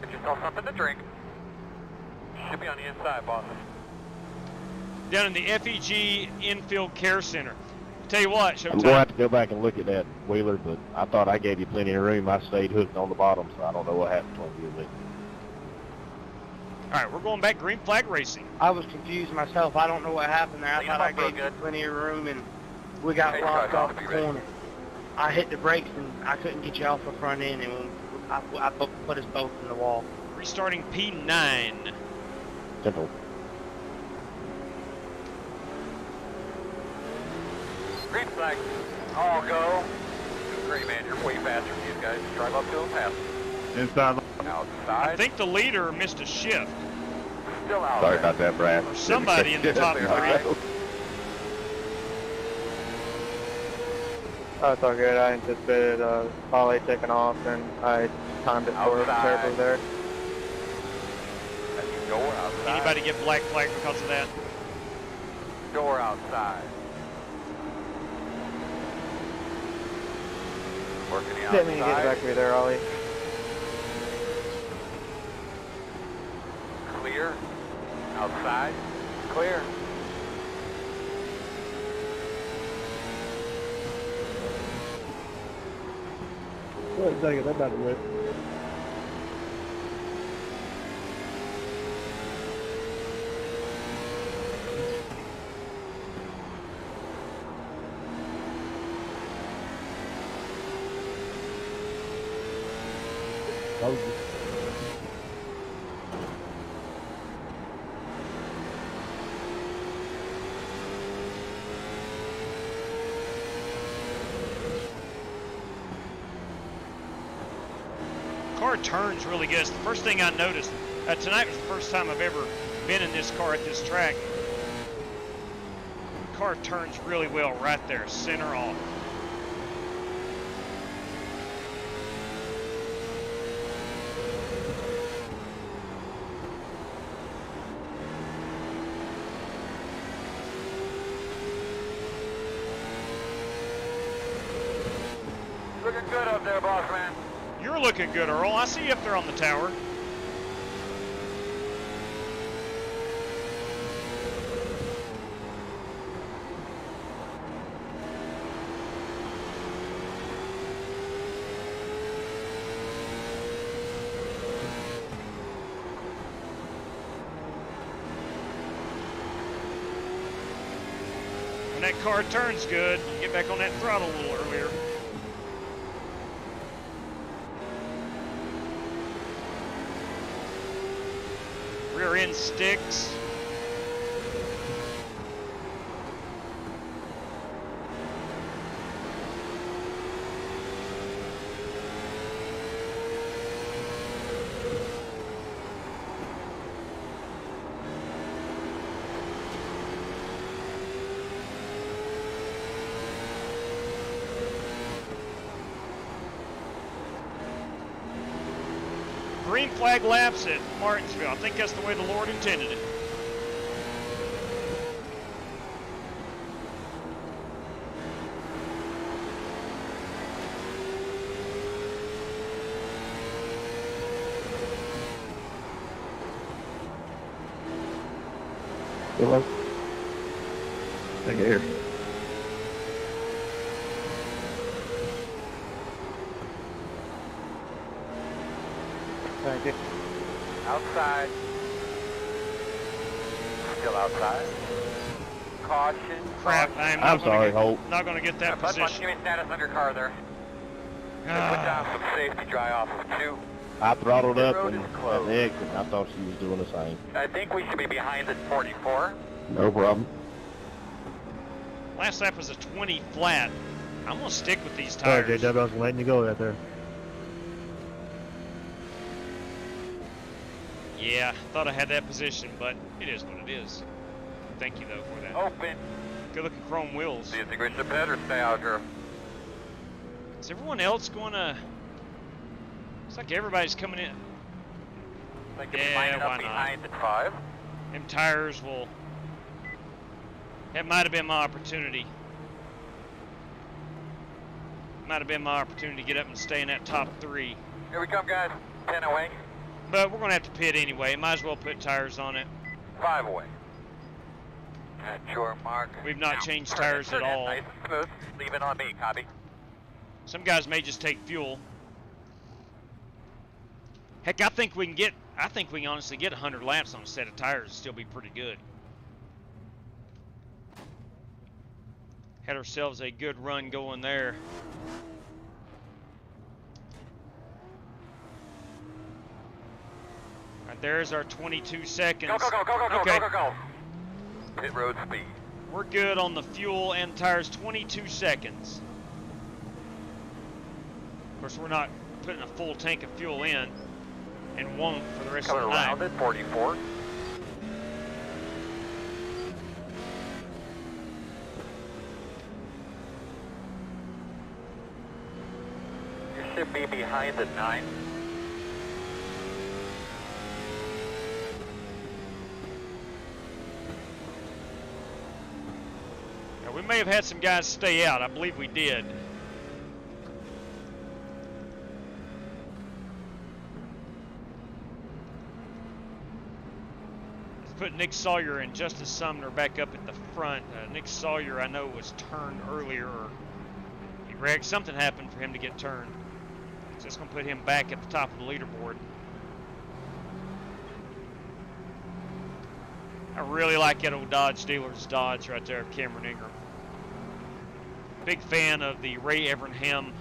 Get yourself something to drink. Should be on the inside, boss. Down in the FEG Infield Care Center. Tell you what, Showtime. I'm going to have to go back and look at that, Wheeler, but I thought I gave you plenty of room. I stayed hooked on the bottom, so I don't know what happened between you and me. All right, we're going back green flag racing. I was confused myself. I don't know what happened there. I thought I gave you plenty of room and we got locked off the corner. I hit the brakes and I couldn't get you off the front end, and I put us both in the wall. Restarting P9. Simple. Green flag. All go. Great, man. You're way faster than these guys. Drive up to them, pass. Inside. Outside. I think the leader missed a shift. Still out Sorry there. about that, Brad. Or somebody in the top three. Oh, it's all good. I anticipated Ollie taking off, and I timed it for terribly there. Door outside. Anybody get black flag because of that? Door outside. Working the outside. Didn't mean to get back to me there, Ollie. Clear. Outside. Clear. Go ahead and take it. That about it. Car turns really good. It's the first thing I noticed. Tonight was the first time I've ever been in this car at this track. The car turns really well right there, center off. Looking good up there, boss man. You're looking good, Earl. I see you up there on the tower. When that car turns good, you get back on that throttle a little earlier. Rear end sticks. Green flag laps at Martinsville. I think that's the way the Lord intended it. Good luck. Take it here. Thank you. Outside. Still outside. Caution. Crap, Caution. I'm sorry, Holt. Not going to get that Bud, position. give me status on your car there. Put down some safety dry off of 2. I throttled The up road and is at closed. the exit. I thought she was doing the same. I think we should be behind at 44. No problem. Last lap was a 20 flat. I'm going to stick with these Sorry, tires. JW, I was letting you go right there. Yeah, thought I had that position, but it is what it is. Thank you, though, for that. Open. Good looking chrome wheels. Do you think we should pit or stay out here? Is everyone else going to... Looks like everybody's coming in. Think if we line it up why behind not? at 5? Them tires will... That might have been my opportunity. Might have been my opportunity to get up and stay in that top 3. Here we come, guys. 10 away. But we're going to have to pit anyway. Might as well put tires on it. 5 away. At your mark. We've not changed tires at all. Nice and smooth. Leave it on me, copy. Some guys may just take fuel. Heck, I think we can honestly get 100 laps on a set of tires and still be pretty good. Had ourselves a good run going there. Right, there's our 22 seconds. Go, go, go, go, go, okay. go, go, go, go. Pit road speed. We're good on the fuel and tires, 22 seconds. Of course, we're not putting a full tank of fuel in and won't for the rest of the night. Coming around at 44. You should be behind at 9. Now, we may have had some guys stay out. I believe we did. Put Nick Sawyer and Justice Sumner back up at the front. Nick Sawyer, I know, was turned earlier. Or he wrecked. Something happened for him to get turned. So it's going to put him back at the top of the leaderboard. I really like that old Dodge dealer's Dodge right there, Cameron Ingram. Big fan of the Ray Evernham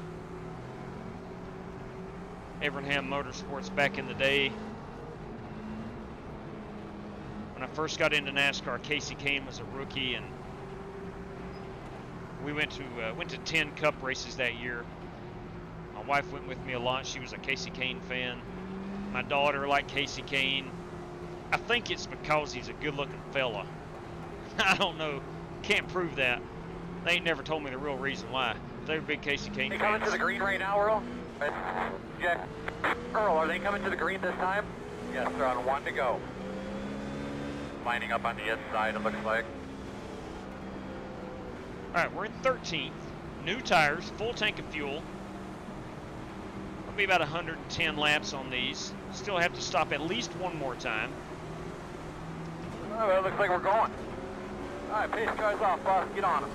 Motorsports back in the day. When I first got into NASCAR, Casey Kane was a rookie, and we went to 10 Cup races that year. My wife went with me a lot. She was a Casey Kane fan. My daughter liked Casey Kane. I think it's because he's a good-looking fella. I don't know. Can't prove that. They ain't never told me the real reason why. They were big Casey Kane fans. They coming to the green right now, Earl? Yeah. Earl, are they coming to the green this time? Yes, they're on 1 to go. Lining up on the inside, it looks like. Alright, we're in 13th. New tires, full tank of fuel. It'll be about 110 laps on these. Still have to stop at least one more time. Oh, well, it looks like we're going. Alright, pace cars off, boss. Get on them.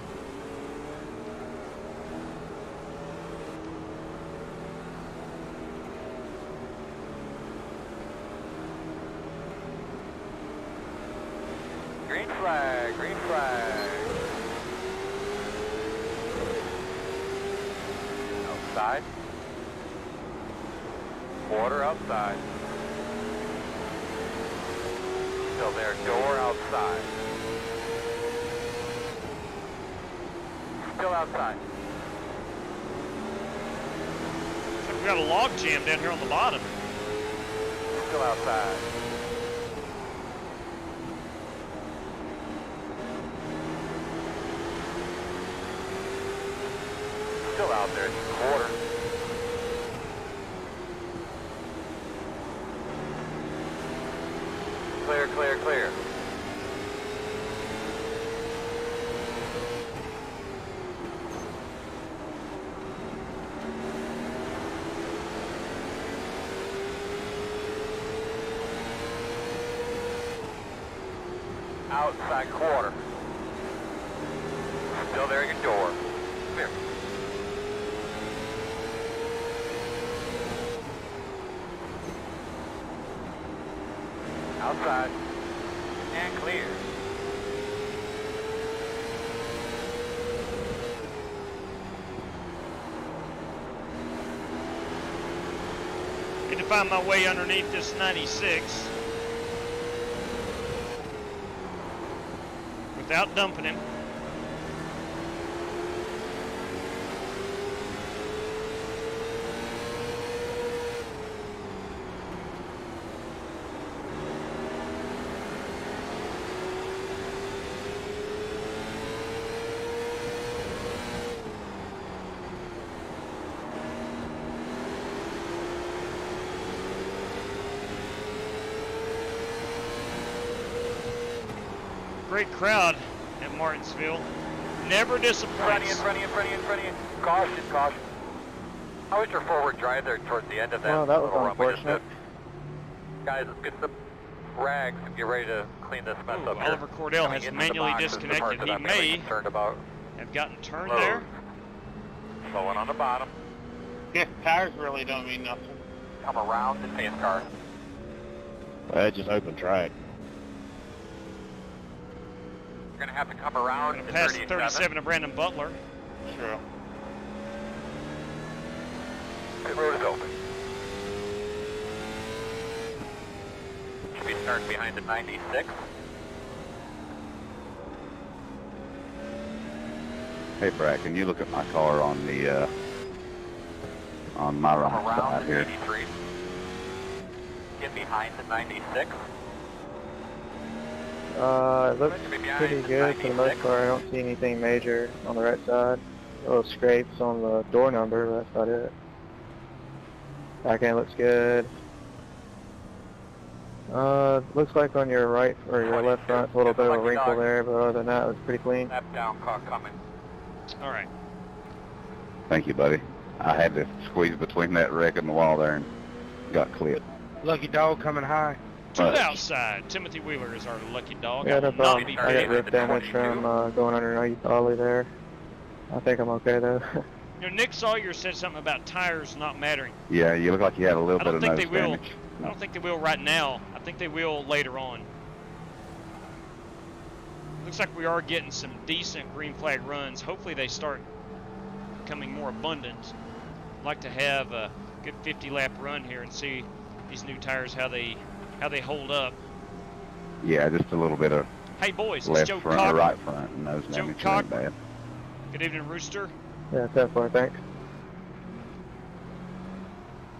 Green flag, green flag. Outside. Quarter outside. Still there, door outside. Still outside. We've got a log jam down here on the bottom. Still outside. Still out there, quarter. Clear, clear, clear. Outside quarter. Still there at your door. Clear. Outside. And clear. Need to find my way underneath this 96 without dumping him. Great crowd at Martinsville. Never disappoints. In front of you. Caution, caution. How was your forward drive there towards the end of that? Well, that was little run we just unfortunate. did? Guys, let's get some rags and get ready to clean this mess up here. Oliver Cordell has manually disconnected. He may about have gotten turned load. there. Slowing on the bottom. Yeah, tires really don't mean nothing. Come around the pace car. That's just open track. You're going to have to come around to Past 37 of Brandon Butler. Sure. Pit road is open. Should be starting behind the 96. Hey, Brad, can you look at my car on the, on my right side here? 83. Get behind the 96. It looks pretty good for the most part. I don't see anything major on the right side. Little scrapes on the door number, but that's about it. Back end looks good. Looks like on your right or your left front, a little bit of a wrinkle there, but other than that, it looks pretty clean. Snap down, car coming. All right. Thank you, buddy. I had to squeeze between that wreck and the wall there and got clipped. Lucky dog coming high. To the outside, Timothy Wheeler is our lucky dog. Yeah, I no will not problem. be I got rib damage from going underneath the ollie there. I think I'm okay though. You know, Nick Sawyer said something about tires not mattering. Yeah, you look like you had a little I bit don't of think nose they will. damage. I don't think they will right now. I think they will later on. Looks like we are getting some decent green flag runs. Hopefully they start becoming more abundant. I'd like to have a good 50-lap run here and see these new tires how they hold up. Yeah, just a little bit of Hey boys, it's left Joe front Cocker. or right front and nose Joe damage Cocker. ain't bad. Good evening, Rooster. Yeah, 10-4, thanks.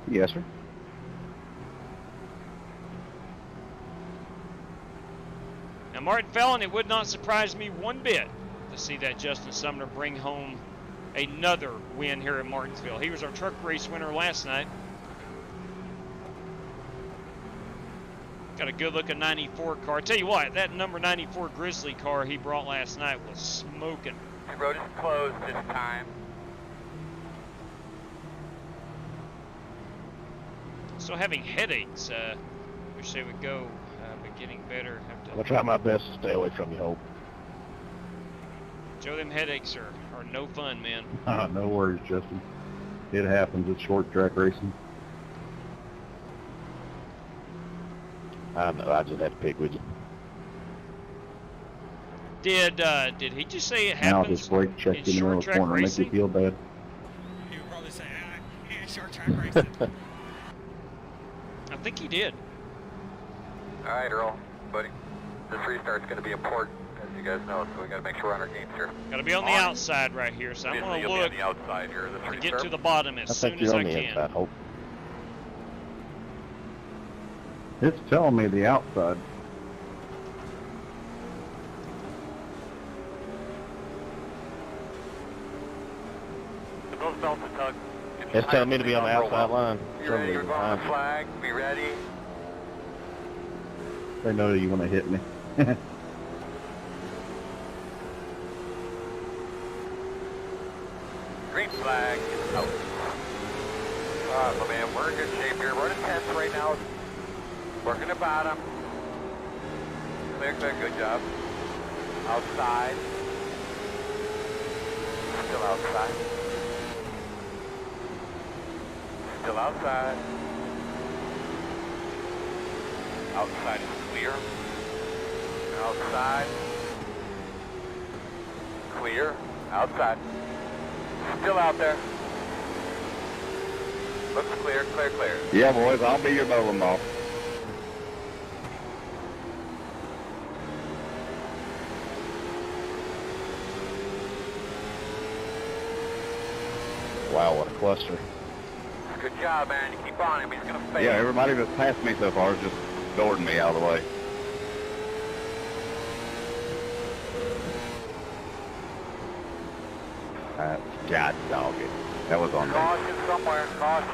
Yes, sir. Now, Martin Fallon, it would not surprise me one bit to see that Justin Sumner bring home another win here at Martinsville. He was our truck race winner last night. Got a good-looking 94 car. I tell you what, that number 94 Grizzly car he brought last night was smoking. The road is closed this time. Still having headaches. Wish they would go, but getting better. I'll try my best to stay away from you, Hope. Joe, them headaches are no fun, man. No worries, Justin. It happens. It's short track racing. I know. I just had to pick with you. Did he just say it Now happens this brake check in in the middle short of the track corner make racing? you feel bad. He would probably say, yeah, short track racing. I think he did. Alright, Earl, buddy. This restart's going to be important, as you guys know, so we got to make sure we're on our games here. Got to be on the outside right here, so I'm going to look on the outside here, this to get restart. to the bottom as I soon think as you're I on the can. inside, Hope. It's telling me the outside. Those belts are tugged. It's telling me to be on the outside line. You ready? We're going on the flag. Be ready. They know you want to hit me. Green flag is out. Alright, my man, we're in good shape here. We're in 10th right now. Working the bottom. Clear, clear, good job. Outside. Still outside. Still outside. Outside is clear. Outside. Clear. Outside. Still out there. Looks clear, clear, clear. Yeah, boys, I'll be your bowling ball. Wow, what a cluster. Good job, man. You keep on him. He's going to fail. Yeah, everybody that's passed me so far is just goring me out of the way. God dog it. That was on me. Caution somewhere. Caution.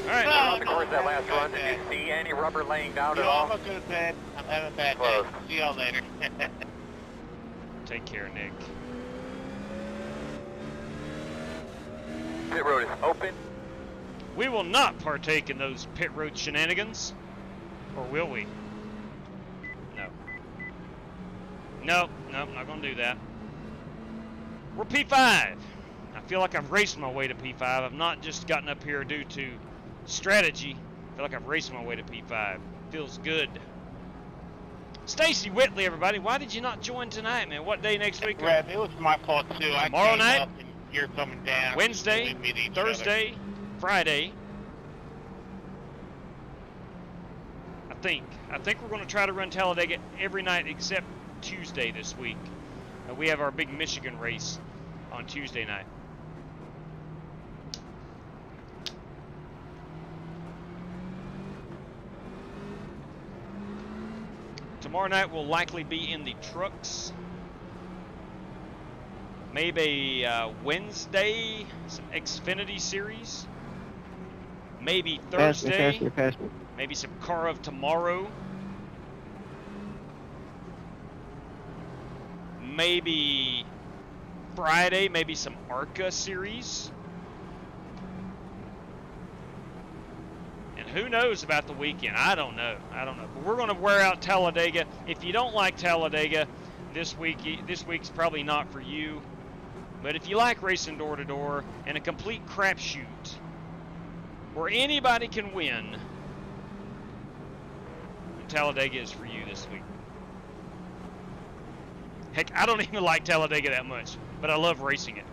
All right. Of course, that last run, did you see any rubber laying down You at all? almost could have said, I'm having a bad Close. day. See y'all later. Take care, Nick. Pit road is open. We will not partake in those pit road shenanigans. Or will we? No. Nope, not going to do that. We're P5. I feel like I've raced my way to P5. I've not just gotten up here due to strategy. I feel like I've raced my way to P5. Feels good. Stacy Whitley, everybody. Why did you not join tonight, man? What day next week? Rev, it was my fault too. Tomorrow I came night? up and you're coming down. Wednesday, We meet each Thursday, other. Friday. I think we're going to try to run Talladega every night except Tuesday this week. We have our big Michigan race on Tuesday night. Tomorrow night we'll likely be in the trucks. Maybe Wednesday, some Xfinity series. Maybe Thursday. Pass me. Maybe some Car of Tomorrow. Maybe Friday, maybe some ARCA series. And who knows about the weekend? I don't know. But we're going to wear out Talladega. If you don't like Talladega, this week's probably not for you. But if you like racing door to door and a complete crapshoot where anybody can win, Talladega is for you this week. Heck, I don't even like Talladega that much, but I love racing it.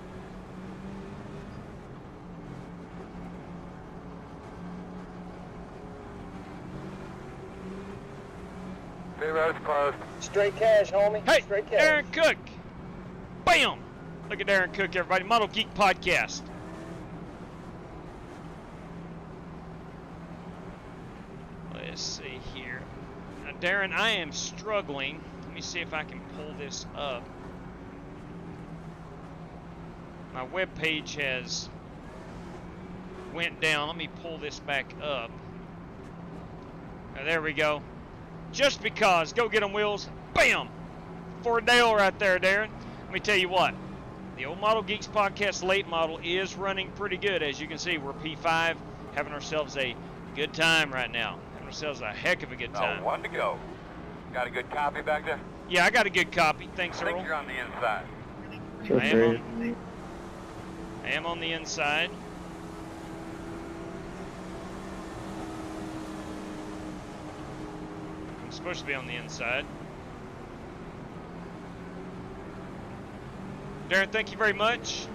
Pit road's closed. Straight cash, homie. Hey, Straight cash. Darren Cook. Bam! Look at Darren Cook, everybody. Model Geek Podcast. Let's see here. Now, Darren, I am struggling. Let me see if I can pull this up. My web page has went down. Let me pull this back up. Now, there we go. Just because. Go get them, Wheels. Bam! For Dale right there, Darren. Let me tell you what. The Old Model Geeks Podcast late model is running pretty good. As you can see, we're P5, having ourselves a good time right now. Having ourselves a heck of a good time. One to go. Got a good copy back there? Yeah, I got a good copy. Thanks, I Earl. think you're on the inside. I am on the inside. I'm supposed to be on the inside. Darren, thank you very much.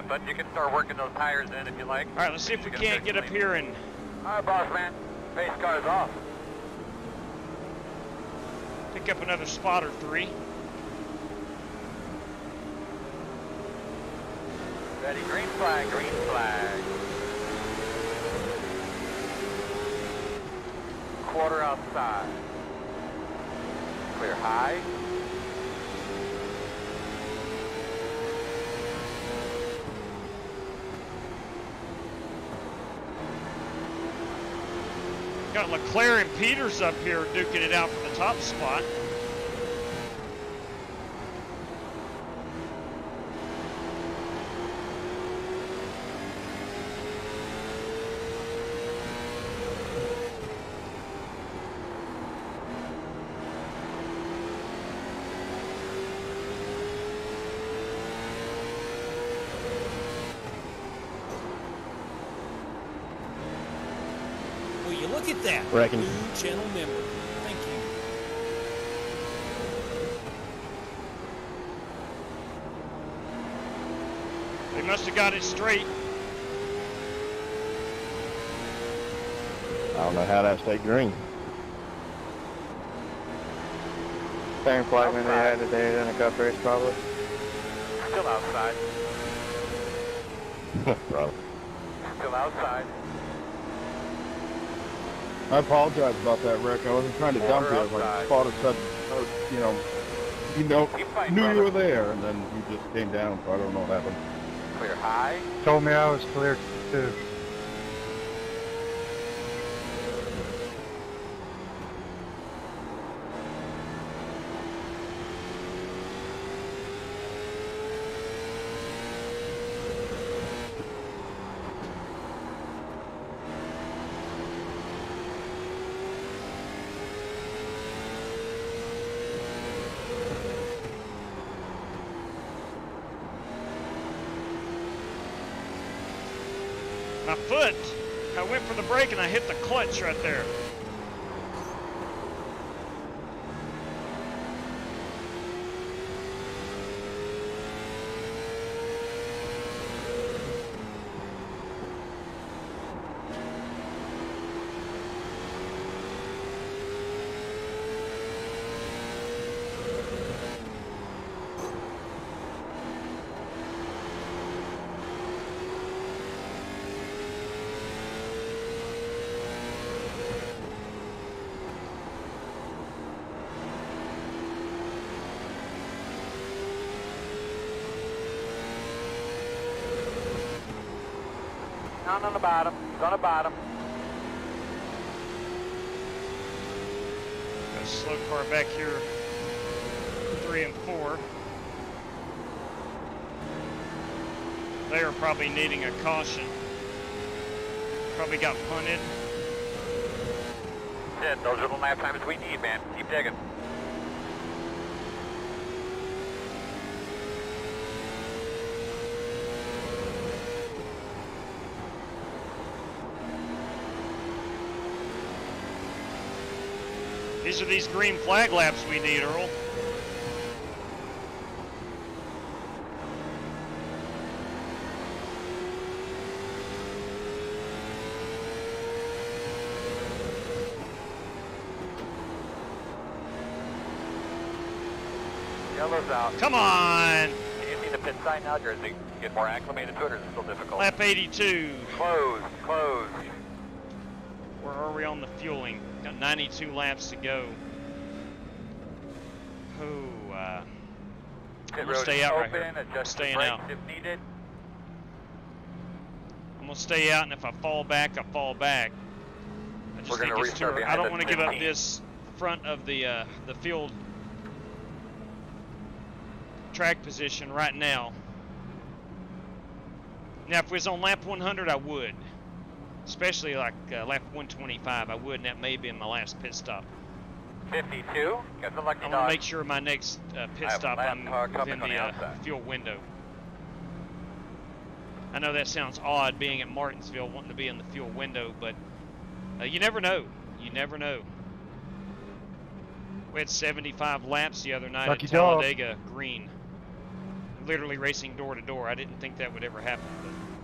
But you can start working those tires in if you like. All right, let's see if we can't get up here and... All right, boss man. Pace car's off. Pick up another spot or three. Ready, green flag, green flag. Quarter outside. Clear high. Got Leclerc and Peters up here duking it out for the top spot. Will you look at that? Reckon. New channel member. Thank you. They must have got it straight. I don't know how that stayed green. Same flag when they had today in a cup race, probably. Still outside. Bro. Still outside. I apologize about that, Rick. I wasn't trying to dump you. I spotted sudden, knew you were there, and then you just came down, so I don't know what happened. Clear high. Told me I was clear too. My foot, I went for the brake and I hit the clutch right there. on the bottom. He's on the bottom. Got a slow car back here, 3 and 4. They are probably needing a caution. Probably got punted. Shit, those are the lap times we need, man. Keep digging. These are these green flag laps we need, Earl. Yellow's out. Come on! Can you see the pit sign now, or is it get more acclimated to it, or is it still difficult? Lap 82. Close, close. Where are we on the fueling? Got 92 laps to go. I'm gonna stay out right here. I'm staying out. If needed. I'm gonna stay out, and if I fall back, I fall back. I just think it's too early. I don't want to give up this front of the field track position right now. Now, if it was on lap 100, I would. Especially like lap 125, I would, and that may be in my last pit stop. 52. Got the lucky I'm dog. gonna make sure my next pit stop I'm within the fuel window. I know that sounds odd, being at Martinsville, wanting to be in the fuel window, but you never know. You never know. We had 75 laps the other night at Talladega Green. Literally racing door to door. I didn't think that would ever happen,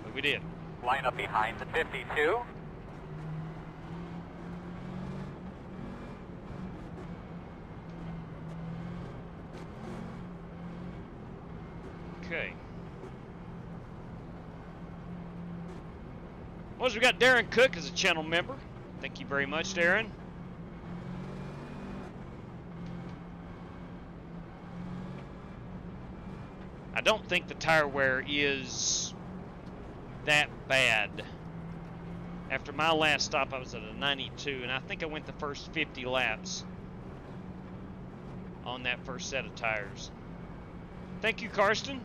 but we did. Line up behind the 52. Okay. Well, we got Darren Cook as a channel member. Thank you very much, Darren. I don't think the tire wear is that bad. After my last stop, I was at a 92, and I think I went the first 50 laps on that first set of tires. Thank you, Karsten.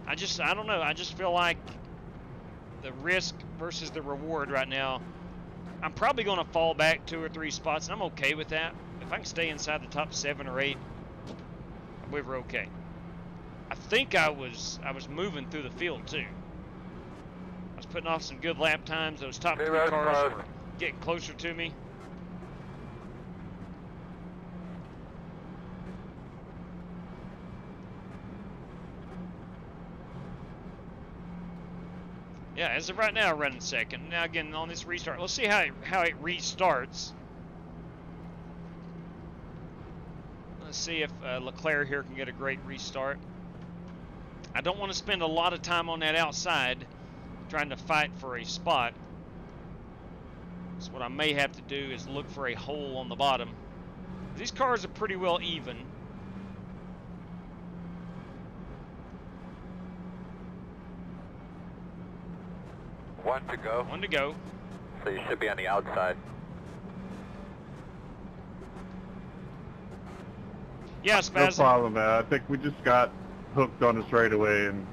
I don't know. I just feel like the risk versus the reward right now. I'm probably going to fall back 2 or 3 spots, and I'm okay with that. If I can stay inside the top 7 or 8, I believe we're okay. I think I was moving through the field too. I was putting off some good lap times. Those top 3 cars were getting closer to me. Yeah, as of right now, running second. Now again, on this restart, let's see how it restarts. Let's see if Leclerc here can get a great restart. I don't want to spend a lot of time on that outside trying to fight for a spot. So what I may have to do is look for a hole on the bottom. These cars are pretty well even. One to go. One to go. So you should be on the outside. Yeah, Spaz. No problem, man. I think we just got hooked on the straightaway and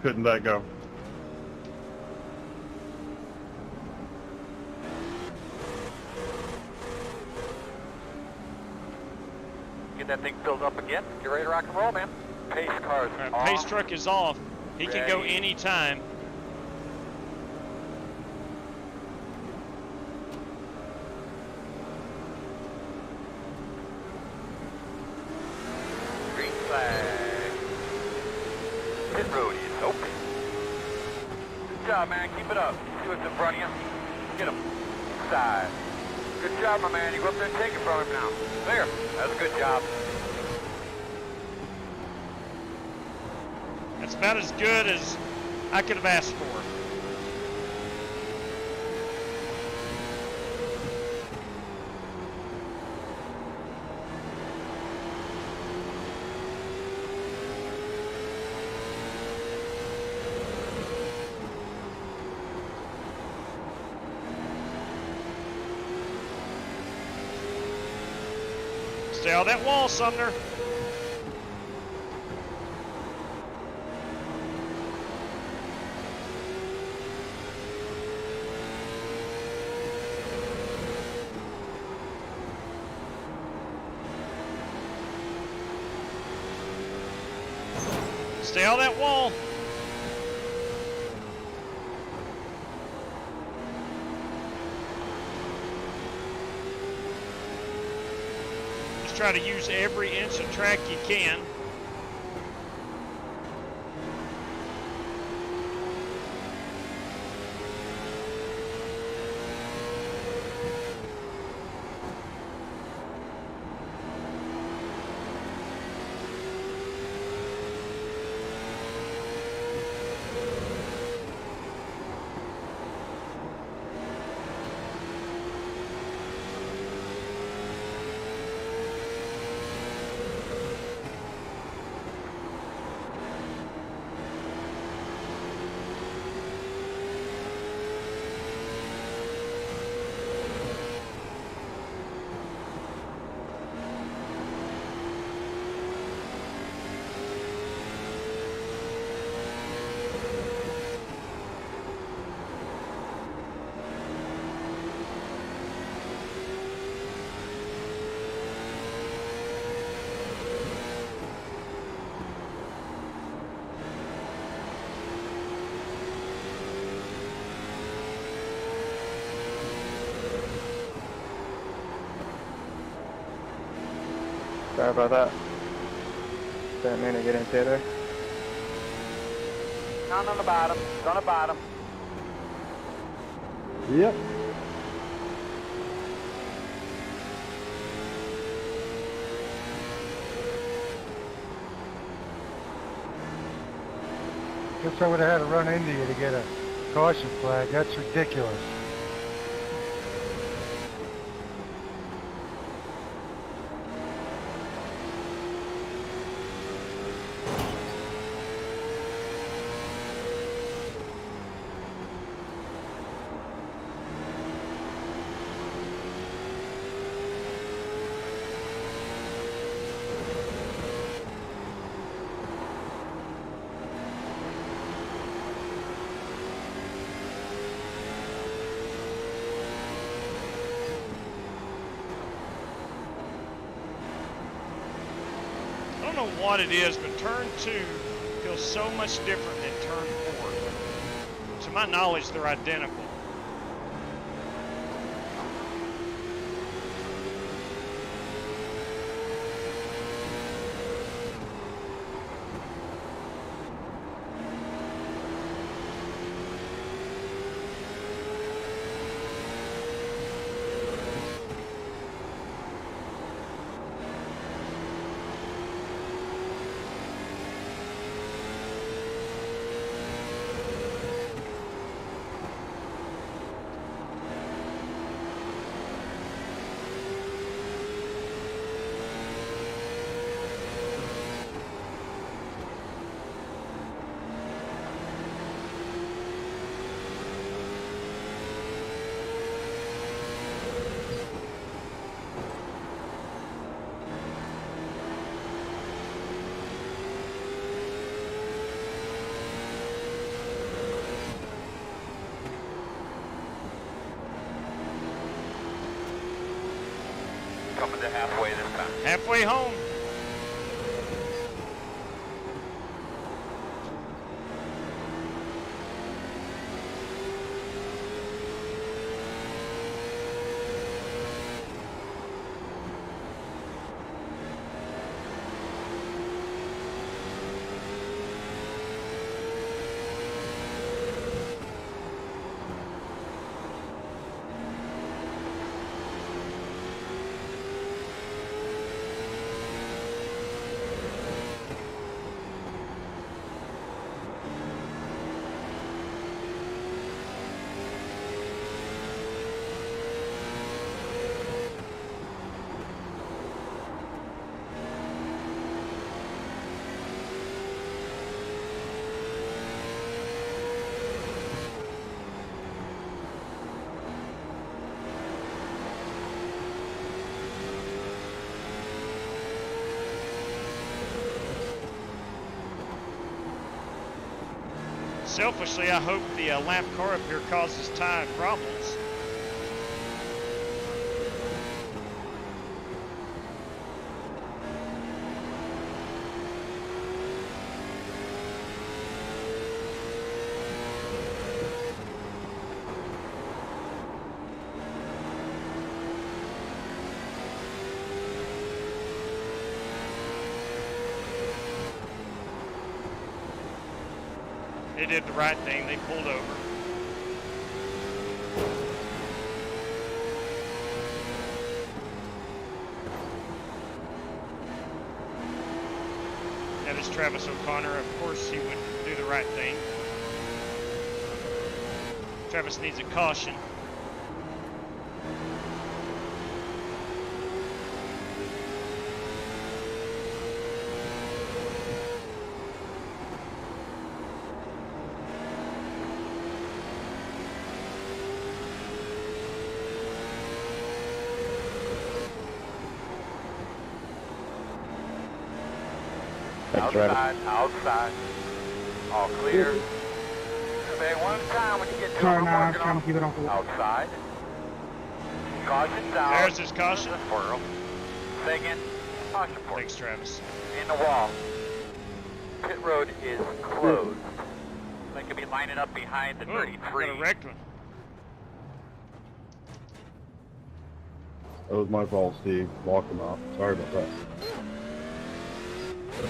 couldn't let go. Get that thing filled up again. Get ready to rock and roll, man. Pace cars off. Pace truck is off. He can go anytime. Green flag. Pit road is open. Good job, man. Keep it up. See what's in front of you. Get him. Inside. Good job, my man. You go up there and take it from him now. There. That's a good job. That's about as good as I could have asked for. Stay on that wall, Sumner. Stay on that wall. Just try to use every inch of track you can. Sorry about that. Didn't mean to get into there. Down on the bottom. It's on the bottom. Yep. Guess I would have had to run into you to get a caution flag. That's ridiculous. I don't know what it is, but turn 2 feels so much different than turn 4. To my knowledge, they're identical. Coming to halfway this time. Halfway home. Selfishly, I hope the lap car up here causes tire problems. They did the right thing. They pulled over. That is Travis O'Connor. Of course, he would do the right thing. Travis needs a caution. Outside. All clear. Okay, one time when you get to Sorry, no, I'm trying to keep it off the wall. outside. Caution down. There's his caution. Squirrel. Second. Caution port. Thanks, Travis. In the wall. Pit road is closed. They could be lining up behind the 33. Got a wrecked one. That was my fault, Steve. Locked him out. Sorry about that.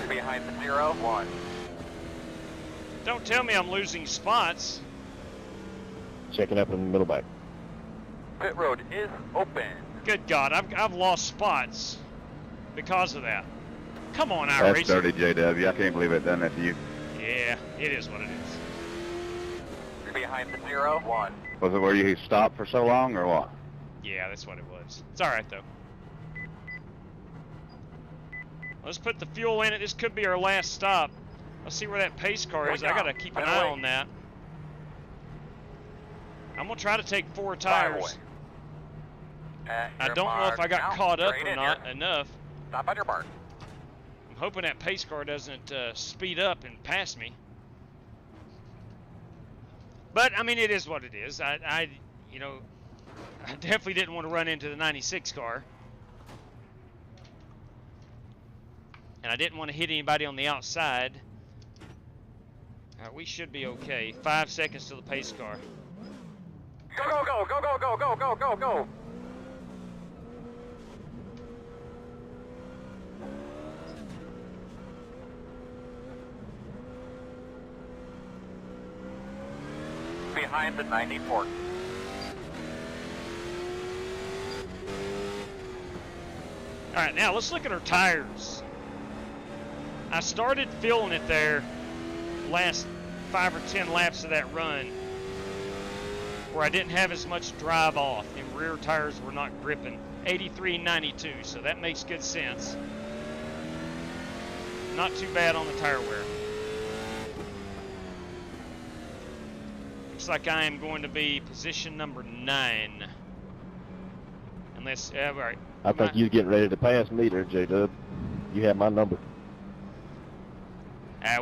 Behind the 0-1. Don't tell me I'm losing spots. Checking up in the middle back. Pit road is open. Good God, I've lost spots because of that. Come on, That's iRacing. dirty, JW. I can't believe it done that to you. Yeah, it is what it is. You're behind the 0-1. Was it where you stopped for so long, or what? Yeah, that's what it was. It's all right though. Let's put the fuel in it. This could be our last stop. Let's see where that pace car is. I gotta keep an eye on that. I'm gonna try to take 4 tires. I don't know if I got caught up or not enough. Stop on your mark. I'm hoping that pace car doesn't speed up and pass me. But I mean, it is what it is. You know, I definitely didn't want to run into the 96 car. And I didn't want to hit anybody on the outside. We should be okay. 5 seconds to the pace car. Go, go, go, go, go, go, go, go, go, go. Behind the 94. Alright, now let's look at our tires. I started feeling it there last 5 or 10 laps of that run where I didn't have as much drive off and rear tires were not gripping. 83 and 92, so that makes good sense. Not too bad on the tire wear. Looks like I am going to be position number 9. Unless, all right. I think you're getting ready to pass me there, J-Dub. You have my number.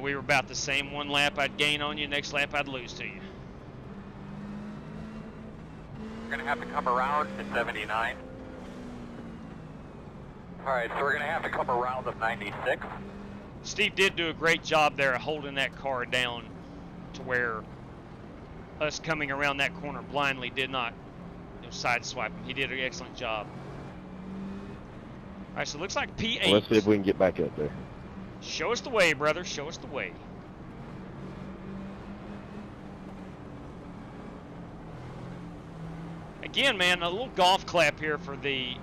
We were about the same. 1 lap I'd gain on you, next lap I'd lose to you. We're going to have to come around to 79. Alright, so we're going to have to come around the 96. Steve did do a great job there of holding that car down to where us coming around that corner blindly did not sideswipe him. He did an excellent job. Alright, so it looks like P8. Well, let's see if we can get back up there. Show us the way, brother. Show us the way. Again, man, a little golf clap here for the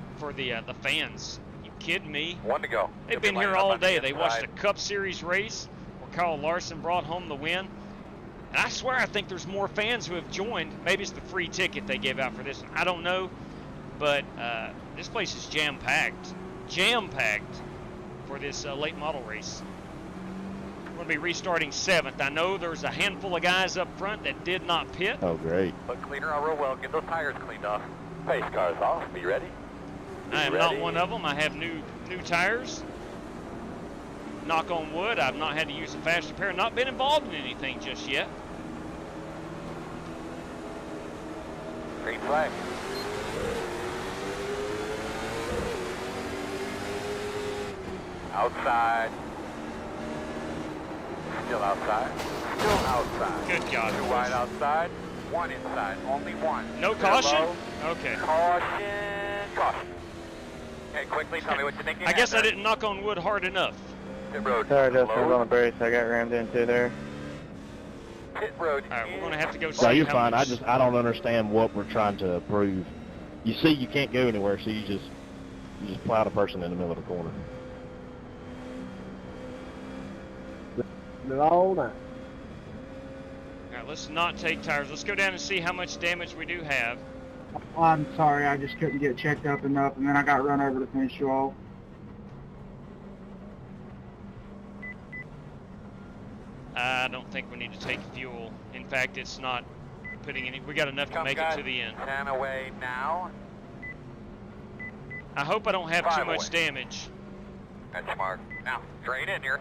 fans. You kidding me? 1 to go. They've been here all day. They watched a Cup Series race where Kyle Larson brought home the win. And I swear I think there's more fans who have joined. Maybe it's the free ticket they gave out for this one. I don't know. But this place is jam-packed. Jam-packed for this late model race. We're going to be restarting 7th. I know there's a handful of guys up front that did not pit. Oh, great. Look cleaner out real well. Get those tires cleaned off. Pace car's off. Be ready. I am not one of them. I have new tires. Knock on wood, I've not had to use a fast repair. Not been involved in anything just yet. flag. Outside. Still outside. Still outside. Good God. 2 wide outside. 1 inside. Only 1. No caution? Okay. Caution. Caution. Okay, quickly tell me what you think you I guess I there. didn't knock on wood hard enough. Pit road. Sorry, Justin, I was on the brakes. I got rammed into there. Pit road. All right, we're gonna have to go see. No, you're how fine. much- I don't understand what we're trying to prove. You see, you can't go anywhere, so you just plowed a person in the middle of the corner. All night. All right, let's not take tires. Let's go down and see how much damage we do have. I'm sorry, I just couldn't get checked up enough, and then I got run over to finish you all. I don't think we need to take fuel. In fact, it's not putting any. We got enough to make it to the end. 10 away now. I hope I don't have 5 too much away. damage. Benchmark. Now, straight in here.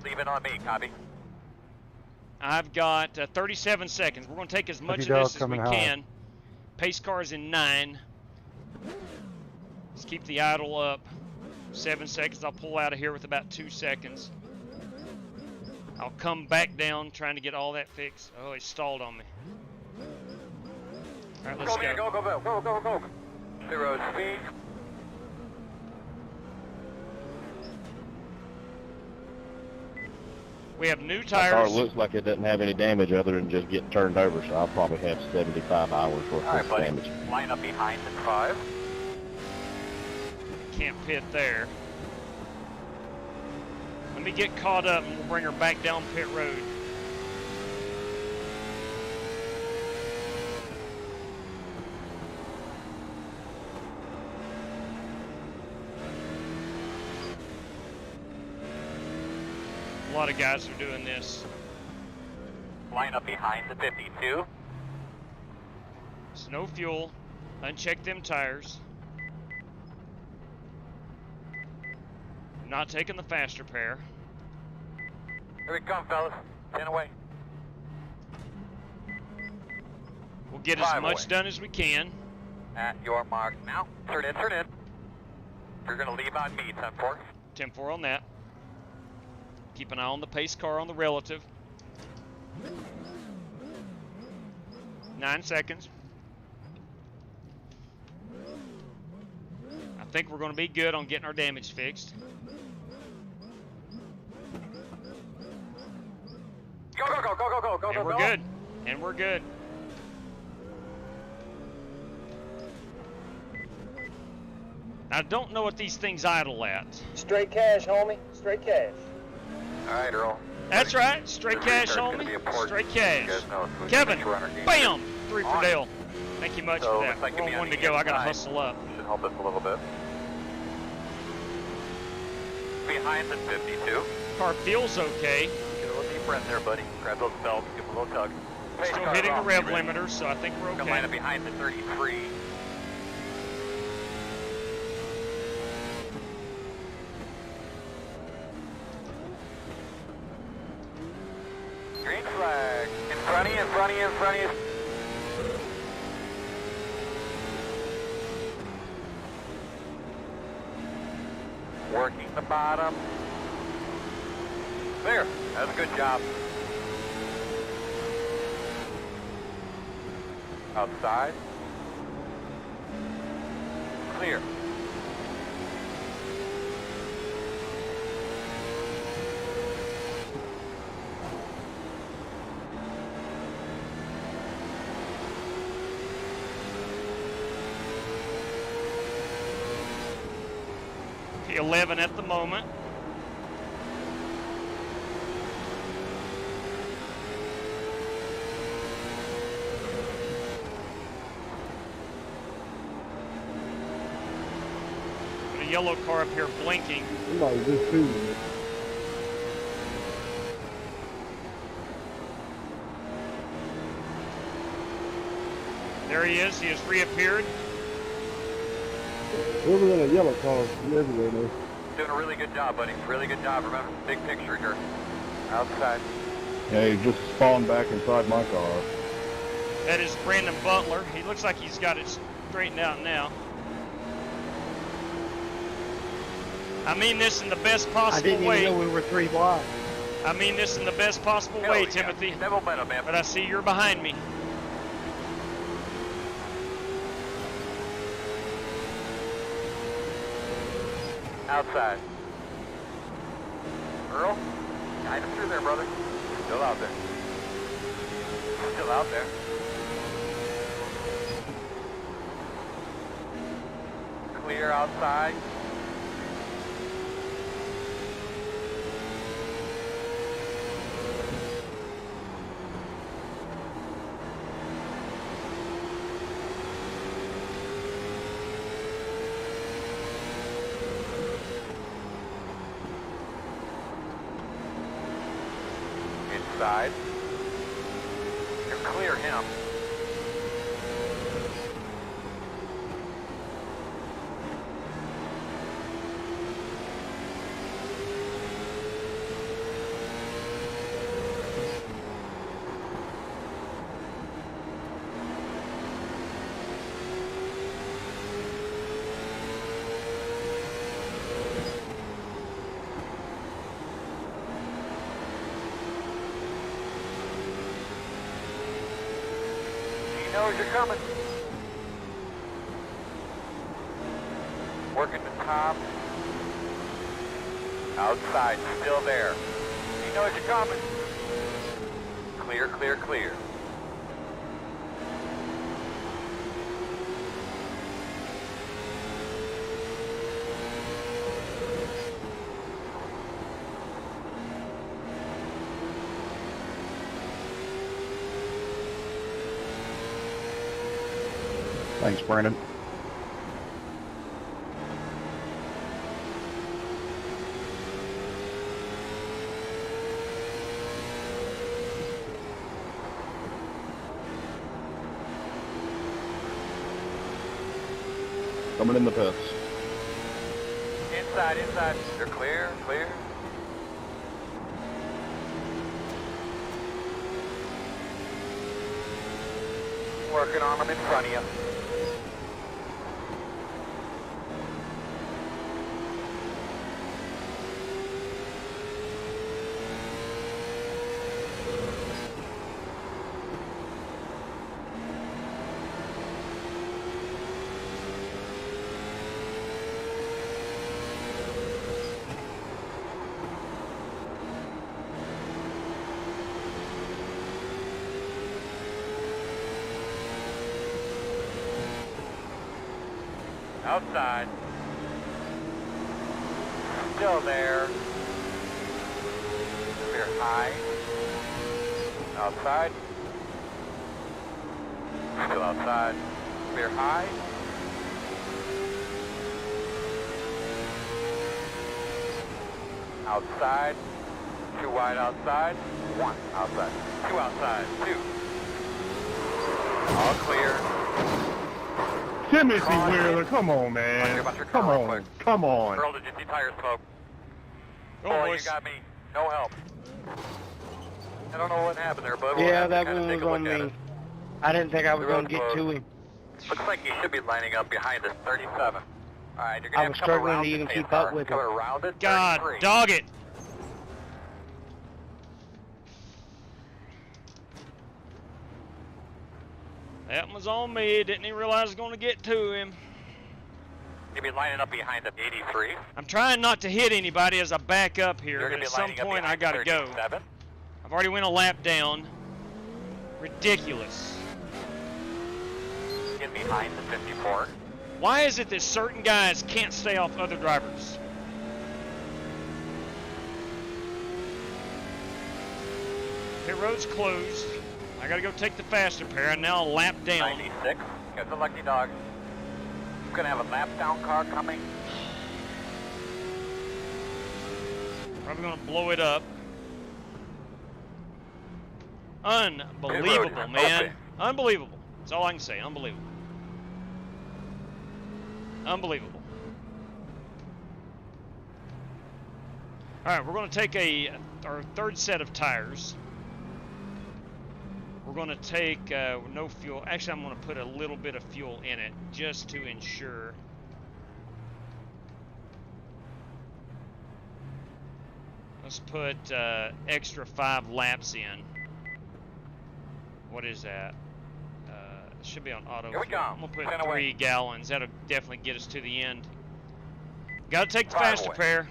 Leave it on me, copy. I've got 37 seconds. We're going to take as much of dog this as we coming high. can. Pace car's in 9. Let's keep the idle up. 7 seconds. I'll pull out of here with about 2 seconds. I'll come back down trying to get all that fixed. Oh, it stalled on me. All right, let's go. go. Go. 0 speed. We have new My car tires. looks like it doesn't have any damage other than just getting turned over, so I'll probably have 75 hours worth All right, of buddy. damage. Line up behind in 5. Can't pit there. Let me get caught up and we'll bring her back down pit road. A lot of guys are doing this. Line up behind the 52. It's no fuel. Uncheck them tires. Not taking the faster pair. Here we come, fellas. 10 away. We'll get as 5 much away. done as we can. At your mark now. Turn in. You're going to leave on me, 10-4. 10-4 on that. Keep an eye on the pace car on the relative. 9 seconds. I think we're going to be good on getting our damage fixed. Go. And we're good. And we're good. I don't know what these things idle at. Straight cash, homie. Straight cash. All right, Earl. That's right. Straight cash, homie. Straight cash. Kevin, bam! 3 for Dale. Thank you much for that. We're on 1 to go. I got to hustle up. Should help us a little bit. Behind the 52. Car feels okay. Get a little deeper in there, buddy. Grab those belts. Give them a little tug. Still hitting the rev limiter, so I think we're okay. Line up behind the 33. Green flag. In front of you. Working the bottom. There. That's a good job. Outside. Clear. P11 at the moment. Got a yellow car up here blinking. Somebody just shooting it. There he is. He has reappeared. Whoever in a yellow car, you everywhere there. Doing a really good job, buddy. Really good job. Remember, big picture here. Outside. Yeah, he just spawned back inside my car. That is Brandon Butler. He looks like he's got it straightened out now. I mean this in the best possible way. I didn't even know we were 3 blocks. I mean this in the best possible way, Timothy. But I see you're behind me. Outside. Earl, guide him through there, brother. Still out there. Still out there. Clear outside. Inside. You clear him. Knows you're coming. Working the top. Outside, still there. He knows you're coming. Clear, clear, clear. Thanks, Brandon. Coming in the pits. Inside, inside. They're clear, clear. Working on them in front of you. Outside. Still there. Clear high. Outside. Still outside. Clear high. Outside. 2 wide outside. 1 outside. 2 outside. 2. All clear. Timothy Wheeler, come on, man. Come on, come on. Earl, did you see tire smoke? Oh, boy, boys. You got me. No help. I don't know what happened there, but Yeah, that one one was on me. I didn't think I was going to get to him. Looks like you should be lining up behind us, 37. All right, you're going to I have was to come struggling around to even the keep car. up with Coming him. around it, God, 33. dog it. That one was on me. Didn't even realize I was going to get to him. You'll be lining up behind the 83. I'm trying not to hit anybody as I back up here, You're but gonna at be some lining up point I behind gotta go. 37. I've already went a lap down. Ridiculous. Get behind the 54. Why is it that certain guys can't stay off other drivers? Pit road's closed. I gotta go take the faster pair. I'm now a lap down. 96. Got the lucky dog. I'm gonna have a lap down car coming. Probably gonna blow it up. Unbelievable, man. Open. Unbelievable. That's all I can say. Unbelievable. Unbelievable. All right, we're going to take our third set of tires. We're going to take no fuel. Actually, I'm going to put a little bit of fuel in it just to ensure. Let's put extra 5 laps in. What is that? It should be on auto. Here we go. I'm going to put 3 gallons. That'll definitely get us to the end. Got to take the faster pair.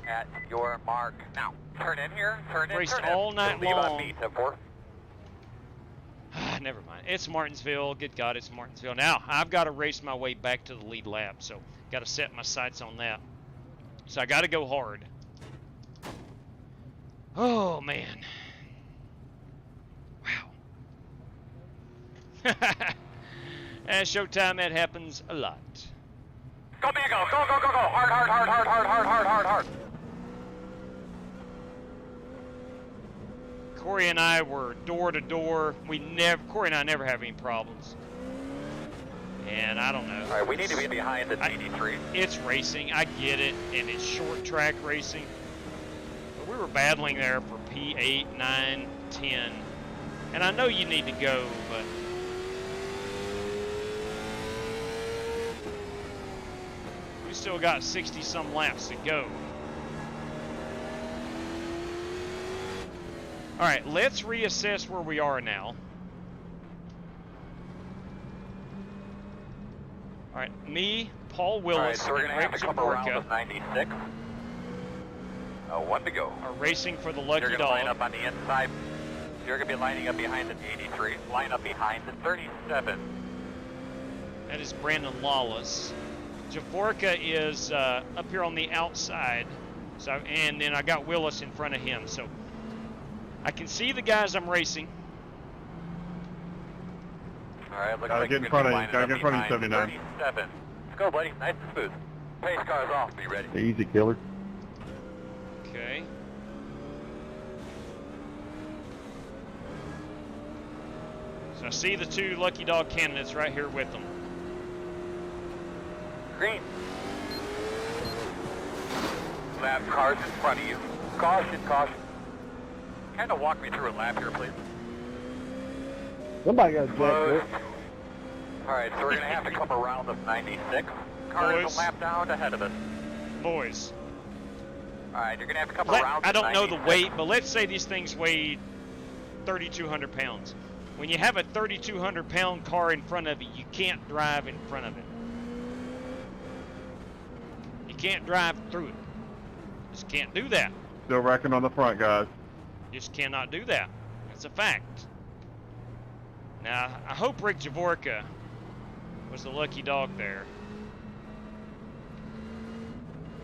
At your mark. Now, turn in here. Turn in, Raced turn in. all night Leave on long. me, 10-4. Never mind. It's Martinsville. Good God, it's Martinsville. Now, I've got to race my way back to the lead lap, so got to set my sights on that. So I got to go hard. Oh, man. Wow. At showtime, that happens a lot. Go, Diego. Go, go, go, go. Hard, hard, hard, hard, hard, hard, hard, hard, hard. Corey and I were door to door. Corey and I never have any problems. And I don't know. All right, we need to be behind the 83. It's racing. I get it, and it's short track racing. But we were battling there for P8, 9, 10. And I know you need to go, but we still got 60-some laps to go. All right, let's reassess where we are now. All right, me, Paul Willis, all right, so we're going to have to come around with 96. 1 to go. Are racing for the lucky You're dog. going to line up on the inside. You're going to be lining up behind the 83. Line up behind the 37. That is Brandon Lawless. Javorka is up here on the outside. So, and then I got Willis in front of him. So I can see the guys I'm racing. All right, looks Gotta like get in front of you. Gotta get in front of you, 79. 37. Let's go, buddy. Nice and smooth. Pace car's off. Be ready. The easy killer. Okay. So I see the 2 lucky dog candidates right here with them. Green. Lab cars in front of you. Caution, caution. Kind of walk me through a lap here, please. Somebody got jacked. All right, so we're going to have to come around the 96. Car is a lap down ahead of us. Boys. All right, you're going to have to come around I don't know 96. the weight, but let's say these things weigh 3,200 pounds. When you have a 3,200-pound car in front of you, you can't drive in front of it. You can't drive through it. Just can't do that. Still wrecking on the front, guys. Just cannot do that. That's a fact. Now, I hope Rick Javorka was the lucky dog there.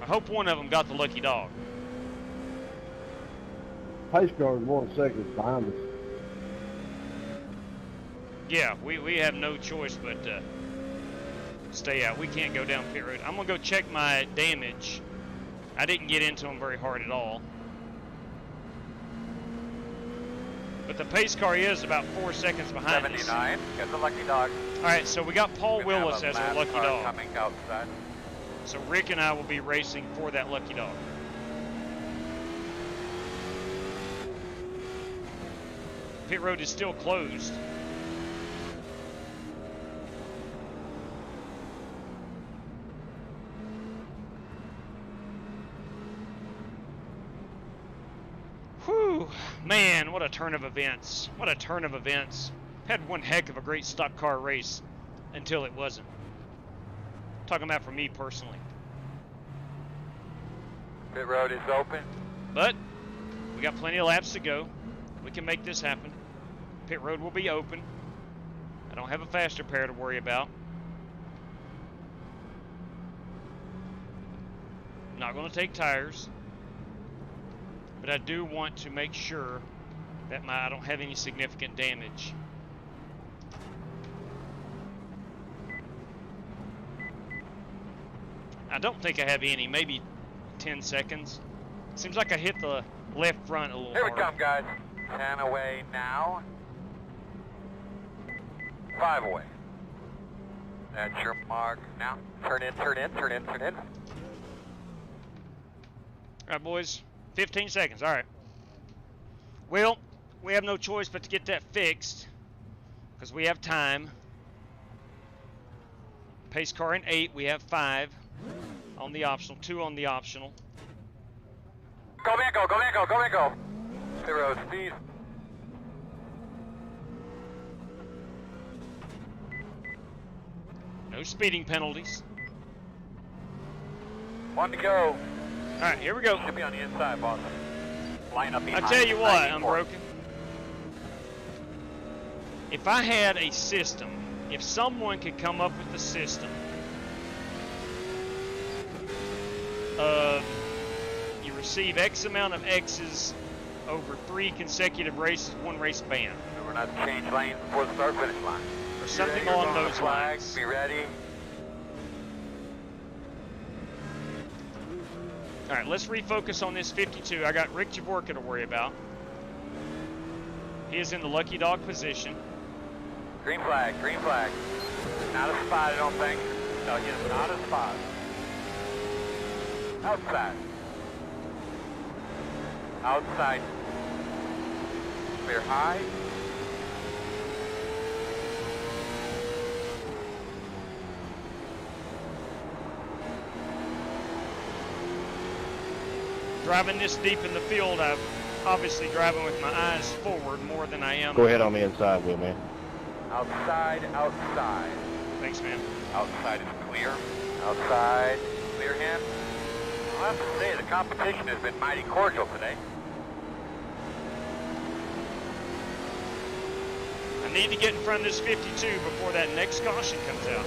I hope one of them got the lucky dog. Pace car is 1 second behind us. Yeah, we have no choice but to stay out. We can't go down pit road. I'm going to go check my damage. I didn't get into them very hard at all. But the pace car is about 4 seconds behind 79, us. get the lucky dog. All right, so we got Paul Willis as our lucky dog. Coming outside. So Rick and I will be racing for that lucky dog. Pit road is still closed. Whew, man, what a turn of events. What a turn of events. Had one heck of a great stock car race until it wasn't. Talking about for me personally. Pit road is open. But we got plenty of laps to go. We can make this happen. Pit road will be open. I don't have a faster pair to worry about. Not going to take tires. But I do want to make sure that I don't have any significant damage. I don't think I have any, maybe 10 seconds. Seems like I hit the left front a little Here we hard. come, guys. 10 away now. 5 away. That's your mark. Now, turn in, turn in, turn in, turn in. All right, boys. 15 seconds. All right. Well, we have no choice but to get that fixed because we have time. Pace car in 8, we have 5 on the optional, 2 on the optional. Go Mango, go Mango, go Mango. 0 speed. No speeding penalties. 1 to go. All right, here we go. Should be on the inside, boss. Line up behind. I tell you what, 94. I'm broken. If I had a system, if someone could come up with a system of you receive X amount of X's over 3 consecutive races, 1 race ban. We're not to change lanes before the start finish line. Or something along those flags, lines. be ready. All right, let's refocus on this 52. I got Rick Javorka to worry about. He is in the lucky dog position. Green flag, green flag. Not a spot, I don't think. No, yes, not a spot. Outside. Outside. Clear high. Driving this deep in the field, I'm obviously driving with my eyes forward more than I am. Go ahead on the inside, Wheelman. Outside, outside. Thanks, man. Outside is clear. Outside, clear him. I'll have to say, the competition has been mighty cordial today. I need to get in front of this 52 before that next caution comes out.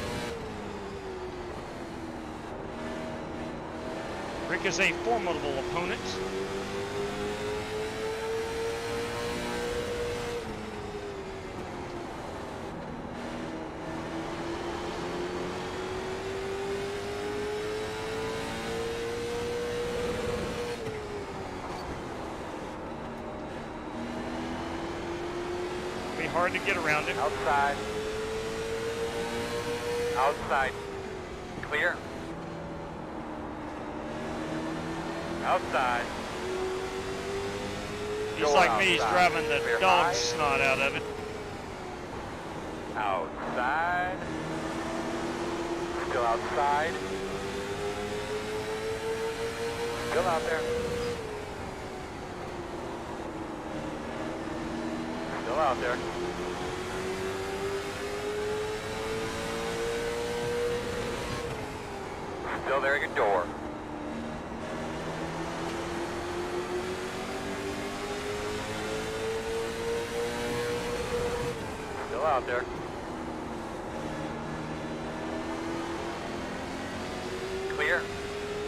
Rick is a formidable opponent. Be hard to get around it. Outside. Outside. Clear. Outside. He's like me, he's driving the dog snot out of it. Outside. Still outside. Still out there. Still out there. Still there at your door. Still out there. Clear.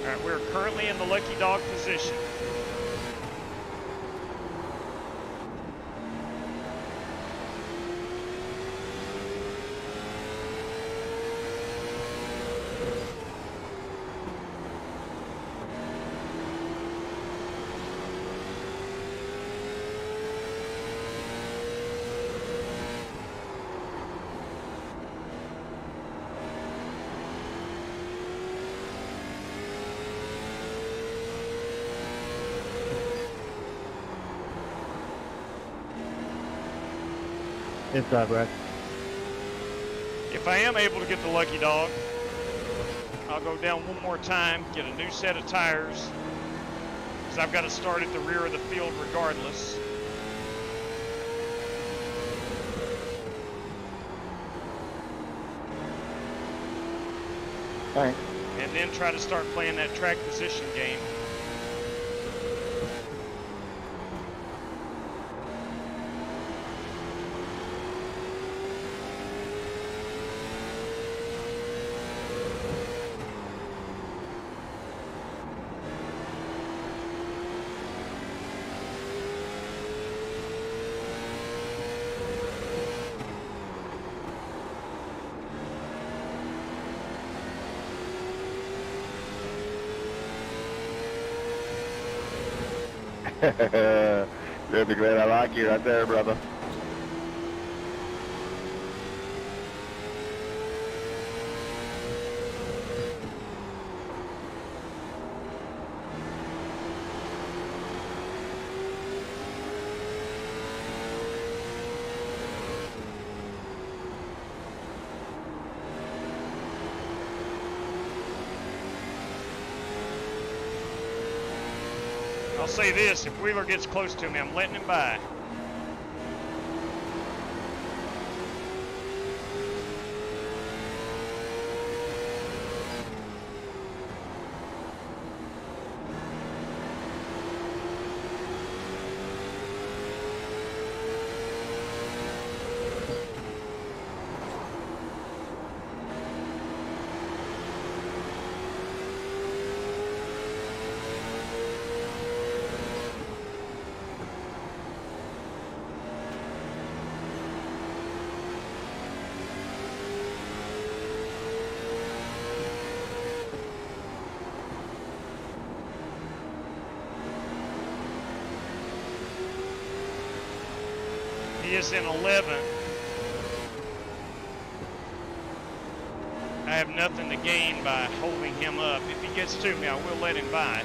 All right, we're currently in the lucky dog position. Inside, Brad. If I am able to get the lucky dog, I'll go down one more time, get a new set of tires, because I've got to start at the rear of the field regardless. Thanks. And then try to start playing that track position game. You'll be glad I like you right there, brother. I'll say this, if Wheeler gets close to me, I'm letting him by. He is in 11th. I have nothing to gain by holding him up. If he gets to me, I will let him by.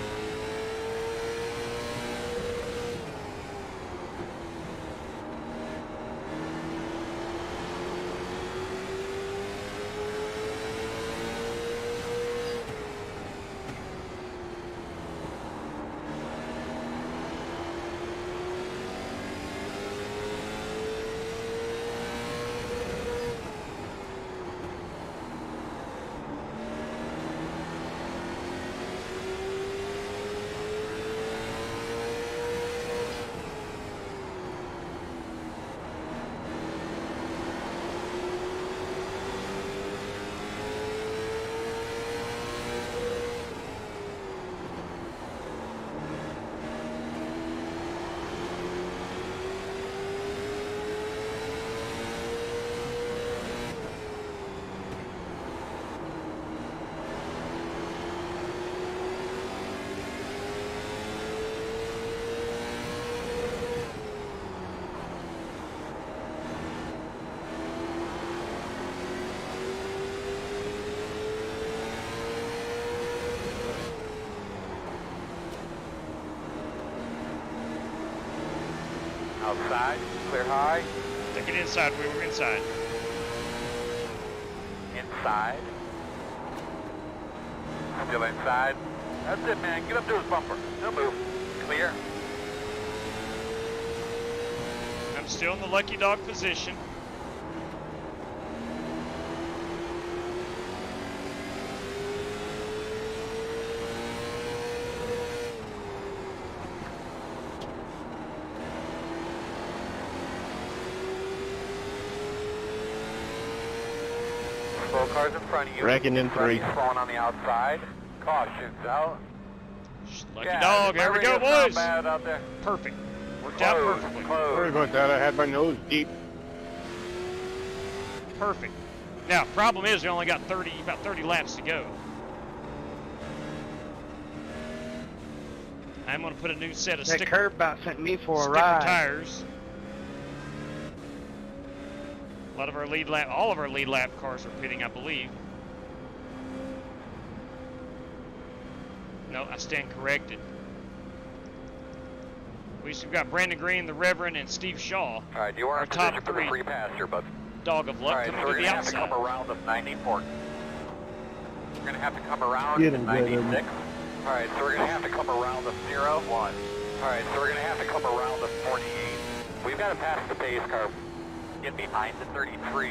Outside, clear high. Take it inside, we were inside. Inside. Still inside. That's it, man. Get up to his bumper. Don't move. Clear. I'm still in the lucky dog position. Cars in front of you. Wrecking in 3. Slowing on the outside. Caution's out. Lucky dog. Here we go, boys. Bad out there. Perfect. Worked out perfectly. Sorry about that. I had my nose deep. Perfect. Now, problem is, we only got about 30 laps to go. I'm going to put a new set of that curb about sent me for a ride. Tires. A lot of our lead lap, all of our lead lap cars are pitting, I believe. No, I stand corrected. We've got Brandon Green, the Reverend, and Steve Shaw. All right, you are our in top position for 3. the free pass here, bud. Dog of luck coming to the outside. We're going to have to come around the 94. We're going to have to come around Get the him, 96. All right, so we're going to have to come around the 0, 1. All right, so we're going to have to come around the 48. We've got to pass the pace car. Get behind the 33.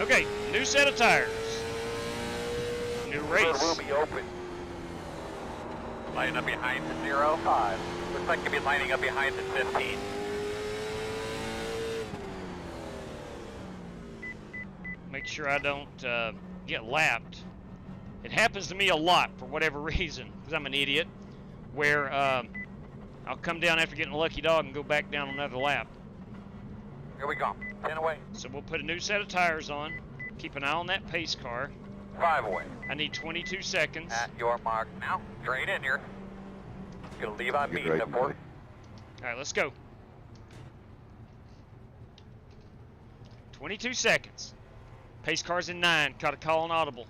Okay, new set of tires. New race. Will be open. Lining up behind the 0, 5. Looks like you'll be lining up behind the 15. Make sure I don't get lapped. It happens to me a lot for whatever reason, because I'm an idiot, where I'll come down after getting a lucky dog and go back down another lap. Here we go. 10 away. So we'll put a new set of tires on. Keep an eye on that pace car. 5 away. I need 22 seconds. At your mark now. Straight in here. You'll leave on me, the 4. All right, let's go. 22 seconds. Pace car's in 9. Got a call on audible.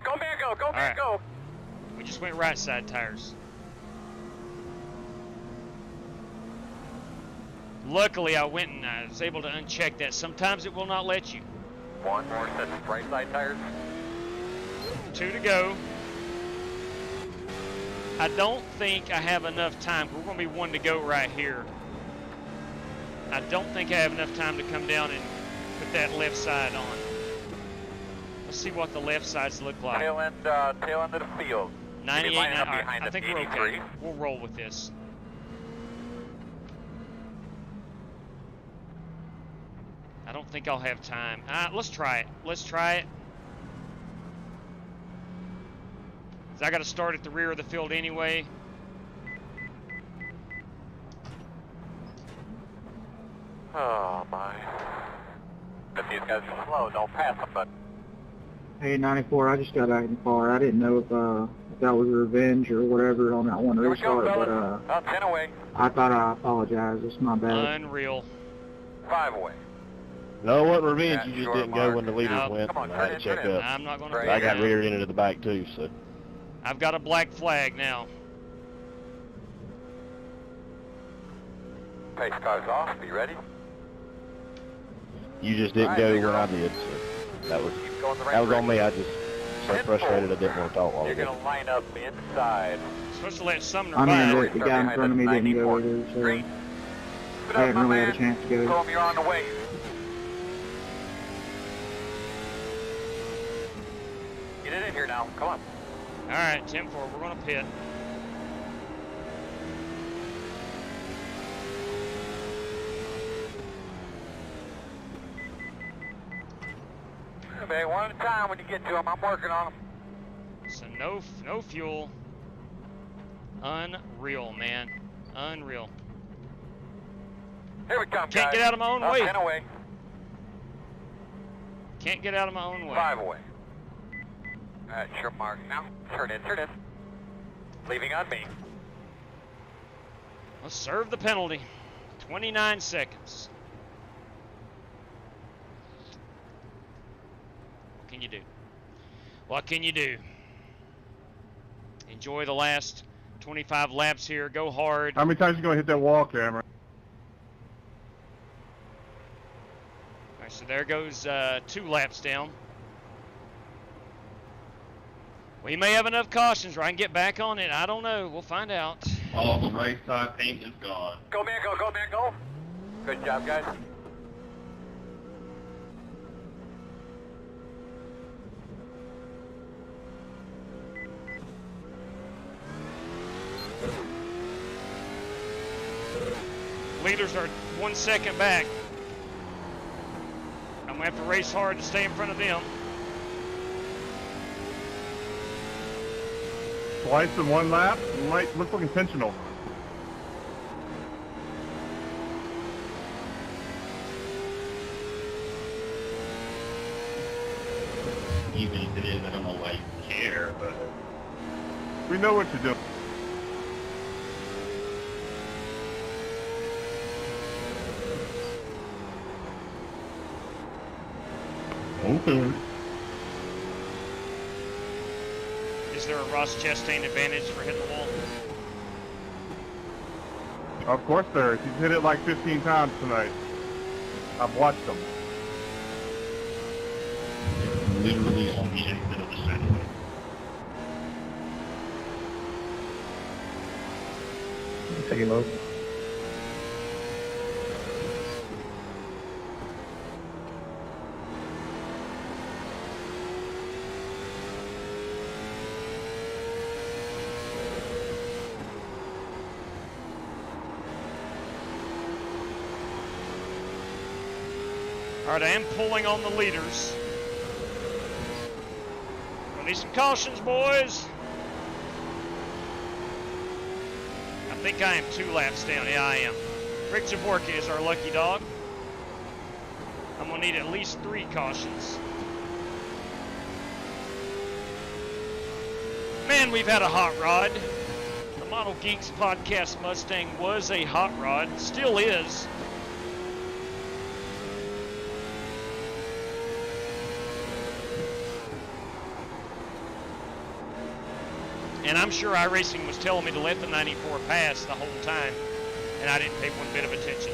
Go back, go back, go. We just went right side tires. Luckily, I went and I was able to uncheck that. Sometimes it will not let you. 1 more set of right side tires. 2 to go. I don't think I have enough time. We're going to be 1 to go right here. I don't think I have enough time to come down and put that left side on. Let's see what the left sides look like. Tail end of the field. 98, I think we're okay. We'll roll with this. I don't think I'll have time. Let's try it. Let's try it. I got to start at the rear of the field anyway. Oh my. If these guys are slow, don't pass them, but... Hey, 94, I just got out in the car. I didn't know if that was revenge or whatever on that one restart, but 10 away. I thought I apologized. It's my bad. Unreal. 5 away. No, what revenge? You just didn't go when the leaders went. Come on, I had to check up. I'm not going to. I got rear-ended to the back too, so. I've got a black flag now. Pace car's off. Be ready. You just didn't go when I did, so that was on me. I just so frustrated I didn't want to talk all You're going to line up inside. Supposed to let Sumner I by. mean, the guy in front of me didn't go either, so I didn't really have a chance to go. Throw him, you're on the way. Get it in here now. Come on. All right, 10-4. We're going to pit. Okay, one at a time when you get to them. I'm working on them. So no fuel. Unreal, man. Unreal. Here we come, Can't guys. get out of my own way. 10 away. Can't get out of my own way. 5 away. Alright, sure mark now. Turn in. Leaving on me. Let's serve the penalty. 29 seconds. What can you do? What can you do? Enjoy the last 25 laps here. Go hard. How many times you gonna hit that wall, Cameron? All right, so there goes 2 laps down. We may have enough cautions where I can get back on it. I don't know. We'll find out. All the race side paint is gone. Go, man, go, man, go. Good job, guys. Leaders are 1 second back. I'm going to have to race hard to stay in front of them. Twice in 1 lap? Might look like intentional. Even if it is, I don't know why you care, but... We know what you're doing. Okay. Is there a Ross Chastain advantage for hitting the wall? Of course there is. He's hit it like 15 times tonight. I've watched him. Literally on the exit of the center. Take him over. All right, I am pulling on the leaders. We'll need some cautions, boys. I think I am 2 laps down. Yeah, I am. Rick Jaborka is our lucky dog. I'm going to need at least 3 cautions. Man, we've had a hot rod. The Model Geeks Podcast Mustang was a hot rod. Still is. And I'm sure iRacing was telling me to let the 94 pass the whole time, and I didn't pay one bit of attention.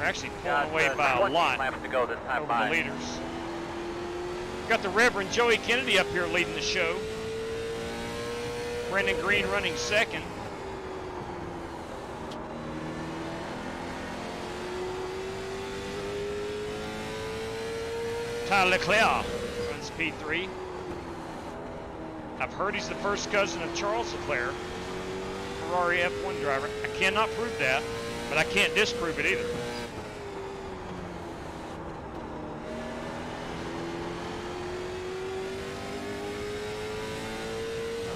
We're actually pulling away by a lot to go this time over the leaders. Got the Reverend Joey Kennedy up here leading the show. Brendan Green running second. Tyler Leclerc runs P3. I've heard he's the first cousin of Charles Leclerc, Ferrari F1 driver. I cannot prove that, but I can't disprove it either.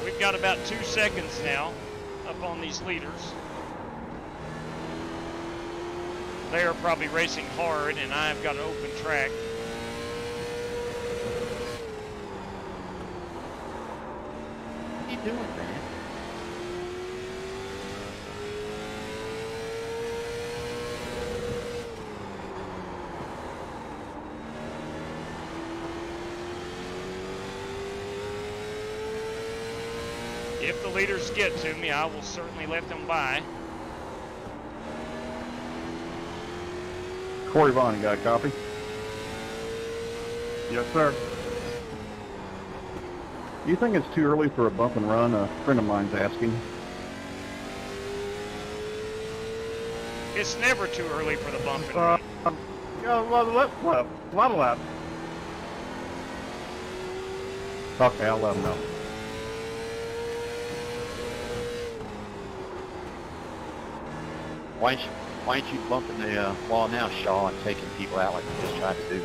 We've got about 2 seconds now up on these leaders. They are probably racing hard, and I've got an open track. What are you doing, man? If the leaders get to me, I will certainly let them by. Corey Vaughn, you got a copy? Yes, sir. Do you think it's too early for a bump and run? A friend of mine's asking. It's never too early for the bump and run. Yeah, a lot of laps. Okay, I'll let them know. Why ain't you bumping the wall now, Shaw, and taking people out like you just tried to do?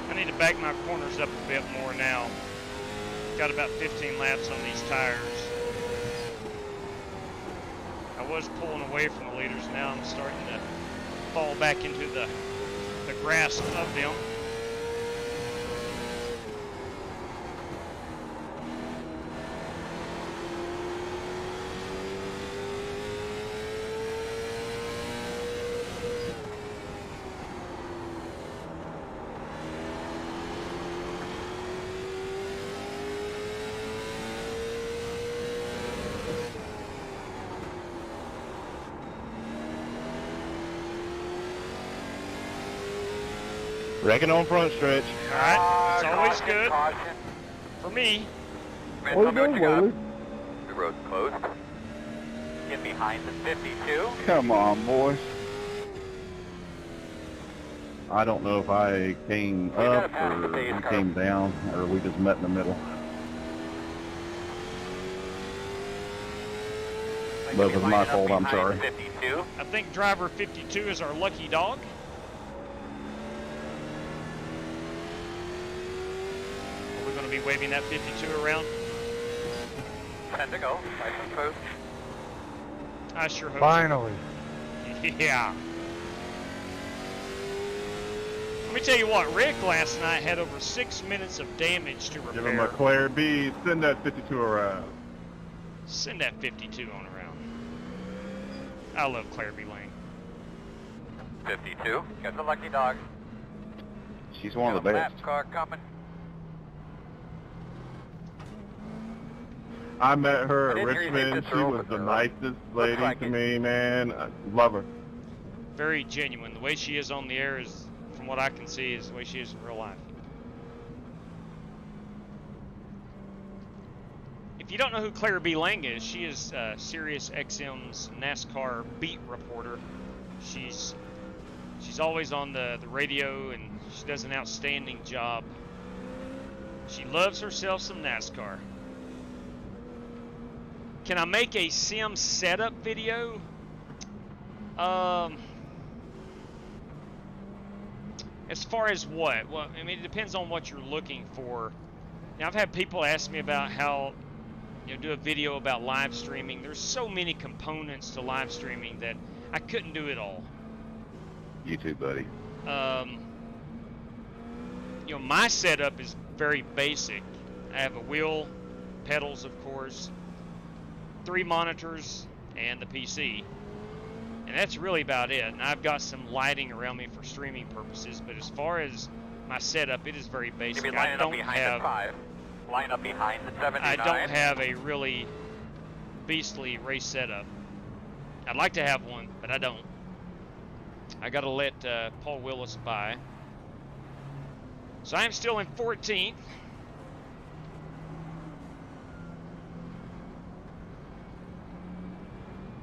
I need to back my corners up a bit more now. Got about 15 laps on these tires. I was pulling away from the leaders. Now I'm starting to fall back into the grasp of them. Wrecking on front stretch. All right, it's always good for me. What are you doing, Willie? The road's closed. Get behind the 52. Come on, boys. I don't know if I came up or you came down or we just met in the middle. But it was my fault, I'm sorry. 52. I think driver 52 is our lucky dog. We're going to be waving that 52 around. 10 to go. Nice and smooth. I sure hope. Finally. Yeah. Let me tell you what, Rick last night had over 6 minutes of damage to repair. Give him a Claire B. Send that 52 around. Send that 52 on around. I love Claire B. Lane. 52. Got the lucky dog. She's one of the best. Lap car coming. I met her at Richmond. She was the nicest lady to me, man. I love her. Very genuine. The way she is on the air is, from what I can see, is the way she is in real life. If you don't know who Claire B. Lang is, she is Sirius XM's NASCAR beat reporter. She's always on the radio, and she does an outstanding job. She loves herself some NASCAR. Can I make a sim setup video? As far as what? Well, I mean, it depends on what you're looking for. Now, I've had people ask me about how, do a video about live streaming. There's so many components to live streaming that I couldn't do it all. You too, buddy. My setup is very basic. I have a wheel, pedals, of course, 3 monitors, and the PC. And that's really about it. And I've got some lighting around me for streaming purposes, but as far as my setup, it is very basic. I don't have line up behind the 79. I don't have a really beastly race setup. I'd like to have one, but I don't. I got to let Paul Willis by. So I am still in 14th.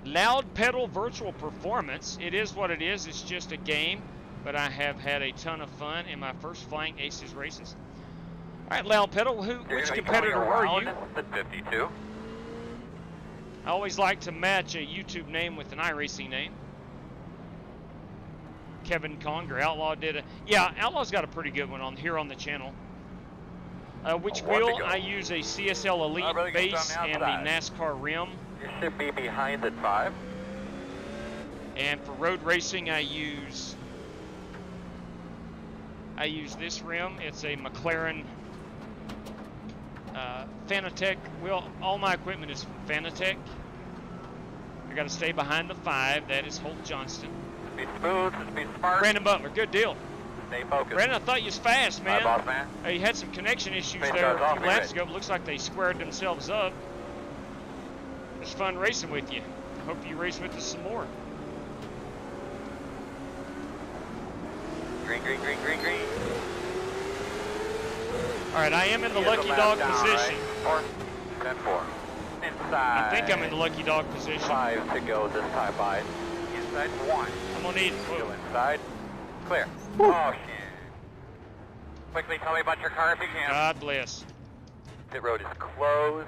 Loud Pedal Virtual Performance. It is what it is. It's just a game, but I have had a ton of fun in my first Flying Aces races. All right, Loud Pedal, which competitor are you? The 52. I always like to match a YouTube name with an iRacing name. Kevin Conger, Outlaw did a... Yeah, Outlaw's got a pretty good one on here on the channel. Which wheel? I use a CSL Elite base and the NASCAR rim. You should be behind at 5. And for road racing, I use this rim. It's a McLaren Fanatec wheel. All my equipment is from Fanatec. I got to stay behind the 5. That is Holt Johnston. Be smooth, be smart. Brandon Butler, good deal. Stay focused. Brandon, I thought you was fast, man. Hi, boss man. You had some connection issues there a few laps ago, but looks like they squared themselves up. It's fun racing with you. Hope you race with us some more. Green, green, green, green, green. All right, I am in the lucky dog position. Right. 10-4. Inside. I think I'm in the lucky dog position. 5 to go this time by. Inside 1. I'm gonna need. Go inside. Clear. Oh shit. Quickly tell me about your car if you can. God bless. Pit road is closed.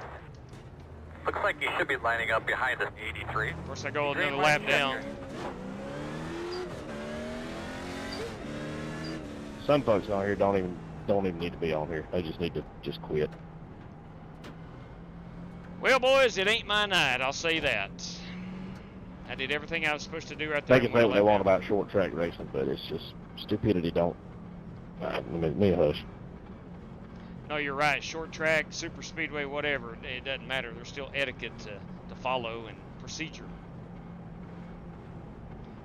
Looks like you should be lining up behind the 83. Of course, I go another lap down. Some folks on here don't even need to be on here. They just need to just quit. Well, boys, it ain't my night. I'll say that. I did everything I was supposed to do right there. They can say what they want about short track racing, but it's just stupidity. Don't. Me a hush. No, you're right. Short track, super speedway, whatever. It doesn't matter. There's still etiquette to follow and procedure.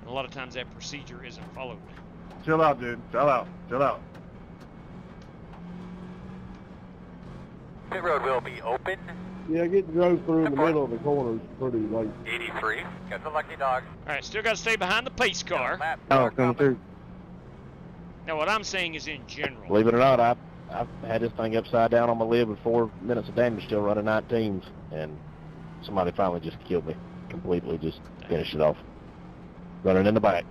And a lot of times that procedure isn't followed. Chill out, dude. Chill out. Chill out. Pit road will be open. Yeah, getting drove through in the middle of the corner is pretty late. 83. Got the lucky dog. All right, still got to stay behind the pace car. Oh, come through. Now, what I'm saying is in general. Believe it or not, I've had this thing upside down on my lid with 4 minutes of damage, still running 19s, and somebody finally just killed me completely, just finished it off. Running in the back.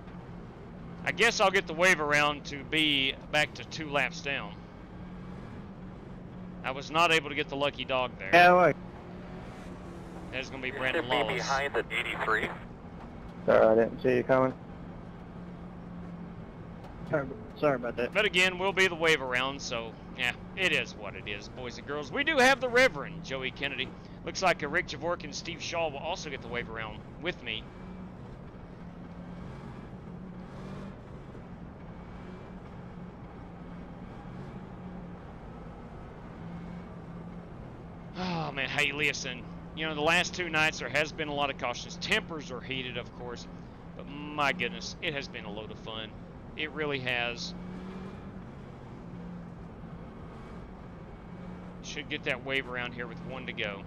I guess I'll get the wave around to be back to 2 laps down. I was not able to get the lucky dog there. Yeah, wait. That's going to be You Brandon should be Lawless. behind the 83. Sorry, I didn't see you coming. Sorry about that. But again, we'll be the wave around, so yeah, it is what it is, boys and girls. We do have the Reverend Joey Kennedy. Looks like Rick Javork and Steve Shaw will also get the wave around with me. Oh man, hey, listen. You know, the last 2 nights there has been a lot of cautions. Tempers are heated, of course, but my goodness, it has been a load of fun. It really has. Should get that wave around here with 1 to go.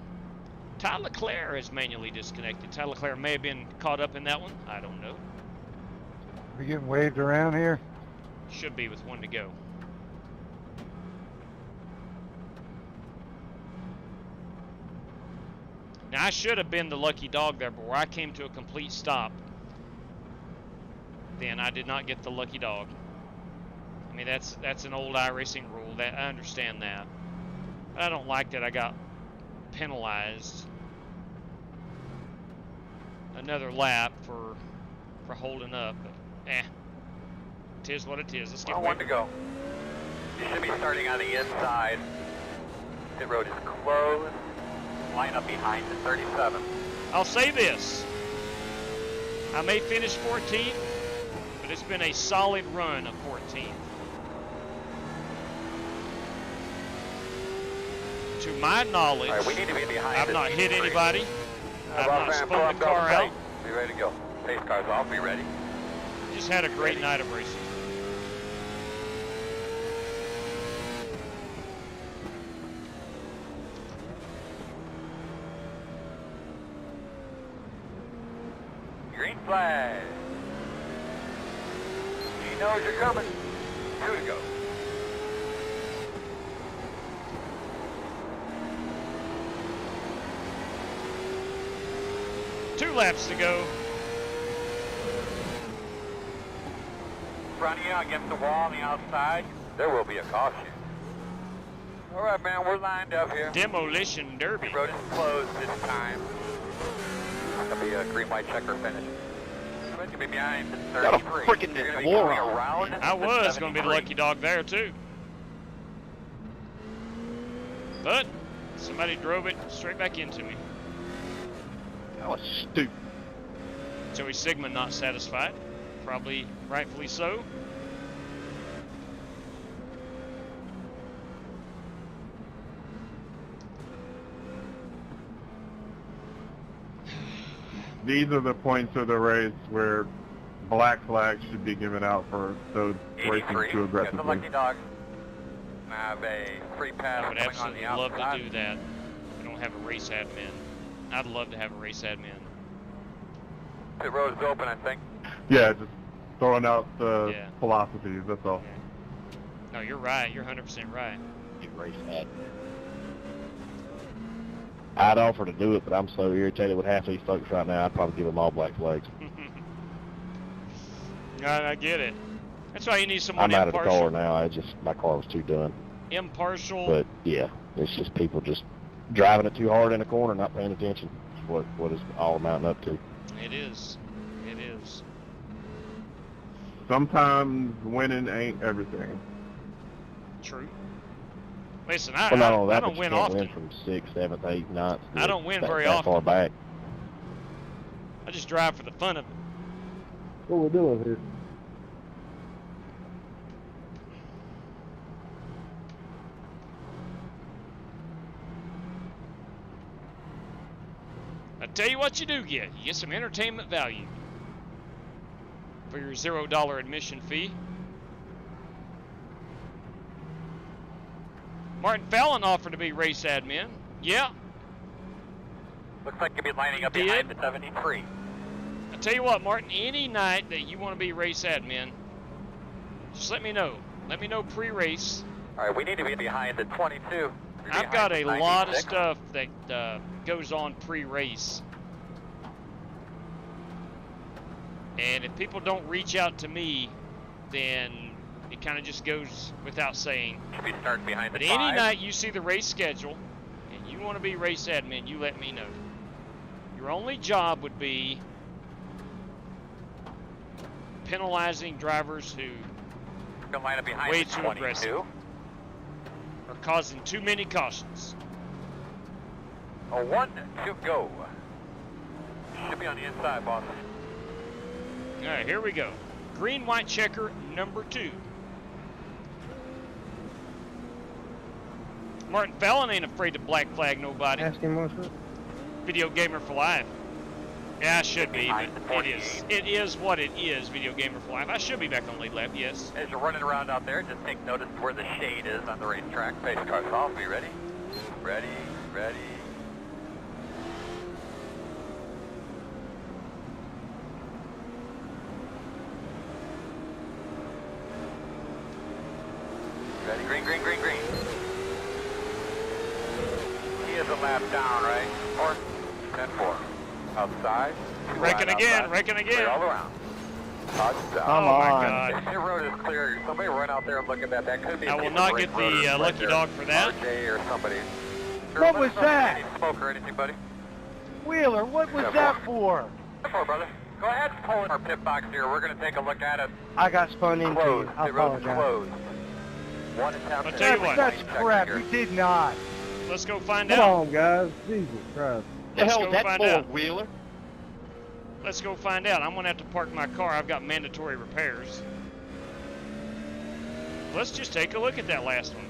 Ty Leclerc is manually disconnected. Ty Leclerc may have been caught up in that one. I don't know. We getting waved around here? Should be with 1 to go. Now, I should have been the lucky dog there, but where I came to a complete stop, then I did not get the lucky dog. I mean, that's an old iRacing rule. That I understand that. But I don't like that I got penalized another lap for holding up. But, it is what it is. Let's get 1 to go. You should be starting on the inside. Pit road is closed. Line up behind the 37. I'll say this. I may finish 14th, but it's been a solid run of 14th. To my knowledge, All right, we need to be behind I've not hit 83. anybody. I've not spun the car out. Be ready to go. Pace cars off, be ready. Just had a great night of racing. Green flag. He knows you're coming. 2 to go. Two laps to go. Front of you against the wall on the outside, there will be a caution. All right, man, we're lined up here. Demolition Derby. The road is closed this time. It'll be a green, white checker finish. You're going to be behind 33. Got a freaking You're going to be moron. going around. I was going to be the lucky dog there, too. But somebody drove it straight back into me. That was stupid. Joey Sigmund not satisfied. Probably rightfully so. These are the points of the race where black flags should be given out for those racing too Get the aggressively. lucky dog. Have a free pass I would coming on absolutely the love outside. to do that. I don't have a race admin. I'd love to have a race admin. Pit road is open, I think. Yeah, just throwing out the Yeah. philosophies, that's all. No, you're right. You're 100% right. You race that. I'd offer to do it, but I'm so irritated with half these folks right now, I'd probably give them all black flags. I get it. That's why you need someone I'm out of the impartial. car now. My car was too done. Impartial. But yeah, it's just people just driving it too hard in a corner, not paying attention. Is what it's all amounting up to. It is. It is. Sometimes winning ain't everything. True. Listen, I Well, not only I that, don't but you win can't often. win from 6th, 7th, 8th, 9th. I don't win very that often. far back. I just drive for the fun of it. What we doing here? I tell you what you do get. You get some entertainment value for your $0 admission fee. Martin Fallon offered to be race admin. Yeah. Looks like you'll be lining up Did? behind the 73. I tell you what, Martin, any night that you want to be race admin, just let me know. Let me know pre-race. All right, we need to be behind the 22. You're I've behind got the a lot of 96. stuff that goes on pre-race. And if people don't reach out to me, then it kind of just goes without saying. Should be starting behind the But 5. any night you see the race schedule and you want to be race admin, you let me know. Your only job would be penalizing drivers who Gonna line up behind way the too 22. aggressive or causing too many cautions. A 1 to go. Should be on the inside, boss. All right, here we go. Green, white checker number 2. Martin Fallon ain't afraid to black flag nobody. Ask him what's up. Video Gamer for Life. Yeah, I should be, Behind but the it 48. is. It is what it is, Video Gamer for Life. I should be back on lead lap, yes. As you're running around out there, just take notice where the shade is on the racetrack. Pace cars off. Be ready. Ready. Ready. Ready. Green, green, green, green. He is a lap down, right? Or 10-4. Outside. Two Wrecking wide again, outside. wrecking again. Clear all around. Touchdown. Come Oh my on. God. If your road is clear, somebody run out there and look at that. That could be I a will piece not of get race the road lucky there. dog for that. RJ or somebody. Sure, What let was us know if that? there's any smoke or anything, buddy? Wheeler, what was Yeah, that for? Hello, brother. Go ahead and pull in our pit box here. We're going to take a look at it. I got spun into Closed. you. I The road is apologize. closed. 1 and 10. I'll tell you what. That's crap. You did not. Let's go find Come out. on, guys. Jesus Christ. The Let's hell go is that find for, out. Wheeler? Let's go find out. I'm going to have to park my car. I've got mandatory repairs. Let's just take a look at that last one.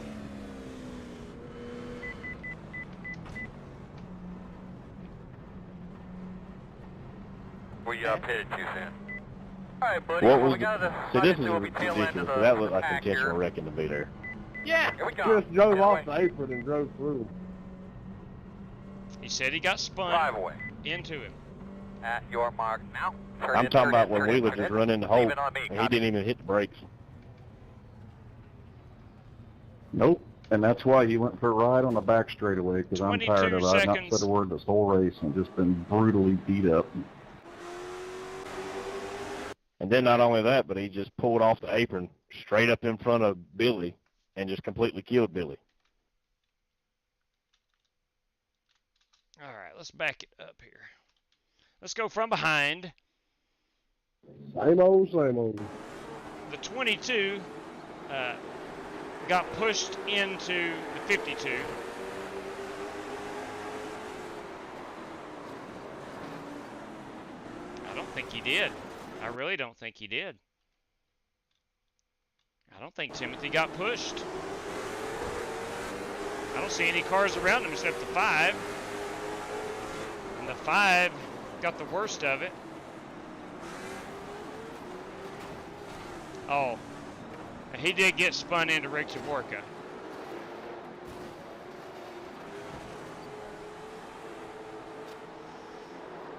We pitted too soon. All right, buddy. What was we got see, this is ridiculous, because that looked like intentional wrecking to be there. Yeah, here we go. Just drove off the apron and drove through. He said he got spun into him. At your mark now. I'm talking about when Wheeler just run in the hole, and he didn't even hit the brakes. Nope. And that's why he went for a ride on the back straightaway, because I'm tired of it. I've not said a word this whole race and just been brutally beat up. And then not only that, but he just pulled off the apron straight up in front of Billy and just completely killed Billy. All right, let's back it up here. Let's go from behind. Same old, same old. The 22 got pushed into the 52. I don't think he did. I really don't think he did. I don't think Timothy got pushed. I don't see any cars around him except the 5. And the 5 got the worst of it. Oh, he did get spun into Rick Javorka.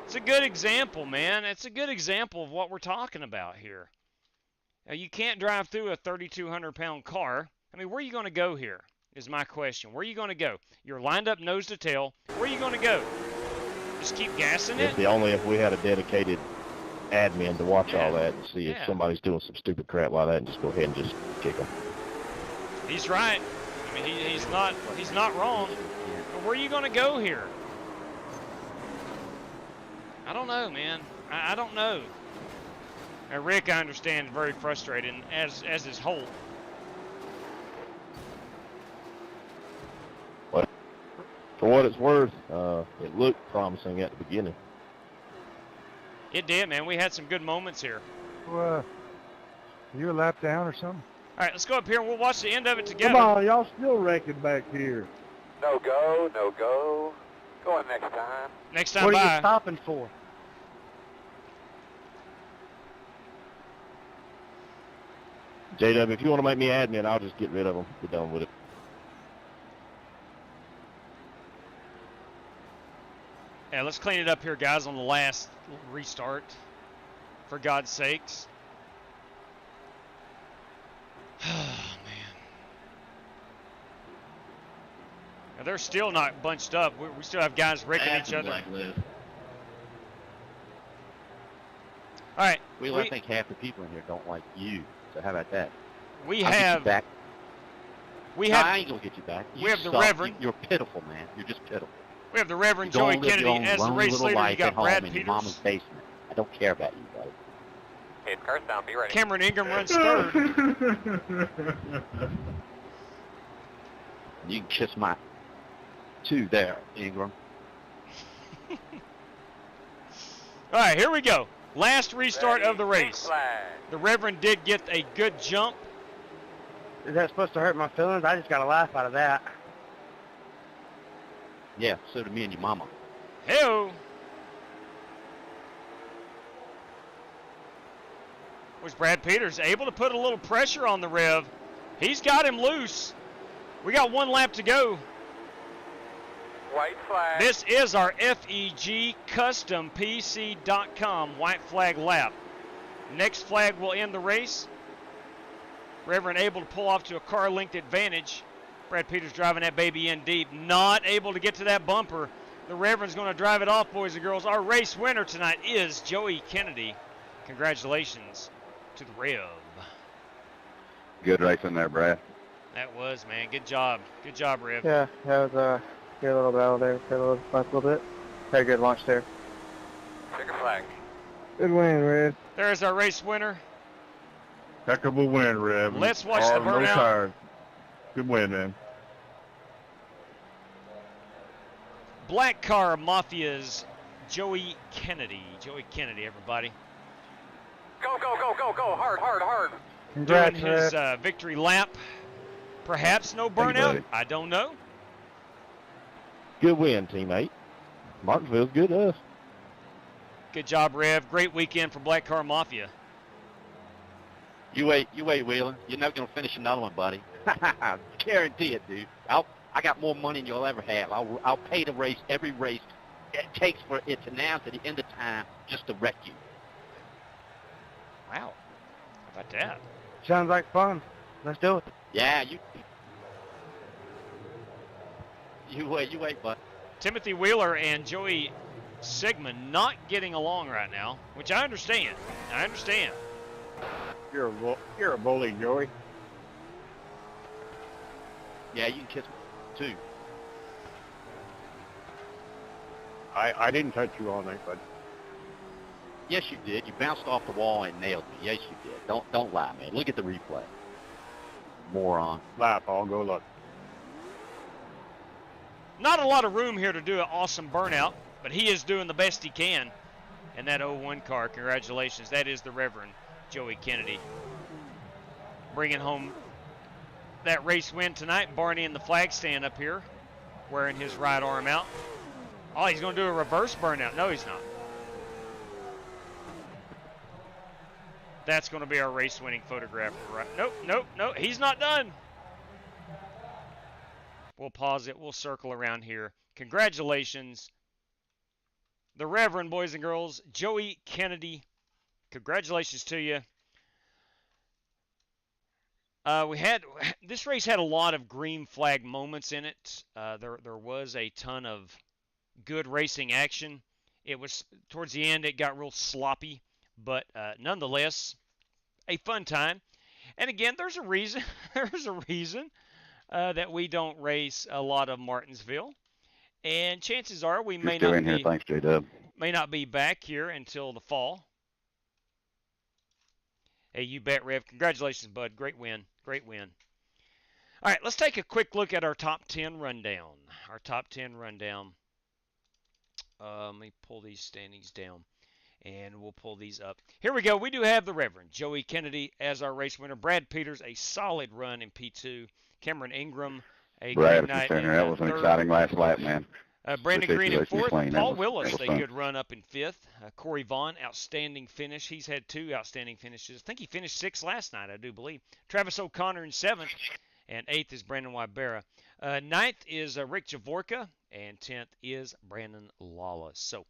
It's a good example, man. It's a good example of what we're talking about here. Now, you can't drive through a 3,200-pound car. I mean, where are you going to go here is my question. Where are you going to go? You're lined up nose to tail. Where are you going to go? Just keep gassing it? It's the only if we had a dedicated admin to watch all that and see if somebody's doing some stupid crap like that and just go ahead and just kick them. He's right. I mean, he's not wrong. But where are you going to go here? I don't know, man. I don't know. And Rick, I understand, is very frustrated, as is Holt. But for what it's worth, it looked promising at the beginning. It did, man. We had some good moments here. You a lap down or something? All right, let's go up here and we'll watch the end of it together. Come on, y'all still wrecking back here. No go, no go. Going next time. Next time, what are you stopping for? JW, if you want to make me admin, I'll just get rid of them. Get done with it. Yeah, let's clean it up here, guys, on the last restart. For God's sakes. Oh, man. Now, they're still not bunched up. We still have guys wrecking each other. All right. I think half the people in here don't like you. So how about that? I ain't gonna get you back. We have the Reverend. You're pitiful, man. You're just pitiful. We have the Reverend Joey Kennedy as the race leader. You got Brad Peters. In your mama's basement. I don't care about you, buddy. Hey, car's down. Be ready. Cameron Ingram runs third. You can kiss my 2 there, Ingram. All right, here we go. Last restart of the race. The Reverend did get a good jump. Is that supposed to hurt my feelings? I just got a laugh out of that. Yeah, so did me and your mama. Hey-o. Was Brad Peters able to put a little pressure on the Rev? He's got him loose. We got 1 lap to go. White flag. This is our FEG Custom PC.com white flag lap. Next flag will end the race. Reverend able to pull off to a car length advantage. Brad Peters driving that baby in deep. Not able to get to that bumper. The Reverend's going to drive it off, boys and girls. Our race winner tonight is Joey Kennedy. Congratulations to the Rev. Good racing there, Brad. That was, man. Good job. Good job, Rev. Yeah, that was good little battle there. Good little bit. Had a good launch there. Checker flag. Good win, Rev. There's our race winner. Heck of a win, Rev. Let's watch the burnout. No tires. Good win, man. Black Car Mafia's Joey Kennedy. Joey Kennedy, everybody. Go, go, go, go, go. Hard, hard, hard. Congrats, doing his victory lap. Perhaps no burnout. I don't know. Good win, teammate. Martinsville's good to us. Good job, Rev. Great weekend for Black Car Mafia. You wait, Wheelan. You're not gonna finish another one, buddy. Guarantee it, dude. I got more money than you'll ever have. I'll pay to race every race it takes for it to now to the end of time just to wreck you. Wow. How about that? Sounds like fun. Let's do it. Yeah, you wait, bud. Timothy Wheeler and Joey Sigmund not getting along right now, which I understand. You're a bully, Joey. Yeah, you can kiss me too. I didn't touch you all night, bud. Yes, you did. You bounced off the wall and nailed me. Yes, you did. Don't lie, man. Look at the replay. Moron. Laugh, I'll go look. Not a lot of room here to do an awesome burnout, but he is doing the best he can in that 01 car. Congratulations. That is the Reverend Joey Kennedy bringing home that race win tonight. Barney in the flag stand up here wearing his right arm out. Oh, he's going to do a reverse burnout. No, he's not. That's going to be our race-winning photograph. Right? Nope. He's not done. We'll pause it. We'll circle around here. Congratulations, the Reverend, boys and girls, Joey Kennedy. Congratulations to you. This race had a lot of green flag moments in it. There was a ton of good racing action. It was towards the end, it got real sloppy, but nonetheless, a fun time. And again, there's a reason. That we don't race a lot of Martinsville, and chances are we may not be. Thanks, J-Dub. May not be back here until the fall. Hey, you bet, Rev. Congratulations, bud. Great win. All right, let's take a quick look at our top 10 rundown. Let me pull these standings down, and we'll pull these up. Here we go. We do have the Reverend Joey Kennedy as our race winner. Brad Peters, a solid run in P2. Cameron Ingram, a Brad, great night. That was an exciting last lap, man. Brandon Green in fourth. Paul Willis, a fun. good run up in fifth. Corey Vaughn, outstanding finish. He's had 2 outstanding finishes. I think he finished 6th last night, I do believe. Travis O'Connor in 7th. And 8th is Brandon Wybera. 9th is Rick Javorka. And 10th is Brandon Lawless. So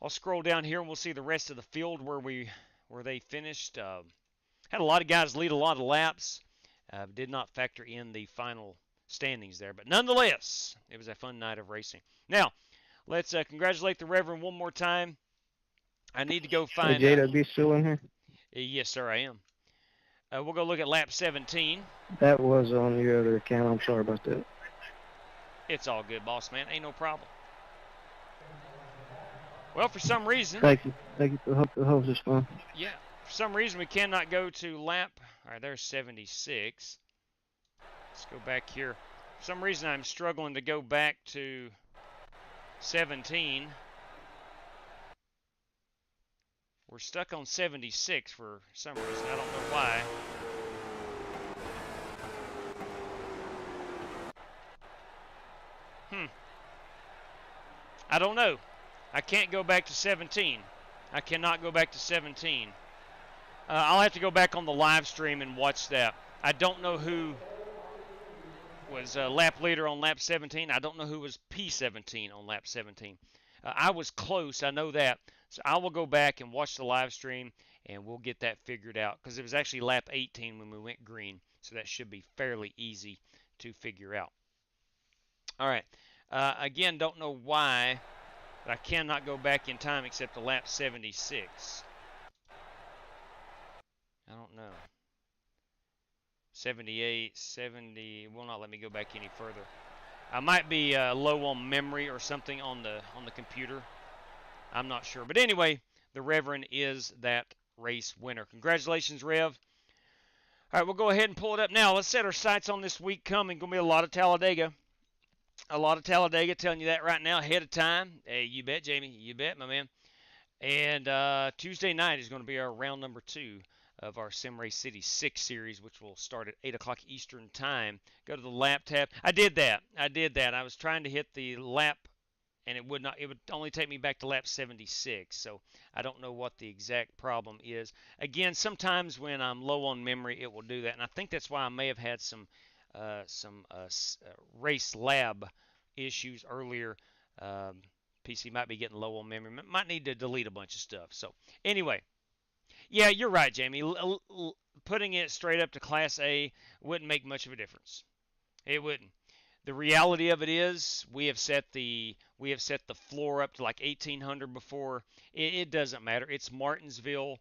I'll scroll down here and we'll see the rest of the field where they finished. Had a lot of guys lead a lot of laps. Did not factor in the final standings there. But nonetheless, it was a fun night of racing. Now, let's congratulate the Reverend one more time. I need to go find... Hey, JW still in here? Yes, sir, I am. We'll go look at lap 17. That was on your other account. I'm sorry about that. It's all good, boss man. Ain't no problem. Well, for some reason... Thank you for the host is fun. Yeah. For some reason, we cannot go to lap... All right, there's 76. Let's go back here. For some reason, I'm struggling to go back to 17. We're stuck on 76 for some reason. I don't know why. I don't know. I can't go back to 17. I cannot go back to 17. I'll have to go back on the live stream and watch that. I don't know who was lap leader on lap 17. I don't know who was P17 on lap 17. I was close. I know that. So I will go back and watch the live stream, and we'll get that figured out. Because it was actually lap 18 when we went green. So that should be fairly easy to figure out. All right. Again, don't know why, but I cannot go back in time except to lap 76. I don't know. 78, 70, will not let me go back any further. I might be low on memory or something on the computer. I'm not sure. But anyway, the Reverend is that race winner. Congratulations, Rev. All right, we'll go ahead and pull it up now. Let's set our sights on this week coming. Going to be a lot of Talladega. A lot of Talladega, telling you that right now ahead of time. Hey, you bet, Jamie. You bet, my man. And Tuesday night is going to be our round number 2 of our Sim Race City 6 series, which will start at 8 o'clock Eastern Time. Go to the lap tab. I did that. I was trying to hit the lap and it would only take me back to lap 76. So I don't know what the exact problem is. Again, sometimes when I'm low on memory, it will do that, and I think that's why I may have had some RaceLab issues earlier. PC might be getting low on memory. Might need to delete a bunch of stuff. So anyway, yeah, you're right, Jamie. Putting it straight up to Class A wouldn't make much of a difference. It wouldn't. The reality of it is we have set the floor up to like 1800 before. It doesn't matter. It's Martinsville.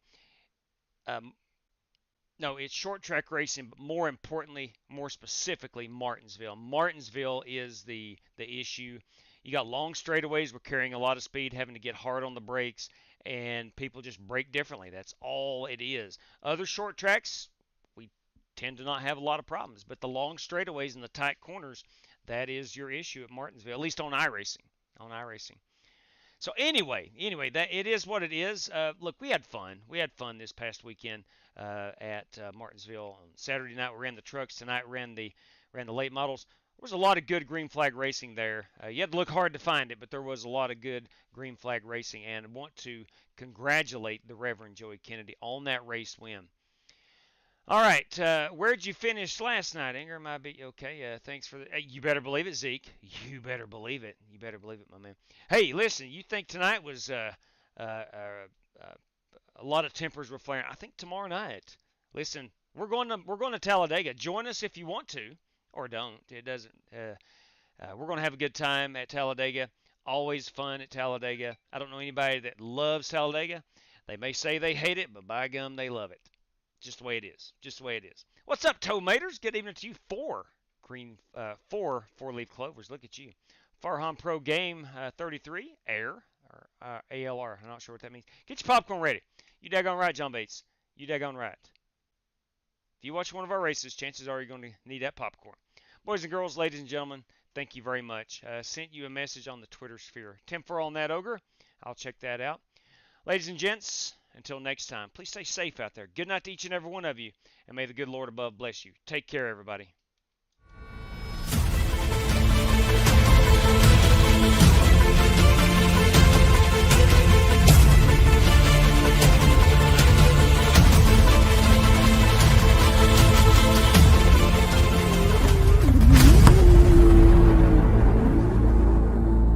No, it's short track racing, but more importantly, more specifically, Martinsville. Martinsville is the issue. You got long straightaways. We're carrying a lot of speed, having to get hard on the brakes, and people just brake differently. That's all it is. Other short tracks, we tend to not have a lot of problems, but the long straightaways and the tight corners, that is your issue at Martinsville, at least on iRacing. So anyway, that it is what it is. Look, we had fun. We had fun this past weekend at Martinsville. On Saturday night, we ran the trucks. Tonight, ran the late models. There was a lot of good green flag racing there. You had to look hard to find it, but there was a lot of good green flag racing. And I want to congratulate the Reverend Joey Kennedy on that race win. All right, where'd you finish last night, Inger? Might be okay. Thanks for the. You better believe it, Zeke. You better believe it. You better believe it, my man. Hey, listen, you think tonight was a lot of tempers were flaring? I think tomorrow night. Listen, we're going to Talladega. Join us if you want to, or don't. It doesn't. We're going to have a good time at Talladega. Always fun at Talladega. I don't know anybody that loves Talladega. They may say they hate it, but by gum, they love it. Just the way it is. Just the way it is. What's up, Tomaters? Good evening to you. Four four-leaf clovers. Look at you. Farhan Pro Game 33 Air or ALR. I'm not sure what that means. Get your popcorn ready. You daggone right, John Bates. You daggone right. If you watch one of our races, chances are you're going to need that popcorn. Boys and girls, ladies and gentlemen, thank you very much. Sent you a message on the Twitter sphere. 10-4 on that ogre. I'll check that out. Ladies and gents, until next time, please stay safe out there. Good night to each and every one of you, and may the good Lord above bless you. Take care, everybody.